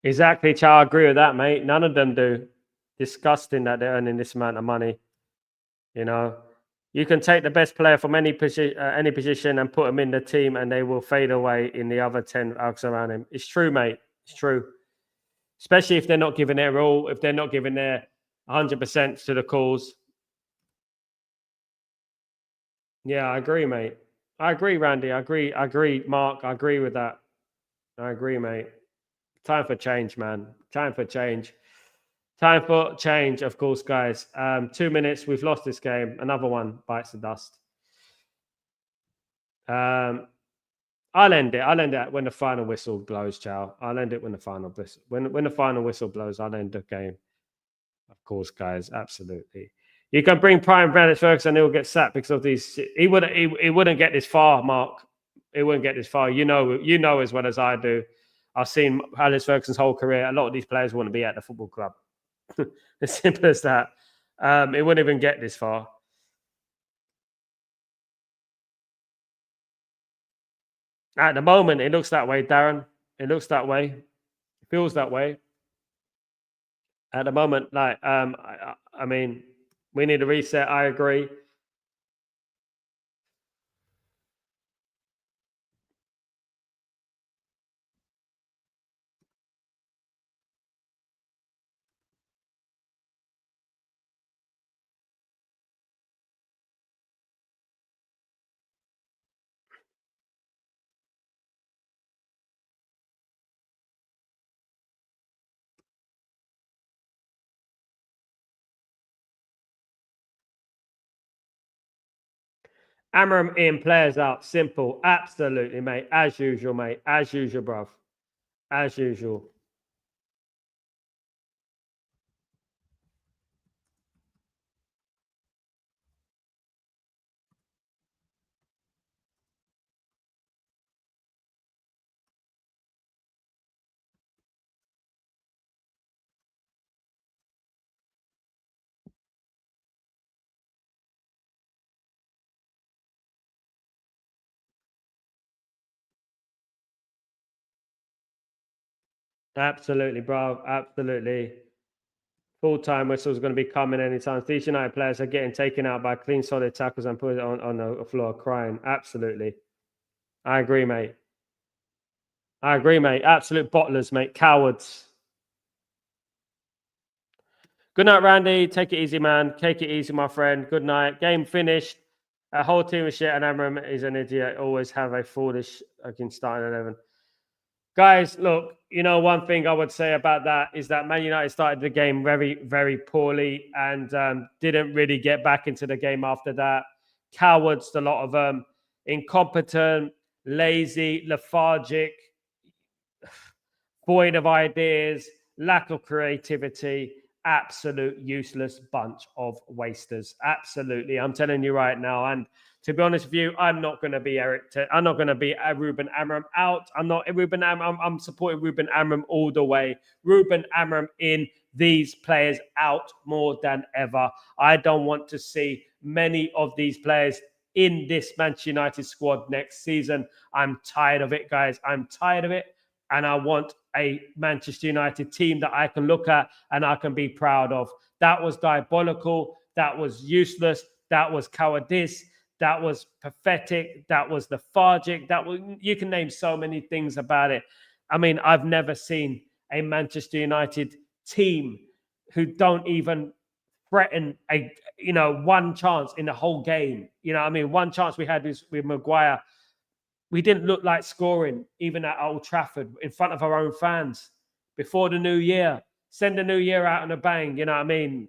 [SPEAKER 1] Exactly, Chow. I agree with that, mate. None of them do. Disgusting that they're earning this amount of money. You can take the best player from any position and put them in the team, and they will fade away in the other 10 outs around him. It's true, mate. It's true. Especially if they're not giving their all, if they're not giving their 100% to the cause. Yeah, I agree, mate. I agree, Randy. I agree, Mark. I agree with that. I agree, mate. Time for change, man. Time for change. Time for change, of course, guys. 2 minutes. We've lost this game. Another one bites the dust. I'll end it. I'll end it when the final whistle blows, Chow. I'll end it when the final whistle when the final whistle blows. I'll end the game. Of course, guys. Absolutely. You can bring Prime Alex Ferguson, he'll get sacked because of these. He wouldn't get this far, Mark. He wouldn't get this far. You know as well as I do. I've seen Alex Ferguson's whole career. A lot of these players want to be at the football club. As simple as that. It wouldn't even get this far. At the moment, it looks that way, Darren. It looks that way. It feels that way. At the moment, I mean, we need a reset. I agree. Amram in, players out. Simple. Absolutely, mate. As usual, mate. As usual, bruv. As usual. Absolutely, bro. Absolutely. Full-time whistle's going to be coming anytime. These United players are getting taken out by clean, solid tackles and put it on the floor crying. Absolutely. I agree, mate. I agree, mate. Absolute bottlers, mate. Cowards. Good night, Randy. Take it easy, man. Take it easy, my friend. Good night. Game finished. A whole team of shit, and Amram is an idiot. Always have a foolish against starting 11. Guys, look, you know, one thing I would say about that is that Man United started the game very, very poorly and didn't really get back into the game after that. Cowards, a lot of them. Incompetent, lazy, lethargic, void of ideas, lack of creativity, absolute useless bunch of wasters. Absolutely. I'm telling you right now. And to be honest with you, I'm not going to be I'm not going to be Ruben Amram out. I'm not Ruben Amram. I'm supporting Ruben Amram all the way. Ruben Amram in, these players out more than ever. I don't want to see many of these players in this Manchester United squad next season. I'm tired of it, guys. I'm tired of it. And I want a Manchester United team that I can look at and I can be proud of. That was diabolical. That was useless. That was cowardice. That was pathetic. That was lethargic. That was, you can name so many things about it. I mean, I've never seen a Manchester United team who don't even threaten one chance in the whole game. You know, I mean, one chance we had was with Maguire. We didn't look like scoring even at Old Trafford in front of our own fans before the new year. Send the new year out on a bang. You know what I mean?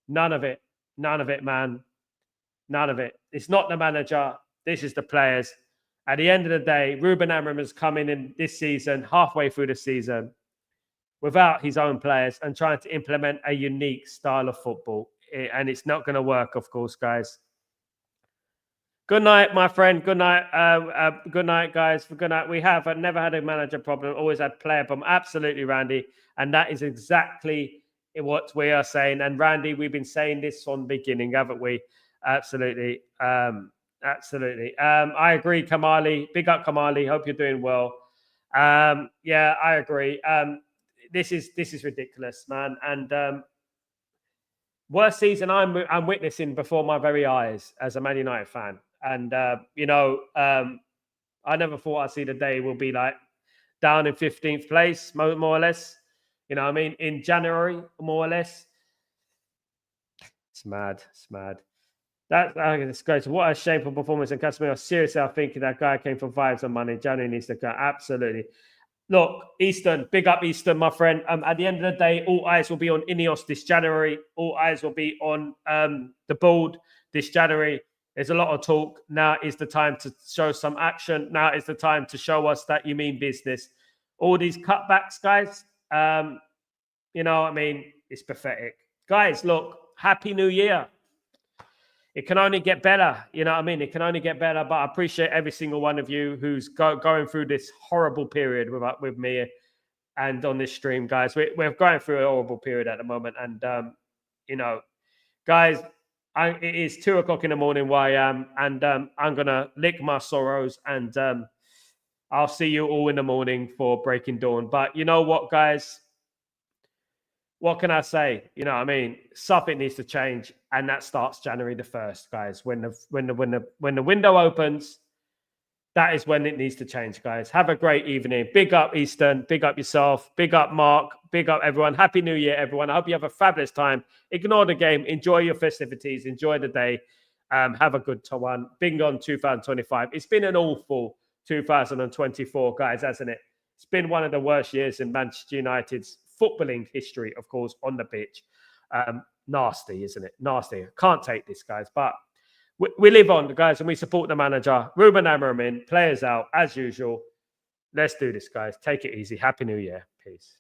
[SPEAKER 1] None of it. None of it, man. None of it. It's not the manager. This is the players. At the end of the day, Ruben Amram has come in this season, halfway through the season, without his own players and trying to implement a unique style of football. And it's not going to work, of course, guys. Good night, my friend. Good night. Good night, guys. Good night. We have never had a manager problem, always had player problem. Absolutely, Randy. And that is exactly what we are saying. And Randy, we've been saying this from the beginning, haven't we? Absolutely. Absolutely. I agree, Kamali. Big up, Kamali. Hope you're doing well. Yeah, I agree. This is ridiculous, man. And worst season I'm witnessing before my very eyes as a Man United fan. And, I never thought I'd see the day we'll be like down in 15th place, more or less. You know what I mean? In January, more or less. It's mad. It's mad. That's great. What a shameful performance in Casemiro. Seriously, I think that guy came for vibes and money. January needs to go. Absolutely. Look, Easton, big up Easton, my friend. At the end of the day, all eyes will be on Ineos this January. All eyes will be on the board this January. There's a lot of talk. Now is the time to show some action. Now is the time to show us that you mean business. All these cutbacks, guys, you know what I mean? It's pathetic. Guys, look, Happy New Year. It can only get better. You know what I mean? It can only get better. But I appreciate every single one of you who's going through this horrible period with me and on this stream, guys. We're going through a horrible period at the moment. And, guys, it is 2 o'clock in the morning where I am. And I'm going to lick my sorrows. And I'll see you all in the morning for Breaking Dawn. But you know what, guys? What can I say? You know what I mean? Something needs to change. And that starts January the 1st, guys. When the window opens, that is when it needs to change, guys. Have a great evening. Big up Easton. Big up yourself. Big up Mark. Big up everyone. Happy New Year, everyone. I hope you have a fabulous time. Ignore the game. Enjoy your festivities. Enjoy the day. Have a good one. Bing on 2025. It's been an awful 2024, guys, hasn't it? It's been one of the worst years in Manchester United's footballing history, of course, on the pitch. Nasty, isn't it? Nasty. Can't take this, guys. But we live on, guys, and we support the manager. Ruben Amram in, players out, as usual. Let's do this, guys. Take it easy. Happy New Year. Peace.